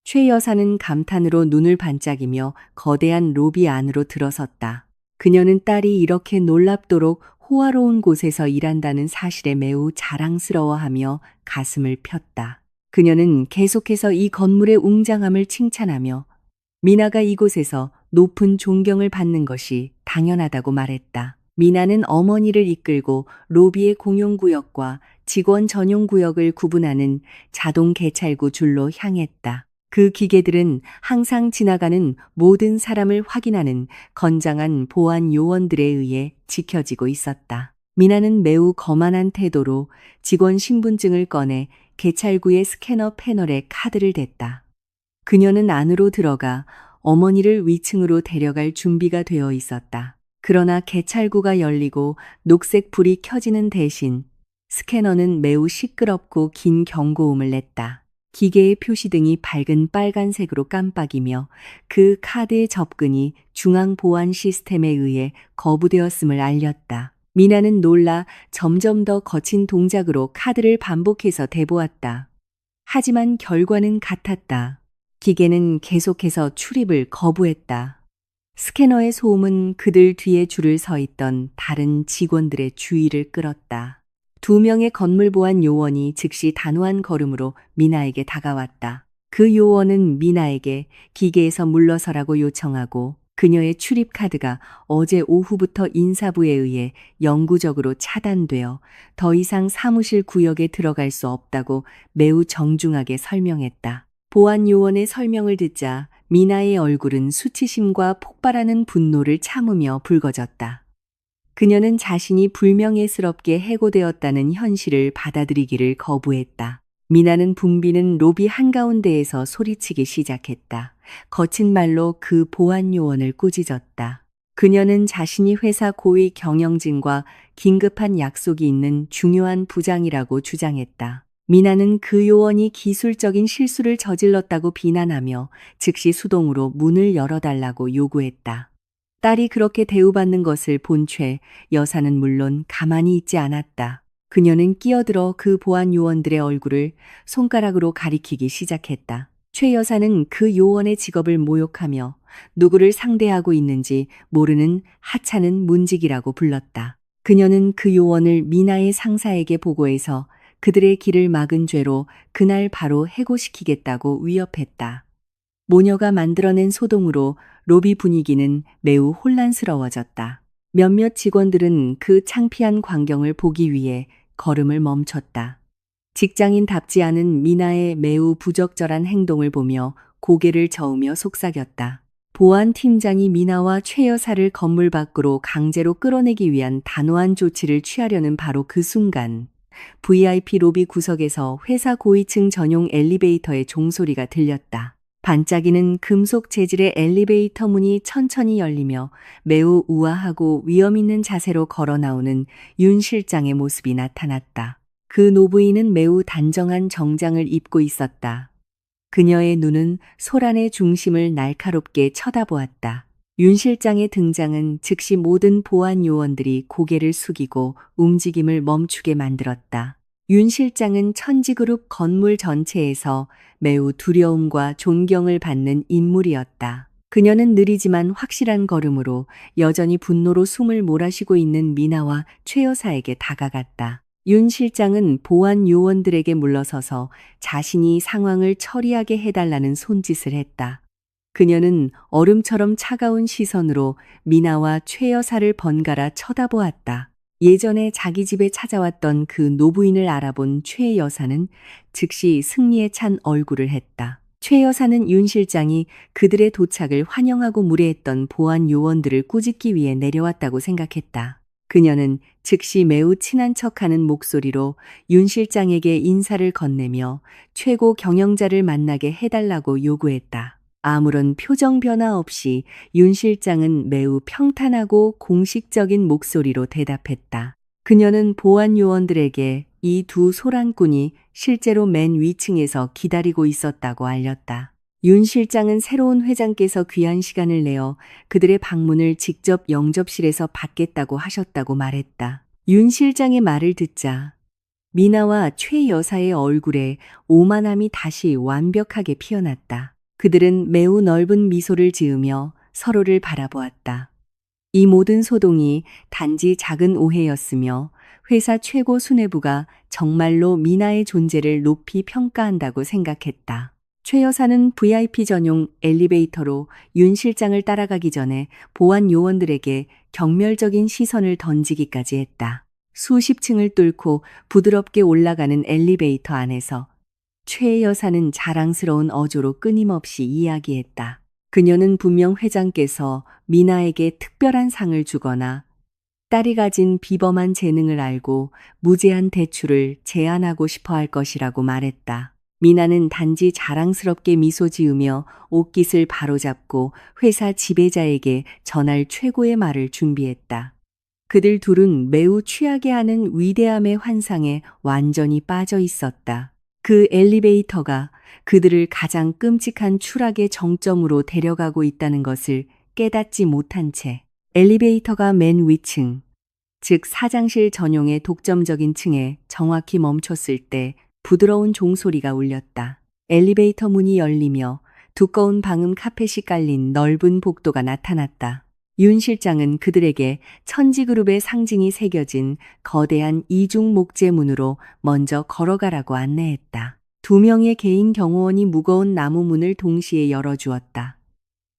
최 여사는 감탄으로 눈을 반짝이며 거대한 로비 안으로 들어섰다. 그녀는 딸이 이렇게 놀랍도록 호화로운 곳에서 일한다는 사실에 매우 자랑스러워하며 가슴을 폈다. 그녀는 계속해서 이 건물의 웅장함을 칭찬하며 미나가 이곳에서 높은 존경을 받는 것이 당연하다고 말했다. 미나는 어머니를 이끌고 로비의 공용구역과 직원 전용구역을 구분하는 자동 개찰구 줄로 향했다. 그 기계들은 항상 지나가는 모든 사람을 확인하는 건장한 보안 요원들에 의해 지켜지고 있었다. 미나는 매우 거만한 태도로 직원 신분증을 꺼내 개찰구의 스캐너 패널에 카드를 댔다. 그녀는 안으로 들어가 어머니를 위층으로 데려갈 준비가 되어 있었다. 그러나 개찰구가 열리고 녹색 불이 켜지는 대신 스캐너는 매우 시끄럽고 긴 경고음을 냈다. 기계의 표시등이 밝은 빨간색으로 깜빡이며 그 카드의 접근이 중앙 보안 시스템에 의해 거부되었음을 알렸다. 미나는 놀라 점점 더 거친 동작으로 카드를 반복해서 대보았다. 하지만 결과는 같았다. 기계는 계속해서 출입을 거부했다. 스캐너의 소음은 그들 뒤에 줄을 서 있던 다른 직원들의 주의를 끌었다. 2명의 건물 보안 요원이 즉시 단호한 걸음으로 미나에게 다가왔다. 그 요원은 미나에게 기계에서 물러서라고 요청하고 그녀의 출입 카드가 어제 오후부터 인사부에 의해 영구적으로 차단되어 더 이상 사무실 구역에 들어갈 수 없다고 매우 정중하게 설명했다. 보안 요원의 설명을 듣자 미나의 얼굴은 수치심과 폭발하는 분노를 참으며 붉어졌다. 그녀는 자신이 불명예스럽게 해고되었다는 현실을 받아들이기를 거부했다. 미나는 붐비는 로비 한가운데에서 소리치기 시작했다. 거친 말로 그 보안 요원을 꾸짖었다. 그녀는 자신이 회사 고위 경영진과 긴급한 약속이 있는 중요한 부장이라고 주장했다. 미나는 그 요원이 기술적인 실수를 저질렀다고 비난하며 즉시 수동으로 문을 열어달라고 요구했다. 딸이 그렇게 대우받는 것을 본 최 여사는 물론 가만히 있지 않았다. 그녀는 끼어들어 그 보안 요원들의 얼굴을 손가락으로 가리키기 시작했다. 최 여사는 그 요원의 직업을 모욕하며 누구를 상대하고 있는지 모르는 하찮은 문직이라고 불렀다. 그녀는 그 요원을 미나의 상사에게 보고해서 그들의 길을 막은 죄로 그날 바로 해고시키겠다고 위협했다. 모녀가 만들어낸 소동으로 로비 분위기는 매우 혼란스러워졌다. 몇몇 직원들은 그 창피한 광경을 보기 위해 걸음을 멈췄다. 직장인답지 않은 미나의 매우 부적절한 행동을 보며 고개를 저으며 속삭였다. 보안팀장이 미나와 최 여사를 건물 밖으로 강제로 끌어내기 위한 단호한 조치를 취하려는 바로 그 순간 VIP 로비 구석에서 회사 고위층 전용 엘리베이터의 종소리가 들렸다. 반짝이는 금속 재질의 엘리베이터 문이 천천히 열리며 매우 우아하고 위험 있는 자세로 걸어 나오는 윤 실장의 모습이 나타났다. 그 노부인은 매우 단정한 정장을 입고 있었다. 그녀의 눈은 소란의 중심을 날카롭게 쳐다보았다. 윤 실장의 등장은 즉시 모든 보안 요원들이 고개를 숙이고 움직임을 멈추게 만들었다. 윤 실장은 천지그룹 건물 전체에서 매우 두려움과 존경을 받는 인물이었다. 그녀는 느리지만 확실한 걸음으로 여전히 분노로 숨을 몰아쉬고 있는 미나와 최 여사에게 다가갔다. 윤 실장은 보안 요원들에게 물러서서 자신이 상황을 처리하게 해달라는 손짓을 했다. 그녀는 얼음처럼 차가운 시선으로 미나와 최 여사를 번갈아 쳐다보았다. 예전에 자기 집에 찾아왔던 그 노부인을 알아본 최 여사는 즉시 승리에 찬 얼굴을 했다. 최 여사는 윤 실장이 그들의 도착을 환영하고 무례했던 보안 요원들을 꾸짖기 위해 내려왔다고 생각했다. 그녀는 즉시 매우 친한 척하는 목소리로 윤 실장에게 인사를 건네며 최고 경영자를 만나게 해달라고 요구했다. 아무런 표정 변화 없이 윤 실장은 매우 평탄하고 공식적인 목소리로 대답했다. 그녀는 보안 요원들에게 이 두 소란꾼이 실제로 맨 위층에서 기다리고 있었다고 알렸다. 윤 실장은 새로운 회장께서 귀한 시간을 내어 그들의 방문을 직접 영접실에서 받겠다고 하셨다고 말했다. 윤 실장의 말을 듣자 미나와 최 여사의 얼굴에 오만함이 다시 완벽하게 피어났다. 그들은 매우 넓은 미소를 지으며 서로를 바라보았다. 이 모든 소동이 단지 작은 오해였으며 회사 최고 수뇌부가 정말로 미나의 존재를 높이 평가한다고 생각했다. 최 여사는 VIP 전용 엘리베이터로 윤 실장을 따라가기 전에 보안 요원들에게 경멸적인 시선을 던지기까지 했다. 수십 층을 뚫고 부드럽게 올라가는 엘리베이터 안에서 최 여사는 자랑스러운 어조로 끊임없이 이야기했다. 그녀는 분명 회장께서 미나에게 특별한 상을 주거나 딸이 가진 비범한 재능을 알고 무제한 대출을 제안하고 싶어 할 것이라고 말했다. 미나는 단지 자랑스럽게 미소 지으며 옷깃을 바로잡고 회사 지배자에게 전할 최고의 말을 준비했다. 그들 둘은 매우 취하게 하는 위대함의 환상에 완전히 빠져 있었다. 그 엘리베이터가 그들을 가장 끔찍한 추락의 정점으로 데려가고 있다는 것을 깨닫지 못한 채 엘리베이터가 맨 위층, 즉 사장실 전용의 독점적인 층에 정확히 멈췄을 때 부드러운 종소리가 울렸다. 엘리베이터 문이 열리며 두꺼운 방음 카펫이 깔린 넓은 복도가 나타났다. 윤 실장은 그들에게 천지그룹의 상징이 새겨진 거대한 이중 목재문으로 먼저 걸어가라고 안내했다. 두 명의 개인 경호원이 무거운 나무 문을 동시에 열어주었다.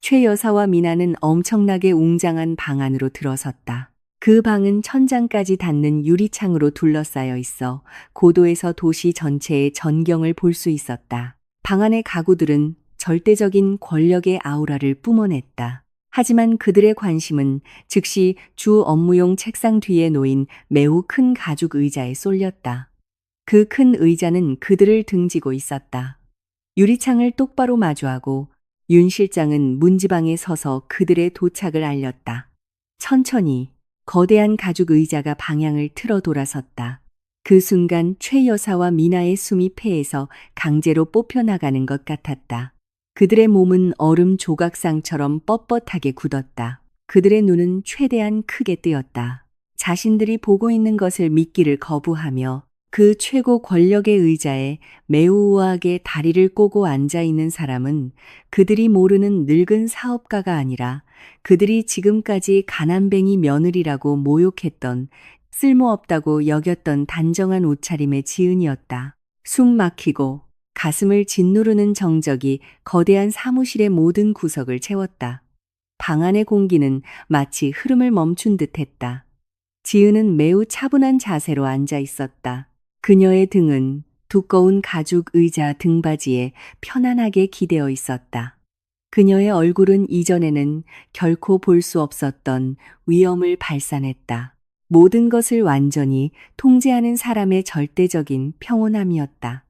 최 여사와 미나는 엄청나게 웅장한 방 안으로 들어섰다. 그 방은 천장까지 닿는 유리창으로 둘러싸여 있어 고도에서 도시 전체의 전경을 볼 수 있었다. 방 안의 가구들은 절대적인 권력의 아우라를 뿜어냈다. 하지만 그들의 관심은 즉시 주 업무용 책상 뒤에 놓인 매우 큰 가죽 의자에 쏠렸다. 그 큰 의자는 그들을 등지고 있었다. 유리창을 똑바로 마주하고 윤 실장은 문지방에 서서 그들의 도착을 알렸다. 천천히 거대한 가죽 의자가 방향을 틀어 돌아섰다. 그 순간 최 여사와 미나의 숨이 폐에서 강제로 뽑혀나가는 것 같았다. 그들의 몸은 얼음 조각상처럼 뻣뻣하게 굳었다. 그들의 눈은 최대한 크게 뜨였다. 자신들이 보고 있는 것을 믿기를 거부하며 그 최고 권력의 의자에 매우 우아하게 다리를 꼬고 앉아있는 사람은 그들이 모르는 늙은 사업가가 아니라 그들이 지금까지 가난뱅이 며느리라고 모욕했던 쓸모없다고 여겼던 단정한 옷차림의 지은이었다. 숨 막히고 가슴을 짓누르는 정적이 거대한 사무실의 모든 구석을 채웠다. 방 안의 공기는 마치 흐름을 멈춘 듯 했다. 지은은 매우 차분한 자세로 앉아 있었다. 그녀의 등은 두꺼운 가죽 의자 등받이에 편안하게 기대어 있었다. 그녀의 얼굴은 이전에는 결코 볼 수 없었던 위엄을 발산했다. 모든 것을 완전히 통제하는 사람의 절대적인 평온함이었다.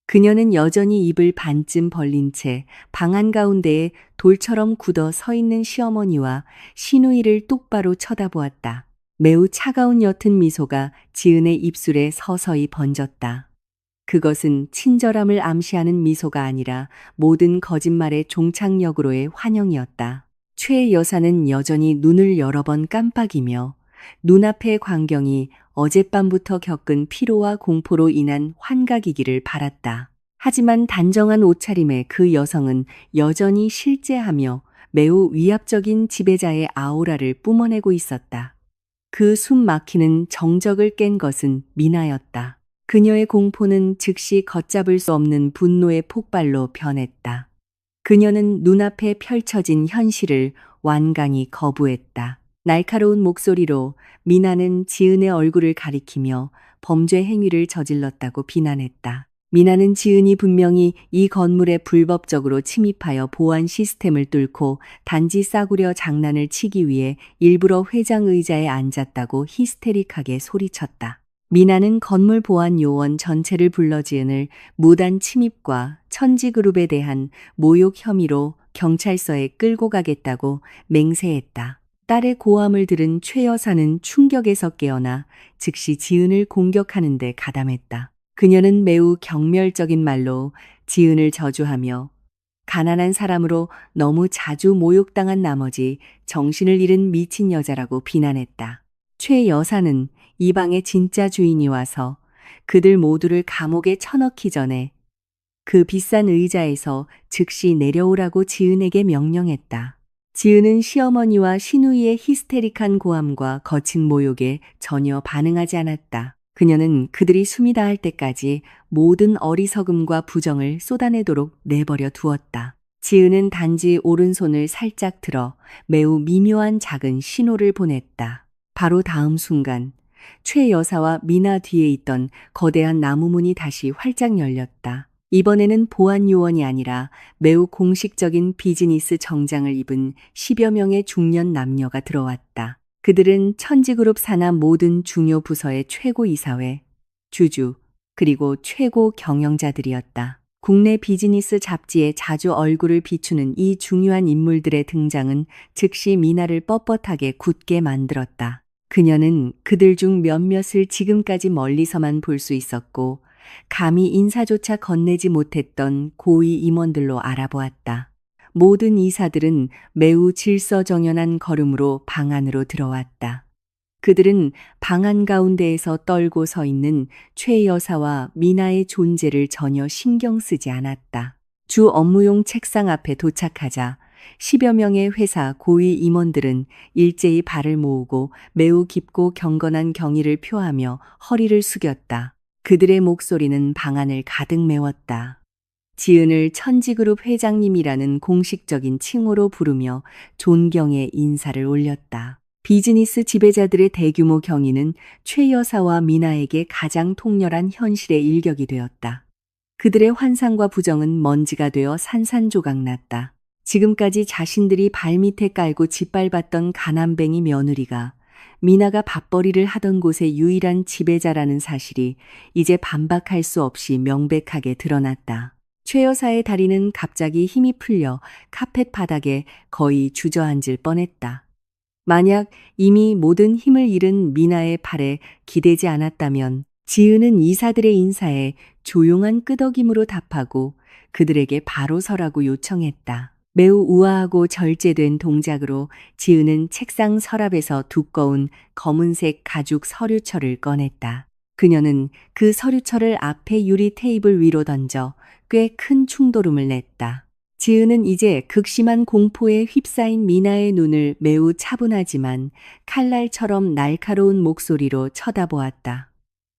그녀는 여전히 입을 반쯤 벌린 채 방 한가운데에 돌처럼 굳어 서 있는 시어머니와 시누이를 똑바로 쳐다보았다. 매우 차가운 옅은 미소가 지은의 입술에 서서히 번졌다. 그것은 친절함을 암시하는 미소가 아니라 모든 거짓말의 종착역으로의 환영이었다. 최 여사는 여전히 눈을 여러 번 깜빡이며 눈앞의 광경이 어젯밤부터 겪은 피로와 공포로 인한 환각이기를 바랐다. 하지만 단정한 옷차림의 그 여성은 여전히 실제하며 매우 위압적인 지배자의 아우라를 뿜어내고 있었다. 그 숨 막히는 정적을 깬 것은 미나였다. 그녀의 공포는 즉시 걷잡을 수 없는 분노의 폭발로 변했다. 그녀는 눈앞에 펼쳐진 현실을 완강히 거부했다. 날카로운 목소리로 미나는 지은의 얼굴을 가리키며 범죄 행위를 저질렀다고 비난했다. 미나는 지은이 분명히 이 건물에 불법적으로 침입하여 보안 시스템을 뚫고 단지 싸구려 장난을 치기 위해 일부러 회장 의자에 앉았다고 히스테릭하게 소리쳤다. 미나는 건물 보안 요원 전체를 불러 지은을 무단 침입과 천지그룹에 대한 모욕 혐의로 경찰서에 끌고 가겠다고 맹세했다. 딸의 고함을 들은 최 여사는 충격에서 깨어나 즉시 지은을 공격하는 데 가담했다. 그녀는 매우 경멸적인 말로 지은을 저주하며 가난한 사람으로 너무 자주 모욕당한 나머지 정신을 잃은 미친 여자라고 비난했다. 최 여사는 이 방의 진짜 주인이 와서 그들 모두를 감옥에 쳐넣기 전에 그 비싼 의자에서 즉시 내려오라고 지은에게 명령했다. 지은은 시어머니와 시누이의 히스테릭한 고함과 거친 모욕에 전혀 반응하지 않았다. 그녀는 그들이 숨이 닿을 때까지 모든 어리석음과 부정을 쏟아내도록 내버려 두었다. 지은은 단지 오른손을 살짝 들어 매우 미묘한 작은 신호를 보냈다. 바로 다음 순간 최 여사와 미나 뒤에 있던 거대한 나무 문이 다시 활짝 열렸다. 이번에는 보안 요원이 아니라 매우 공식적인 비즈니스 정장을 입은 10여 명의 중년 남녀가 들어왔다. 그들은 천지그룹 산하 모든 중요 부서의 최고 이사회, 주주, 그리고 최고 경영자들이었다. 국내 비즈니스 잡지에 자주 얼굴을 비추는 이 중요한 인물들의 등장은 즉시 미나를 뻣뻣하게 굳게 만들었다. 그녀는 그들 중 몇몇을 지금까지 멀리서만 볼 수 있었고 감히 인사조차 건네지 못했던 고위 임원들로 알아보았다. 모든 이사들은 매우 질서정연한 걸음으로 방 안으로 들어왔다. 그들은 방 한가운데에서 떨고 서 있는 최 여사와 미나의 존재를 전혀 신경 쓰지 않았다. 주 업무용 책상 앞에 도착하자 10여 명의 회사 고위 임원들은 일제히 발을 모으고 매우 깊고 경건한 경의를 표하며 허리를 숙였다. 그들의 목소리는 방 안을 가득 메웠다. 지은을 천지그룹 회장님이라는 공식적인 칭호로 부르며 존경의 인사를 올렸다. 비즈니스 지배자들의 대규모 경의는 최 여사와 미나에게 가장 통렬한 현실의 일격이 되었다. 그들의 환상과 부정은 먼지가 되어 산산조각났다. 지금까지 자신들이 발밑에 깔고 짓밟았던 가난뱅이 며느리가 미나가 밥벌이를 하던 곳의 유일한 지배자라는 사실이 이제 반박할 수 없이 명백하게 드러났다. 최 여사의 다리는 갑자기 힘이 풀려 카펫 바닥에 거의 주저앉을 뻔했다. 만약 이미 모든 힘을 잃은 미나의 팔에 기대지 않았다면 지은은 이사들의 인사에 조용한 끄덕임으로 답하고 그들에게 바로 서라고 요청했다. 매우 우아하고 절제된 동작으로 지은은 책상 서랍에서 두꺼운 검은색 가죽 서류철을 꺼냈다. 그녀는 그 서류철을 앞에 유리 테이블 위로 던져 꽤 큰 충돌음을 냈다. 지은은 이제 극심한 공포에 휩싸인 미나의 눈을 매우 차분하지만 칼날처럼 날카로운 목소리로 쳐다보았다.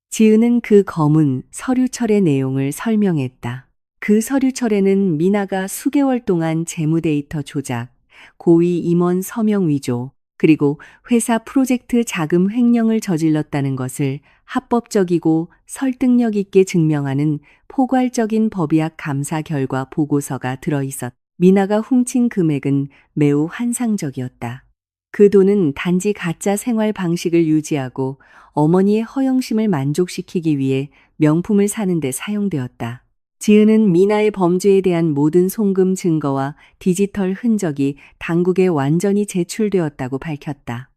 지은은 그 검은 서류철의 내용을 설명했다. 그 서류철에는 미나가 수개월 동안 재무데이터 조작, 고위 임원 서명 위조, 그리고 회사 프로젝트 자금 횡령을 저질렀다는 것을 합법적이고 설득력 있게 증명하는 포괄적인 법의학 감사 결과 보고서가 들어있었다. 미나가 훔친 금액은 매우 환상적이었다. 그 돈은 단지 가짜 생활 방식을 유지하고 어머니의 허영심을 만족시키기 위해 명품을 사는 데 사용되었다. 지은은 미나의 범죄에 대한 모든 송금 증거와 디지털 흔적이 당국에 완전히 제출되었다고 밝혔다.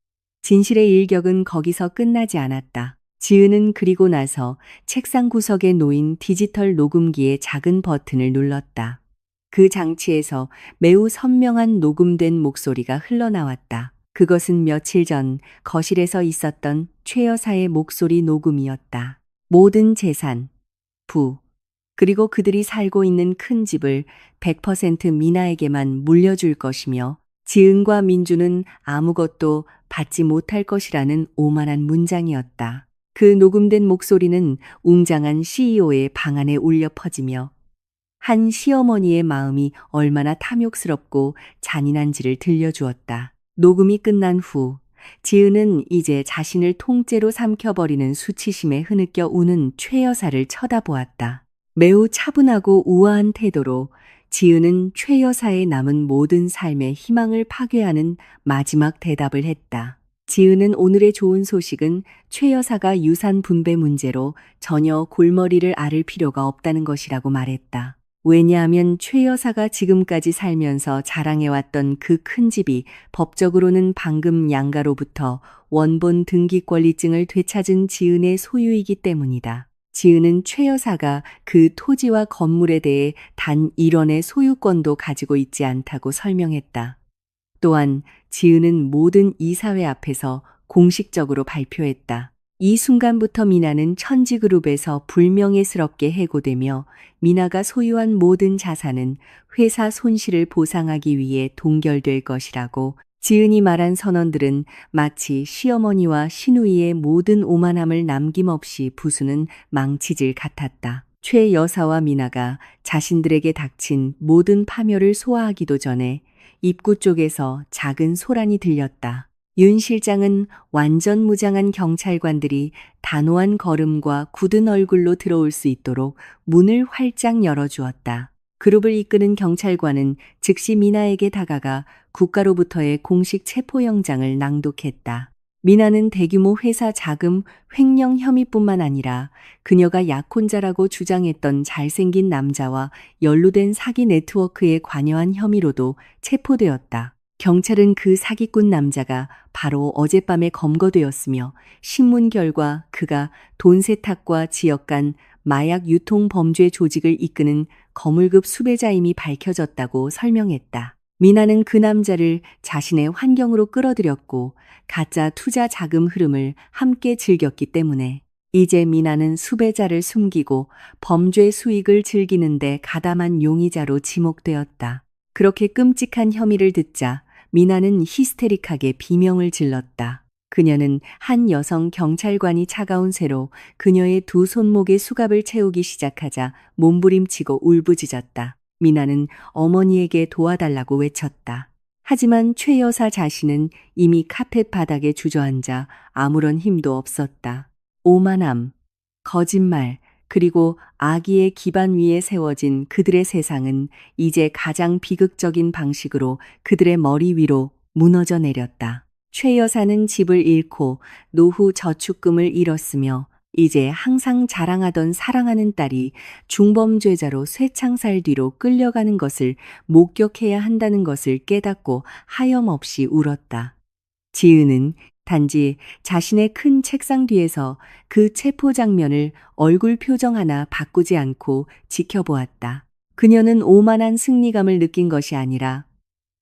진실의 일격은 거기서 끝나지 않았다. 지은은 그리고 나서 책상 구석에 놓인 디지털 녹음기의 작은 버튼을 눌렀다. 그 장치에서 매우 선명한 녹음된 목소리가 흘러나왔다. 그것은 며칠 전 거실에서 있었던 최 여사의 목소리 녹음이었다. 모든 재산, 부, 그리고 그들이 살고 있는 큰 집을 100% 미나에게만 물려줄 것이며 지은과 민주는 아무것도 받지 못할 것이라는 오만한 문장이었다. 그 녹음된 목소리는 웅장한 CEO의 방 안에 울려 퍼지며 한 시어머니의 마음이 얼마나 탐욕스럽고 잔인한지를 들려주었다. 녹음이 끝난 후 지은은 이제 자신을 통째로 삼켜버리는 수치심에 흐느껴 우는 최 여사를 쳐다보았다. 매우 차분하고 우아한 태도로 지은은 최 여사의 남은 모든 삶의 희망을 파괴하는 마지막 대답을 했다. 지은은 오늘의 좋은 소식은 최 여사가 유산 분배 문제로 전혀 골머리를 앓을 필요가 없다는 것이라고 말했다. 왜냐하면 최 여사가 지금까지 살면서 자랑해왔던 그 큰 집이 법적으로는 방금 양가로부터 원본 등기권리증을 되찾은 지은의 소유이기 때문이다. 지은은 최 여사가 그 토지와 건물에 대해 단 1원의 소유권도 가지고 있지 않다고 설명했다. 또한 지은은 모든 이사회 앞에서 공식적으로 발표했다. 이 순간부터 미나는 천지그룹에서 불명예스럽게 해고되며 미나가 소유한 모든 자산은 회사 손실을 보상하기 위해 동결될 것이라고 지은이 말한 선언들은 마치 시어머니와 시누이의 모든 오만함을 남김없이 부수는 망치질 같았다. 최 여사와 미나가 자신들에게 닥친 모든 파멸을 소화하기도 전에 입구 쪽에서 작은 소란이 들렸다. 윤 실장은 완전 무장한 경찰관들이 단호한 걸음과 굳은 얼굴로 들어올 수 있도록 문을 활짝 열어주었다. 그룹을 이끄는 경찰관은 즉시 미나에게 다가가 국가로부터의 공식 체포영장을 낭독했다. 미나는 대규모 회사 자금 횡령 혐의뿐만 아니라 그녀가 약혼자라고 주장했던 잘생긴 남자와 연루된 사기 네트워크에 관여한 혐의로도 체포되었다. 경찰은 그 사기꾼 남자가 바로 어젯밤에 검거되었으며 신문 결과 그가 돈 세탁과 지역 간 마약 유통 범죄 조직을 이끄는 거물급 수배자임이 밝혀졌다고 설명했다. 미나는 그 남자를 자신의 환경으로 끌어들였고 가짜 투자 자금 흐름을 함께 즐겼기 때문에 이제 미나는 수배자를 숨기고 범죄 수익을 즐기는데 가담한 용의자로 지목되었다. 그렇게 끔찍한 혐의를 듣자 미나는 히스테릭하게 비명을 질렀다. 그녀는 한 여성 경찰관이 차가운 쇠로 그녀의 두 손목에 수갑을 채우기 시작하자 몸부림치고 울부짖었다. 미나는 어머니에게 도와달라고 외쳤다. 하지만 최 여사 자신은 이미 카펫 바닥에 주저앉아 아무런 힘도 없었다. 오만함, 거짓말, 그리고 악의의 기반 위에 세워진 그들의 세상은 이제 가장 비극적인 방식으로 그들의 머리 위로 무너져 내렸다. 최 여사는 집을 잃고 노후 저축금을 잃었으며 이제 항상 자랑하던 사랑하는 딸이 중범죄자로 쇠창살 뒤로 끌려가는 것을 목격해야 한다는 것을 깨닫고 하염없이 울었다. 지은은 단지 자신의 큰 책상 뒤에서 그 체포 장면을 얼굴 표정 하나 바꾸지 않고 지켜보았다. 그녀는 오만한 승리감을 느낀 것이 아니라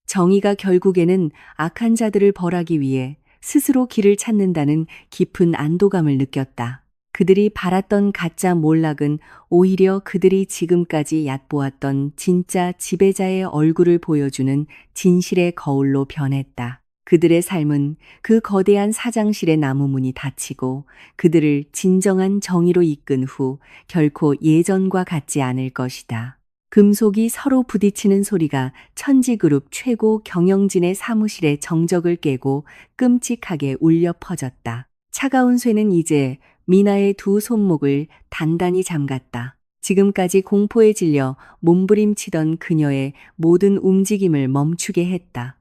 정의가 결국에는 악한 자들을 벌하기 위해 스스로 길을 찾는다는 깊은 안도감을 느꼈다. 그들이 바랐던 가짜 몰락은 오히려 그들이 지금까지 얕보았던 진짜 지배자의 얼굴을 보여주는 진실의 거울로 변했다. 그들의 삶은 그 거대한 사장실의 나무문이 닫히고 그들을 진정한 정의로 이끈 후 결코 예전과 같지 않을 것이다. 금속이 서로 부딪히는 소리가 천지그룹 최고 경영진의 사무실의 정적을 깨고 끔찍하게 울려 퍼졌다. 차가운 쇠는 이제 미나의 두 손목을 단단히 잠갔다. 지금까지 공포에 질려 몸부림치던 그녀의 모든 움직임을 멈추게 했다.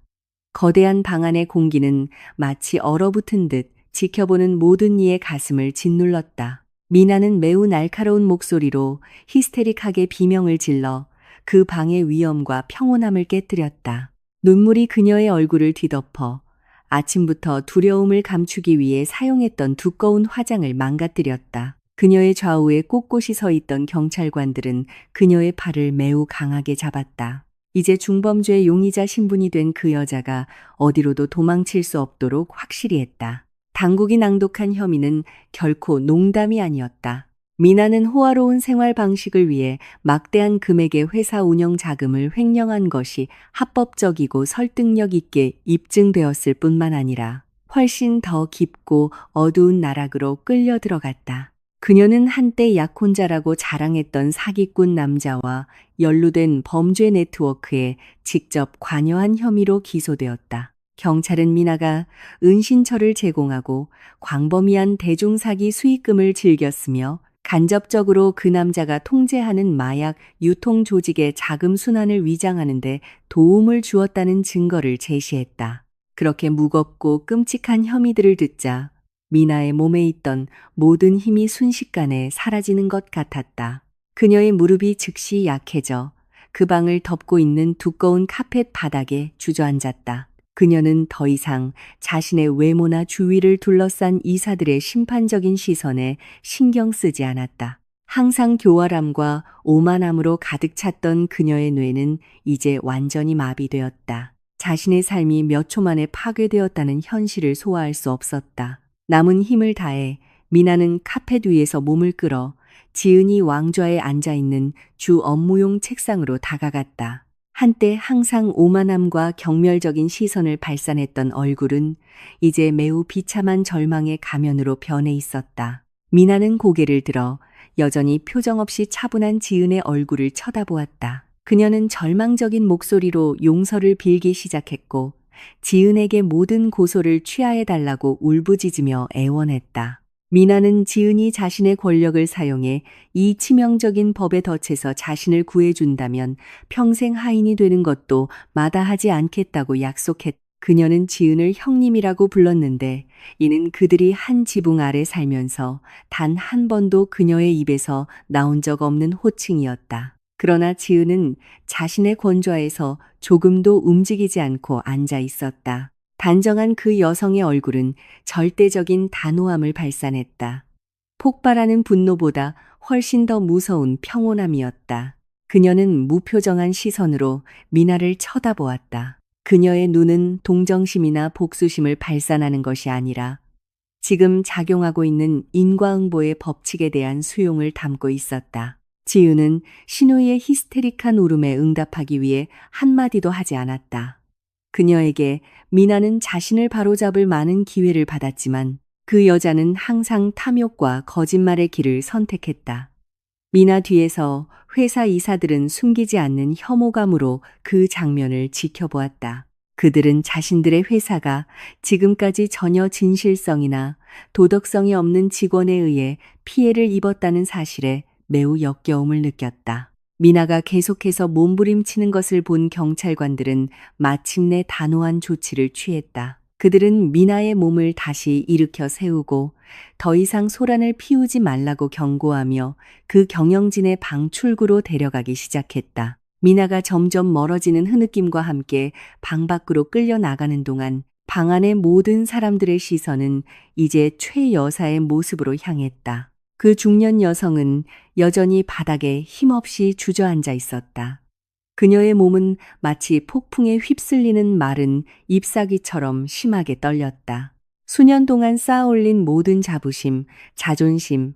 거대한 방 안의 공기는 마치 얼어붙은 듯 지켜보는 모든 이의 가슴을 짓눌렀다. 미나는 매우 날카로운 목소리로 히스테릭하게 비명을 질러 그 방의 위엄과 평온함을 깨뜨렸다. 눈물이 그녀의 얼굴을 뒤덮어 아침부터 두려움을 감추기 위해 사용했던 두꺼운 화장을 망가뜨렸다. 그녀의 좌우에 꼿꼿이 서 있던 경찰관들은 그녀의 팔을 매우 강하게 잡았다. 이제 중범죄의 용의자 신분이 된 그 여자가 어디로도 도망칠 수 없도록 확실히 했다. 당국이 낭독한 혐의는 결코 농담이 아니었다. 미나는 호화로운 생활 방식을 위해 막대한 금액의 회사 운영 자금을 횡령한 것이 합법적이고 설득력 있게 입증되었을 뿐만 아니라 훨씬 더 깊고 어두운 나락으로 끌려 들어갔다. 그녀는 한때 약혼자라고 자랑했던 사기꾼 남자와 연루된 범죄 네트워크에 직접 관여한 혐의로 기소되었다. 경찰은 미나가 은신처를 제공하고 광범위한 대중사기 수익금을 즐겼으며 간접적으로 그 남자가 통제하는 마약 유통 조직의 자금 순환을 위장하는 데 도움을 주었다는 증거를 제시했다. 그렇게 무겁고 끔찍한 혐의들을 듣자 미나의 몸에 있던 모든 힘이 순식간에 사라지는 것 같았다. 그녀의 무릎이 즉시 약해져 그 방을 덮고 있는 두꺼운 카펫 바닥에 주저앉았다. 그녀는 더 이상 자신의 외모나 주위를 둘러싼 이사들의 심판적인 시선에 신경 쓰지 않았다. 항상 교활함과 오만함으로 가득 찼던 그녀의 뇌는 이제 완전히 마비되었다. 자신의 삶이 몇 초 만에 파괴되었다는 현실을 소화할 수 없었다. 남은 힘을 다해 미나는 카펫 위에서 몸을 끌어 지은이 왕좌에 앉아있는 주 업무용 책상으로 다가갔다. 한때 항상 오만함과 경멸적인 시선을 발산했던 얼굴은 이제 매우 비참한 절망의 가면으로 변해 있었다. 미나는 고개를 들어 여전히 표정 없이 차분한 지은의 얼굴을 쳐다보았다. 그녀는 절망적인 목소리로 용서를 빌기 시작했고 지은에게 모든 고소를 취하해달라고 울부짖으며 애원했다. 미나는 지은이 자신의 권력을 사용해 이 치명적인 법에 덫에서 자신을 구해준다면 평생 하인이 되는 것도 마다하지 않겠다고 약속했다. 그녀는 지은을 형님이라고 불렀는데 이는 그들이 한 지붕 아래 살면서 단 한 번도 그녀의 입에서 나온 적 없는 호칭이었다. 그러나 지은은 자신의 권좌에서 조금도 움직이지 않고 앉아 있었다. 단정한 그 여성의 얼굴은 절대적인 단호함을 발산했다. 폭발하는 분노보다 훨씬 더 무서운 평온함이었다. 그녀는 무표정한 시선으로 미나를 쳐다보았다. 그녀의 눈은 동정심이나 복수심을 발산하는 것이 아니라 지금 작용하고 있는 인과응보의 법칙에 대한 수용을 담고 있었다. 지은은 신우이의 히스테릭한 울음에 응답하기 위해 한마디도 하지 않았다. 그녀에게 미나는 자신을 바로잡을 많은 기회를 받았지만 그 여자는 항상 탐욕과 거짓말의 길을 선택했다. 미나 뒤에서 회사 이사들은 숨기지 않는 혐오감으로 그 장면을 지켜보았다. 그들은 자신들의 회사가 지금까지 전혀 진실성이나 도덕성이 없는 직원에 의해 피해를 입었다는 사실에 매우 역겨움을 느꼈다. 미나가 계속해서 몸부림치는 것을 본 경찰관들은 마침내 단호한 조치를 취했다. 그들은 미나의 몸을 다시 일으켜 세우고 더 이상 소란을 피우지 말라고 경고하며 그 경영진의 방 출구로 데려가기 시작했다. 미나가 점점 멀어지는 흐느낌과 함께 방 밖으로 끌려 나가는 동안 방 안의 모든 사람들의 시선은 이제 최 여사의 모습으로 향했다. 그 중년 여성은 여전히 바닥에 힘없이 주저앉아 있었다. 그녀의 몸은 마치 폭풍에 휩쓸리는 마른 잎사귀처럼 심하게 떨렸다. 수년 동안 쌓아올린 모든 자부심, 자존심,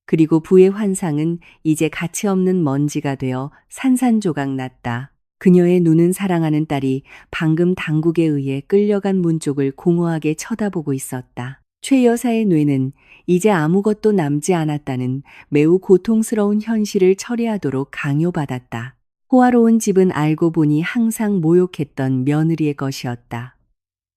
그리고 부의 환상은 이제 가치 없는 먼지가 되어 산산조각 났다. 그녀의 눈은 사랑하는 딸이 방금 당국에 의해 끌려간 문 쪽을 공허하게 쳐다보고 있었다. 최 여사의 뇌는 이제 아무것도 남지 않았다는 매우 고통스러운 현실을 처리하도록 강요받았다. 호화로운 집은 알고 보니 항상 모욕했던 며느리의 것이었다.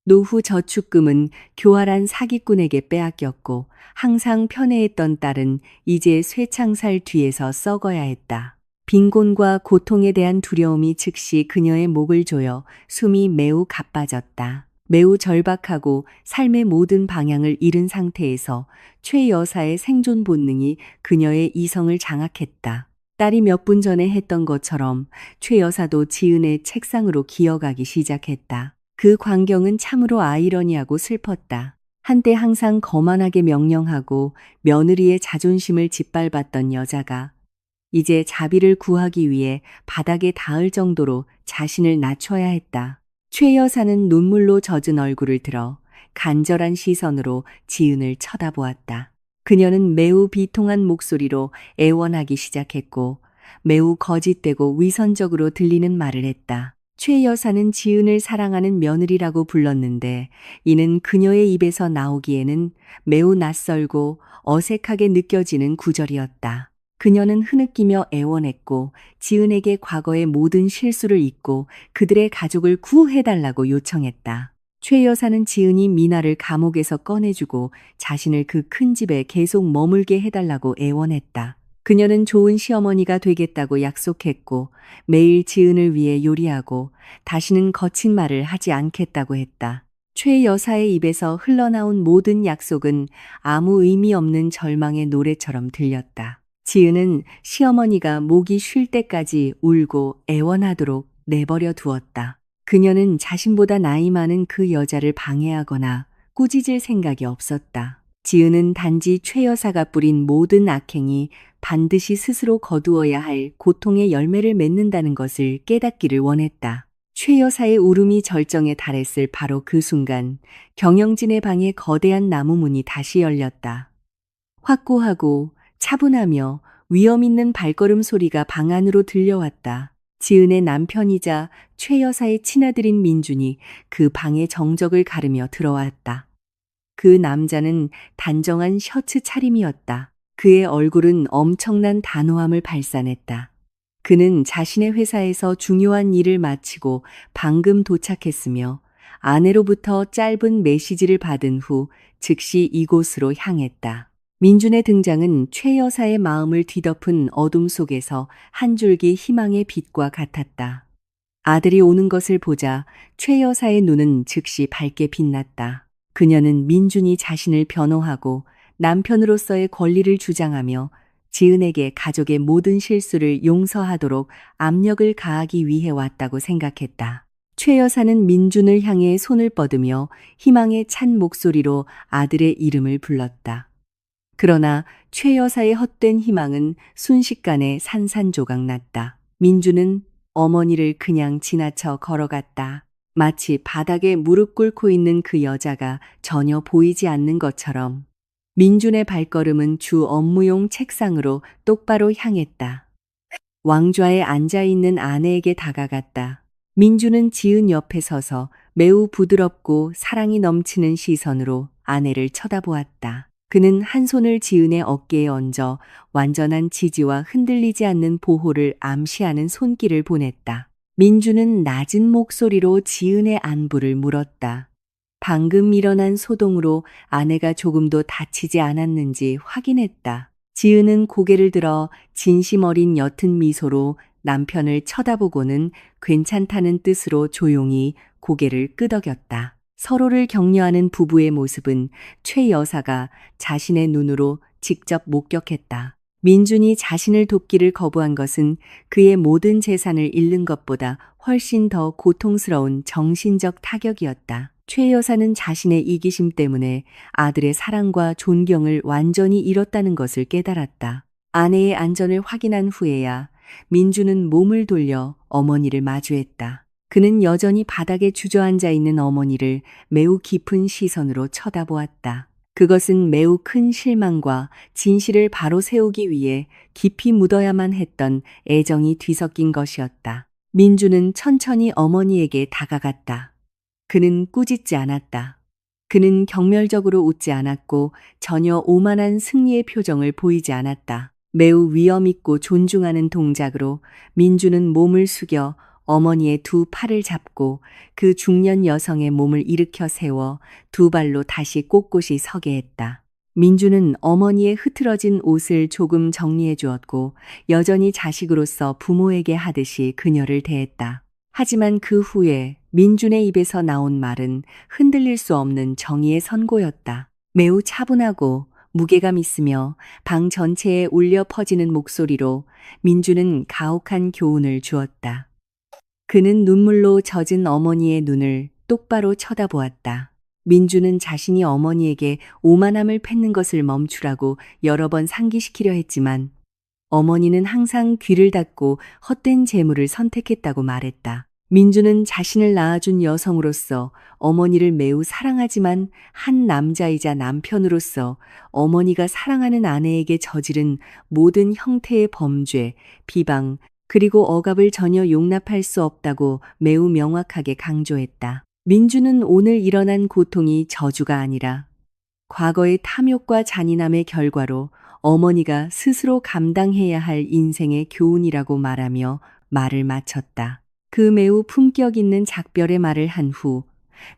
노후 저축금은 교활한 사기꾼에게 빼앗겼고 항상 편애했던 딸은 이제 쇠창살 뒤에서 썩어야 했다. 빈곤과 고통에 대한 두려움이 즉시 그녀의 목을 조여 숨이 매우 가빠졌다. 매우 절박하고 삶의 모든 방향을 잃은 상태에서 최 여사의 생존 본능이 그녀의 이성을 장악했다. 딸이 몇 분 전에 했던 것처럼 최 여사도 지은의 책상으로 기어가기 시작했다. 그 광경은 참으로 아이러니하고 슬펐다. 한때 항상 거만하게 명령하고 며느리의 자존심을 짓밟았던 여자가 이제 자비를 구하기 위해 바닥에 닿을 정도로 자신을 낮춰야 했다. 최 여사는 눈물로 젖은 얼굴을 들어 간절한 시선으로 지은을 쳐다보았다. 그녀는 매우 비통한 목소리로 애원하기 시작했고 매우 거짓되고 위선적으로 들리는 말을 했다. 최 여사는 지은을 사랑하는 며느리라고 불렀는데 이는 그녀의 입에서 나오기에는 매우 낯설고 어색하게 느껴지는 구절이었다. 그녀는 흐느끼며 애원했고 지은에게 과거의 모든 실수를 잊고 그들의 가족을 구해달라고 요청했다. 최 여사는 지은이 미나를 감옥에서 꺼내주고 자신을 그 큰 집에 계속 머물게 해달라고 애원했다. 그녀는 좋은 시어머니가 되겠다고 약속했고 매일 지은을 위해 요리하고 다시는 거친 말을 하지 않겠다고 했다. 최 여사의 입에서 흘러나온 모든 약속은 아무 의미 없는 절망의 노래처럼 들렸다. 지은은 시어머니가 목이 쉴 때까지 울고 애원하도록 내버려 두었다. 그녀는 자신보다 나이 많은 그 여자를 방해하거나 꾸짖을 생각이 없었다. 지은은 단지 최 여사가 뿌린 모든 악행이 반드시 스스로 거두어야 할 고통의 열매를 맺는다는 것을 깨닫기를 원했다. 최 여사의 울음이 절정에 달했을 바로 그 순간 경영진의 방에 거대한 나무 문이 다시 열렸다. 확고하고 차분하며 위험 있는 발걸음 소리가 방 안으로 들려왔다. 지은의 남편이자 최 여사의 친아들인 민준이 그 방의 정적을 가르며 들어왔다. 그 남자는 단정한 셔츠 차림이었다. 그의 얼굴은 엄청난 단호함을 발산했다. 그는 자신의 회사에서 중요한 일을 마치고 방금 도착했으며 아내로부터 짧은 메시지를 받은 후 즉시 이곳으로 향했다. 민준의 등장은 최 여사의 마음을 뒤덮은 어둠 속에서 한 줄기 희망의 빛과 같았다. 아들이 오는 것을 보자 최 여사의 눈은 즉시 밝게 빛났다. 그녀는 민준이 자신을 변호하고 남편으로서의 권리를 주장하며 지은에게 가족의 모든 실수를 용서하도록 압력을 가하기 위해 왔다고 생각했다. 최 여사는 민준을 향해 손을 뻗으며 희망에 찬 목소리로 아들의 이름을 불렀다. 그러나 최 여사의 헛된 희망은 순식간에 산산조각 났다. 민준은 어머니를 그냥 지나쳐 걸어갔다. 마치 바닥에 무릎 꿇고 있는 그 여자가 전혀 보이지 않는 것처럼. 민준의 발걸음은 주 업무용 책상으로 똑바로 향했다. 왕좌에 앉아있는 아내에게 다가갔다. 민준은 지은 옆에 서서 매우 부드럽고 사랑이 넘치는 시선으로 아내를 쳐다보았다. 그는 한 손을 지은의 어깨에 얹어 완전한 지지와 흔들리지 않는 보호를 암시하는 손길을 보냈다. 민준은 낮은 목소리로 지은의 안부를 물었다. 방금 일어난 소동으로 아내가 조금도 다치지 않았는지 확인했다. 지은은 고개를 들어 진심 어린 옅은 미소로 남편을 쳐다보고는 괜찮다는 뜻으로 조용히 고개를 끄덕였다. 서로를 격려하는 부부의 모습은 최 여사가 자신의 눈으로 직접 목격했다. 민준이 자신을 돕기를 거부한 것은 그의 모든 재산을 잃는 것보다 훨씬 더 고통스러운 정신적 타격이었다. 최 여사는 자신의 이기심 때문에 아들의 사랑과 존경을 완전히 잃었다는 것을 깨달았다. 아내의 안전을 확인한 후에야 민준은 몸을 돌려 어머니를 마주했다. 그는 여전히 바닥에 주저앉아 있는 어머니를 매우 깊은 시선으로 쳐다보았다. 그것은 매우 큰 실망과 진실을 바로 세우기 위해 깊이 묻어야만 했던 애정이 뒤섞인 것이었다. 민준은 천천히 어머니에게 다가갔다. 그는 꾸짖지 않았다. 그는 경멸적으로 웃지 않았고 전혀 오만한 승리의 표정을 보이지 않았다. 매우 위엄있고 존중하는 동작으로 민준은 몸을 숙여 어머니의 두 팔을 잡고 그 중년 여성의 몸을 일으켜 세워 두 발로 다시 꼿꼿이 서게 했다. 민준은 어머니의 흐트러진 옷을 조금 정리해 주었고 여전히 자식으로서 부모에게 하듯이 그녀를 대했다. 하지만 그 후에 민준의 입에서 나온 말은 흔들릴 수 없는 정의의 선고였다. 매우 차분하고 무게감 있으며 방 전체에 울려 퍼지는 목소리로 민준은 가혹한 교훈을 주었다. 그는 눈물로 젖은 어머니의 눈을 똑바로 쳐다보았다. 민주는 자신이 어머니에게 오만함을 팼는 것을 멈추라고 여러 번 상기시키려 했지만 어머니는 항상 귀를 닫고 헛된 재물을 선택했다고 말했다. 민주는 자신을 낳아준 여성으로서 어머니를 매우 사랑하지만 한 남자이자 남편으로서 어머니가 사랑하는 아내에게 저지른 모든 형태의 범죄, 비방, 그리고 억압을 전혀 용납할 수 없다고 매우 명확하게 강조했다. 민주는 오늘 일어난 고통이 저주가 아니라 과거의 탐욕과 잔인함의 결과로 어머니가 스스로 감당해야 할 인생의 교훈이라고 말하며 말을 마쳤다. 그 매우 품격 있는 작별의 말을 한 후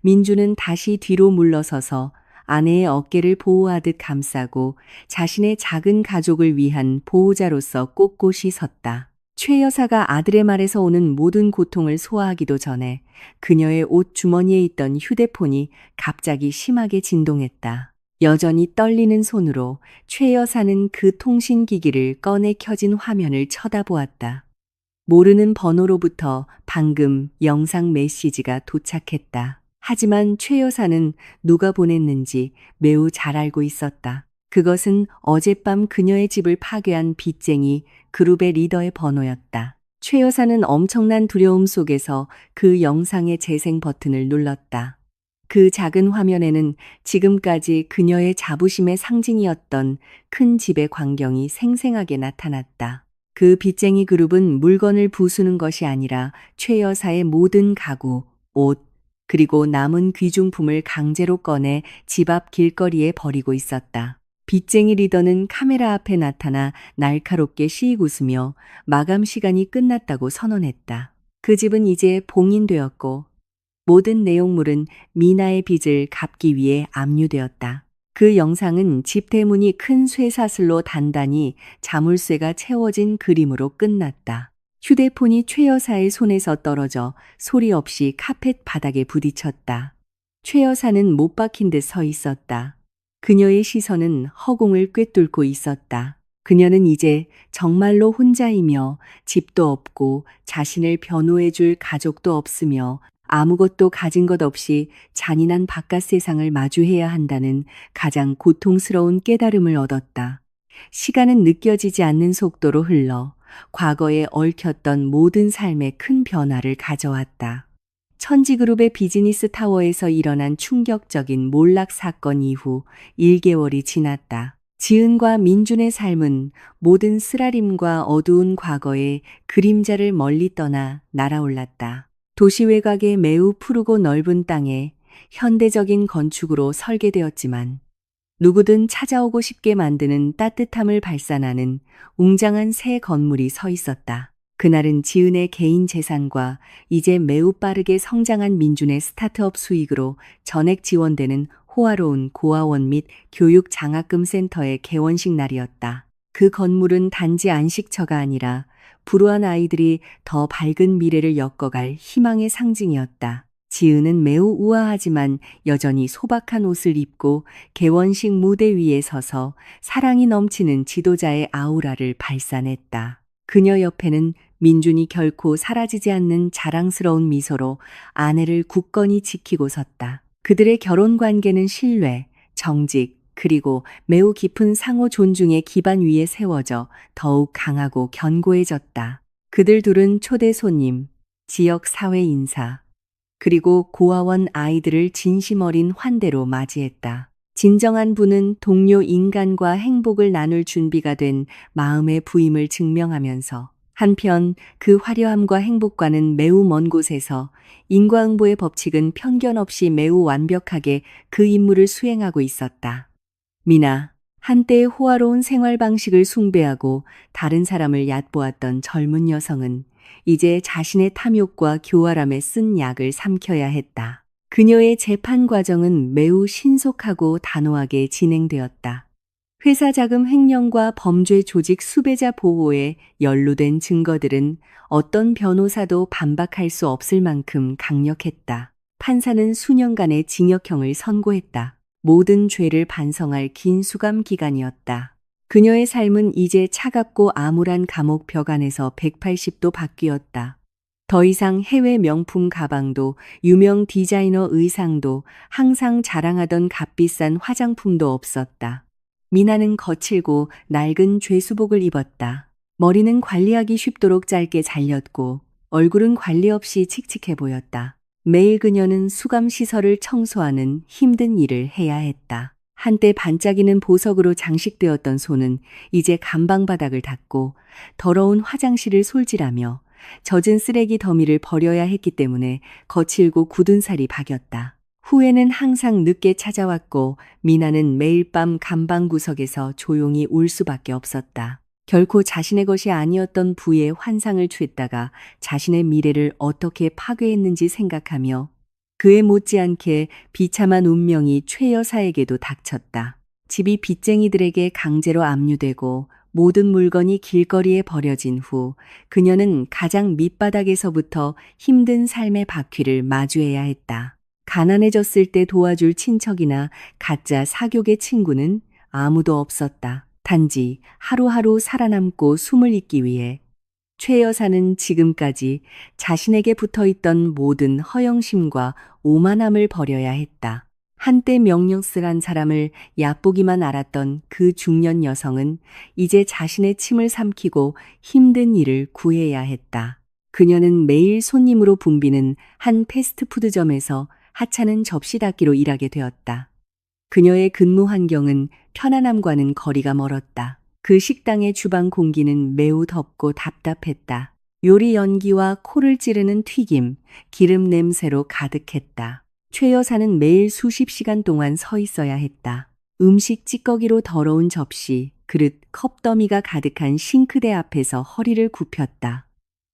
민주는 다시 뒤로 물러서서 아내의 어깨를 보호하듯 감싸고 자신의 작은 가족을 위한 보호자로서 꼿꼿이 섰다. 최 여사가 아들의 말에서 오는 모든 고통을 소화하기도 전에 그녀의 옷 주머니에 있던 휴대폰이 갑자기 심하게 진동했다. 여전히 떨리는 손으로 최 여사는 그 통신기기를 꺼내 켜진 화면을 쳐다보았다. 모르는 번호로부터 방금 영상 메시지가 도착했다. 하지만 최 여사는 누가 보냈는지 매우 잘 알고 있었다. 그것은 어젯밤 그녀의 집을 파괴한 빚쟁이 그룹의 리더의 번호였다. 최 여사는 엄청난 두려움 속에서 그 영상의 재생 버튼을 눌렀다. 그 작은 화면에는 지금까지 그녀의 자부심의 상징이었던 큰 집의 광경이 생생하게 나타났다. 그 빚쟁이 그룹은 물건을 부수는 것이 아니라 최 여사의 모든 가구, 옷, 그리고 남은 귀중품을 강제로 꺼내 집 앞 길거리에 버리고 있었다. 빚쟁이 리더는 카메라 앞에 나타나 날카롭게 씩 웃으며 마감 시간이 끝났다고 선언했다. 그 집은 이제 봉인되었고 모든 내용물은 미나의 빚을 갚기 위해 압류되었다. 그 영상은 집 대문이 큰 쇠사슬로 단단히 자물쇠가 채워진 그림으로 끝났다. 휴대폰이 최 여사의 손에서 떨어져 소리 없이 카펫 바닥에 부딪혔다. 최 여사는 못 박힌 듯 서 있었다. 그녀의 시선은 허공을 꿰뚫고 있었다. 그녀는 이제 정말로 혼자이며 집도 없고 자신을 변호해줄 가족도 없으며 아무것도 가진 것 없이 잔인한 바깥 세상을 마주해야 한다는 가장 고통스러운 깨달음을 얻었다. 시간은 느껴지지 않는 속도로 흘러 과거에 얽혔던 모든 삶에 큰 변화를 가져왔다. 천지그룹의 비즈니스 타워에서 일어난 충격적인 몰락 사건 이후 1개월이 지났다. 지은과 민준의 삶은 모든 쓰라림과 어두운 과거의 그림자를 멀리 떠나 날아올랐다. 도시 외곽의 매우 푸르고 넓은 땅에 현대적인 건축으로 설계되었지만 누구든 찾아오고 싶게 만드는 따뜻함을 발산하는 웅장한 새 건물이 서 있었다. 그날은 지은의 개인 재산과 이제 매우 빠르게 성장한 민준의 스타트업 수익으로 전액 지원되는 호화로운 고아원 및 교육 장학금 센터의 개원식 날이었다. 그 건물은 단지 안식처가 아니라 불우한 아이들이 더 밝은 미래를 엮어갈 희망의 상징이었다. 지은은 매우 우아하지만 여전히 소박한 옷을 입고 개원식 무대 위에 서서 사랑이 넘치는 지도자의 아우라를 발산했다. 그녀 옆에는 민준이 결코 사라지지 않는 자랑스러운 미소로 아내를 굳건히 지키고 섰다. 그들의 결혼 관계는 신뢰, 정직, 그리고 매우 깊은 상호 존중의 기반 위에 세워져 더욱 강하고 견고해졌다. 그들 둘은 초대 손님, 지역 사회 인사, 그리고 고아원 아이들을 진심 어린 환대로 맞이했다. 진정한 부는 동료 인간과 행복을 나눌 준비가 된 마음의 부임을 증명하면서 한편 그 화려함과 행복과는 매우 먼 곳에서 인과응보의 법칙은 편견 없이 매우 완벽하게 그 임무를 수행하고 있었다. 미나, 한때의 호화로운 생활 방식을 숭배하고 다른 사람을 얕보았던 젊은 여성은 이제 자신의 탐욕과 교활함에 쓴 약을 삼켜야 했다. 그녀의 재판 과정은 매우 신속하고 단호하게 진행되었다. 회사 자금 횡령과 범죄 조직 수배자 보호에 연루된 증거들은 어떤 변호사도 반박할 수 없을 만큼 강력했다. 판사는 수년간의 징역형을 선고했다. 모든 죄를 반성할 긴 수감 기간이었다. 그녀의 삶은 이제 차갑고 암울한 감옥 벽 안에서 180도 바뀌었다. 더 이상 해외 명품 가방도 유명 디자이너 의상도 항상 자랑하던 값비싼 화장품도 없었다. 미나는 거칠고 낡은 죄수복을 입었다. 머리는 관리하기 쉽도록 짧게 잘렸고 얼굴은 관리 없이 칙칙해 보였다. 매일 그녀는 수감시설을 청소하는 힘든 일을 해야 했다. 한때 반짝이는 보석으로 장식되었던 손은 이제 감방 바닥을 닦고 더러운 화장실을 솔질하며 젖은 쓰레기 더미를 버려야 했기 때문에 거칠고 굳은 살이 박였다. 후회는 항상 늦게 찾아왔고 미나는 매일 밤 감방 구석에서 조용히 울 수밖에 없었다. 결코 자신의 것이 아니었던 부의 환상을 취했다가 자신의 미래를 어떻게 파괴했는지 생각하며 그에 못지않게 비참한 운명이 최 여사에게도 닥쳤다. 집이 빚쟁이들에게 강제로 압류되고 모든 물건이 길거리에 버려진 후 그녀는 가장 밑바닥에서부터 힘든 삶의 바퀴를 마주해야 했다. 가난해졌을 때 도와줄 친척이나 가짜 사교계 친구는 아무도 없었다. 단지 하루하루 살아남고 숨을 잇기 위해 최 여사는 지금까지 자신에게 붙어있던 모든 허영심과 오만함을 버려야 했다. 한때 명령쓸한 사람을 얕보기만 알았던 그 중년 여성은 이제 자신의 침을 삼키고 힘든 일을 구해야 했다. 그녀는 매일 손님으로 붐비는 한 패스트푸드점에서 하찮은 접시 닦기로 일하게 되었다. 그녀의 근무 환경은 편안함과는 거리가 멀었다. 그 식당의 주방 공기는 매우 덥고 답답했다. 요리 연기와 코를 찌르는 튀김, 기름 냄새로 가득했다. 최 여사는 매일 수십 시간 동안 서 있어야 했다. 음식 찌꺼기로 더러운 접시, 그릇, 컵더미가 가득한 싱크대 앞에서 허리를 굽혔다.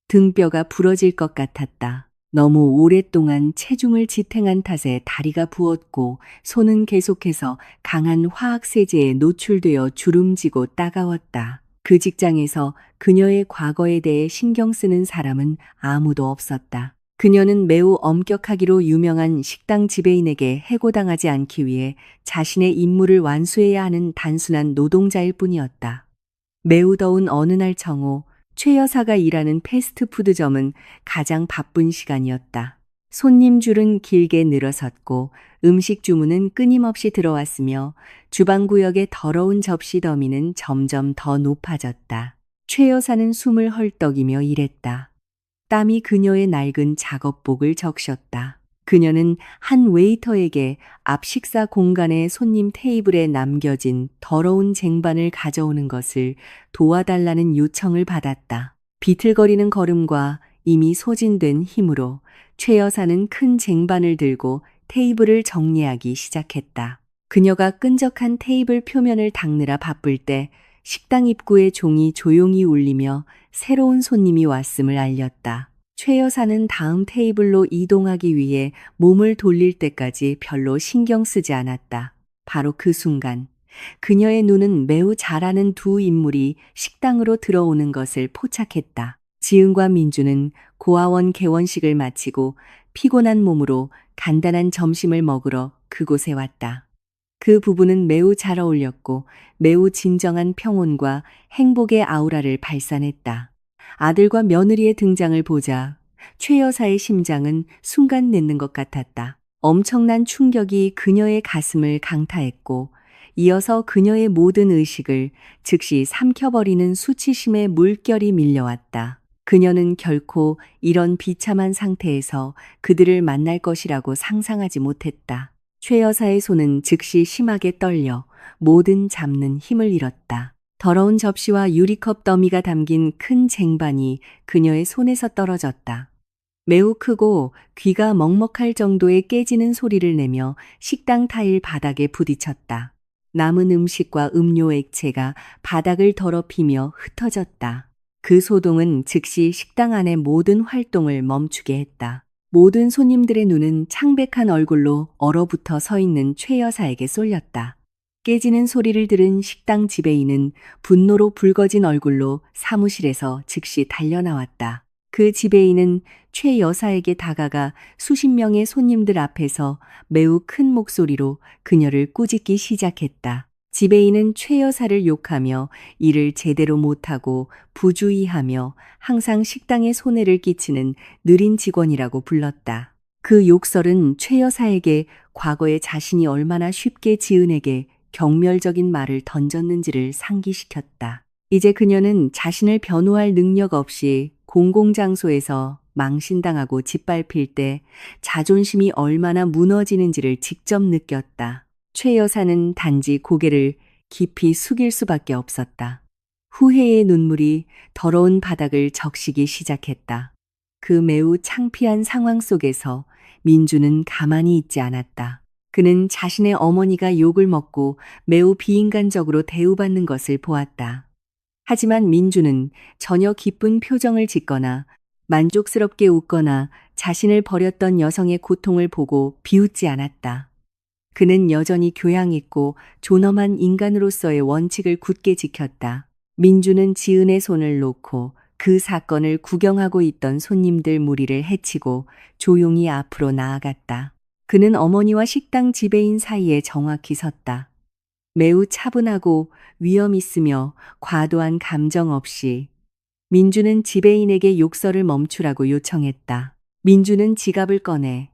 등뼈가 부러질 것 같았다. 너무 오랫동안 체중을 지탱한 탓에 다리가 부었고 손은 계속해서 강한 화학세제에 노출되어 주름지고 따가웠다. 그 직장에서 그녀의 과거에 대해 신경 쓰는 사람은 아무도 없었다. 그녀는 매우 엄격하기로 유명한 식당 지배인에게 해고당하지 않기 위해 자신의 임무를 완수해야 하는 단순한 노동자일 뿐이었다. 매우 더운 어느 날 정오, 최 여사가 일하는 패스트푸드점은 가장 바쁜 시간이었다. 손님 줄은 길게 늘어섰고 음식 주문은 끊임없이 들어왔으며 주방구역의 더러운 접시 더미는 점점 더 높아졌다. 최 여사는 숨을 헐떡이며 일했다. 땀이 그녀의 낡은 작업복을 적셨다. 그녀는 한 웨이터에게 앞 식사 공간의 손님 테이블에 남겨진 더러운 쟁반을 가져오는 것을 도와달라는 요청을 받았다. 비틀거리는 걸음과 이미 소진된 힘으로 최 여사는 큰 쟁반을 들고 테이블을 정리하기 시작했다. 그녀가 끈적한 테이블 표면을 닦느라 바쁠 때 식당 입구의 종이 조용히 울리며 새로운 손님이 왔음을 알렸다. 최 여사는 다음 테이블로 이동하기 위해 몸을 돌릴 때까지 별로 신경 쓰지 않았다. 바로 그 순간 그녀의 눈은 매우 잘 아는 두 인물이 식당으로 들어오는 것을 포착했다. 지은과 민주는 고아원 개원식을 마치고 피곤한 몸으로 간단한 점심을 먹으러 그곳에 왔다. 그 부부는 매우 잘 어울렸고 매우 진정한 평온과 행복의 아우라를 발산했다. 아들과 며느리의 등장을 보자 최 여사의 심장은 순간 냈는 것 같았다. 엄청난 충격이 그녀의 가슴을 강타했고 이어서 그녀의 모든 의식을 즉시 삼켜버리는 수치심의 물결이 밀려왔다. 그녀는 결코 이런 비참한 상태에서 그들을 만날 것이라고 상상하지 못했다. 최 여사의 손은 즉시 심하게 떨려 모든 잡는 힘을 잃었다. 더러운 접시와 유리컵 더미가 담긴 큰 쟁반이 그녀의 손에서 떨어졌다. 매우 크고 귀가 먹먹할 정도의 깨지는 소리를 내며 식당 타일 바닥에 부딪혔다. 남은 음식과 음료 액체가 바닥을 더럽히며 흩어졌다. 그 소동은 즉시 식당 안의 모든 활동을 멈추게 했다. 모든 손님들의 눈은 창백한 얼굴로 얼어붙어 서 있는 최 여사에게 쏠렸다. 깨지는 소리를 들은 식당 지배인은 분노로 붉어진 얼굴로 사무실에서 즉시 달려나왔다. 그 지배인은 최 여사에게 다가가 수십 명의 손님들 앞에서 매우 큰 목소리로 그녀를 꾸짖기 시작했다. 지배인은 최 여사를 욕하며 일을 제대로 못하고 부주의하며 항상 식당에 손해를 끼치는 느린 직원이라고 불렀다. 그 욕설은 최 여사에게 과거에 자신이 얼마나 쉽게 지은에게 경멸적인 말을 던졌는지를 상기시켰다. 이제 그녀는 자신을 변호할 능력 없이 공공장소에서 망신당하고 짓밟힐 때 자존심이 얼마나 무너지는지를 직접 느꼈다. 최 여사는 단지 고개를 깊이 숙일 수밖에 없었다. 후회의 눈물이 더러운 바닥을 적시기 시작했다. 그 매우 창피한 상황 속에서 민주는 가만히 있지 않았다. 그는 자신의 어머니가 욕을 먹고 매우 비인간적으로 대우받는 것을 보았다. 하지만 민주는 전혀 기쁜 표정을 짓거나 만족스럽게 웃거나 자신을 버렸던 여성의 고통을 보고 비웃지 않았다. 그는 여전히 교양 있고 존엄한 인간으로서의 원칙을 굳게 지켰다. 민주는 지은의 손을 놓고 그 사건을 구경하고 있던 손님들 무리를 해치고 조용히 앞으로 나아갔다. 그는 어머니와 식당 지배인 사이에 정확히 섰다. 매우 차분하고 위험 있으며 과도한 감정 없이 민주는 지배인에게 욕설을 멈추라고 요청했다. 민주는 지갑을 꺼내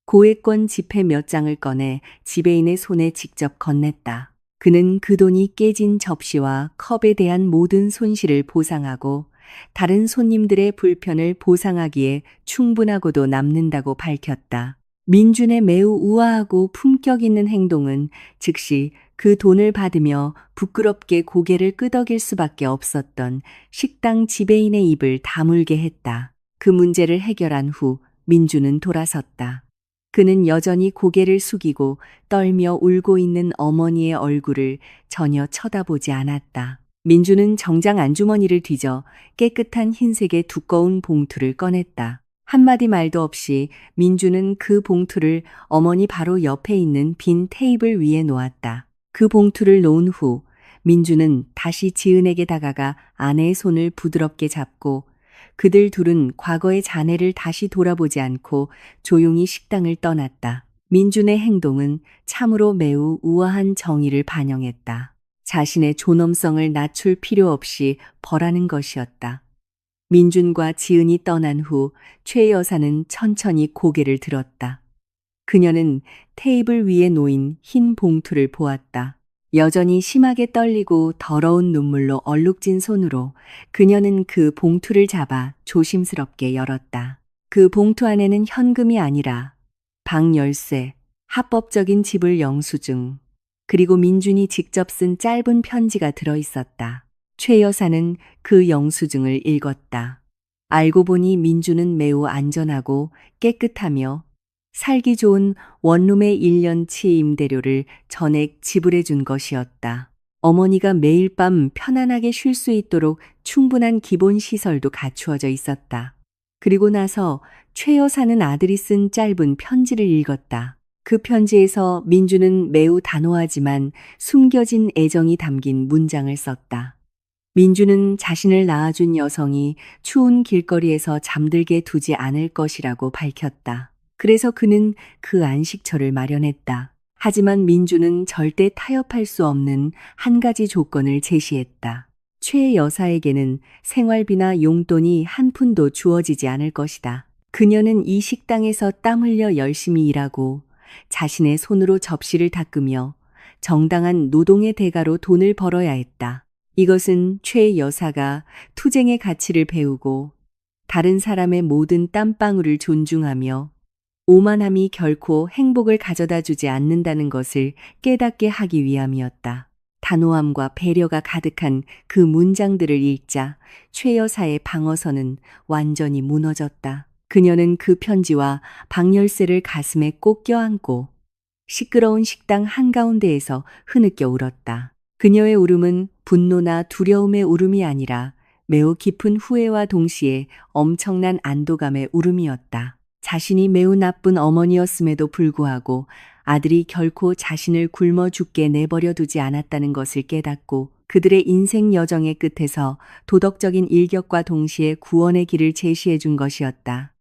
고액권 지폐 몇 장을 꺼내 지배인의 손에 직접 건넸다. 그는 그 돈이 깨진 접시와 컵에 대한 모든 손실을 보상하고 다른 손님들의 불편을 보상하기에 충분하고도 남는다고 밝혔다. 민준의 매우 우아하고 품격 있는 행동은 즉시 그 돈을 받으며 부끄럽게 고개를 끄덕일 수밖에 없었던 식당 지배인의 입을 다물게 했다. 그 문제를 해결한 후 민주는 돌아섰다. 그는 여전히 고개를 숙이고 떨며 울고 있는 어머니의 얼굴을 전혀 쳐다보지 않았다. 민주는 정장 안주머니를 뒤져 깨끗한 흰색의 두꺼운 봉투를 꺼냈다. 한마디 말도 없이 민주는 그 봉투를 어머니 바로 옆에 있는 빈 테이블 위에 놓았다. 그 봉투를 놓은 후 민주는 다시 지은에게 다가가 아내의 손을 부드럽게 잡고 그들 둘은 과거의 자네를 다시 돌아보지 않고 조용히 식당을 떠났다. 민준의 행동은 참으로 매우 우아한 정의를 반영했다. 자신의 존엄성을 낮출 필요 없이 벌하는 것이었다. 민준과 지은이 떠난 후 최 여사는 천천히 고개를 들었다. 그녀는 테이블 위에 놓인 흰 봉투를 보았다. 여전히 심하게 떨리고 더러운 눈물로 얼룩진 손으로 그녀는 그 봉투를 잡아 조심스럽게 열었다. 그 봉투 안에는 현금이 아니라 방 열쇠, 합법적인 지불 영수증, 그리고 민준이 직접 쓴 짧은 편지가 들어 있었다. 최 여사는 그 영수증을 읽었다. 알고 보니 민준은 매우 안전하고 깨끗하며 살기 좋은 원룸의 1년치 임대료를 전액 지불해 준 것이었다. 어머니가 매일 밤 편안하게 쉴 수 있도록 충분한 기본 시설도 갖추어져 있었다. 그리고 나서 최 여사는 아들이 쓴 짧은 편지를 읽었다. 그 편지에서 민주는 매우 단호하지만 숨겨진 애정이 담긴 문장을 썼다. 민주는 자신을 낳아준 여성이 추운 길거리에서 잠들게 두지 않을 것이라고 밝혔다. 그래서 그는 그 안식처를 마련했다. 하지만 민주는 절대 타협할 수 없는 한 가지 조건을 제시했다. 최 여사에게는 생활비나 용돈이 한 푼도 주어지지 않을 것이다. 그녀는 이 식당에서 땀 흘려 열심히 일하고 자신의 손으로 접시를 닦으며 정당한 노동의 대가로 돈을 벌어야 했다. 이것은 최 여사가 투쟁의 가치를 배우고 다른 사람의 모든 땀방울을 존중하며 오만함이 결코 행복을 가져다 주지 않는다는 것을 깨닫게 하기 위함이었다. 단호함과 배려가 가득한 그 문장들을 읽자 최 여사의 방어선은 완전히 무너졌다. 그녀는 그 편지와 방열쇠를 가슴에 꼭 껴안고 시끄러운 식당 한가운데에서 흐느껴 울었다. 그녀의 울음은 분노나 두려움의 울음이 아니라 매우 깊은 후회와 동시에 엄청난 안도감의 울음이었다. 자신이 매우 나쁜 어머니였음에도 불구하고 아들이 결코 자신을 굶어 죽게 내버려 두지 않았다는 것을 깨닫고 그들의 인생 여정의 끝에서 도덕적인 일격과 동시에 구원의 길을 제시해 준 것이었다.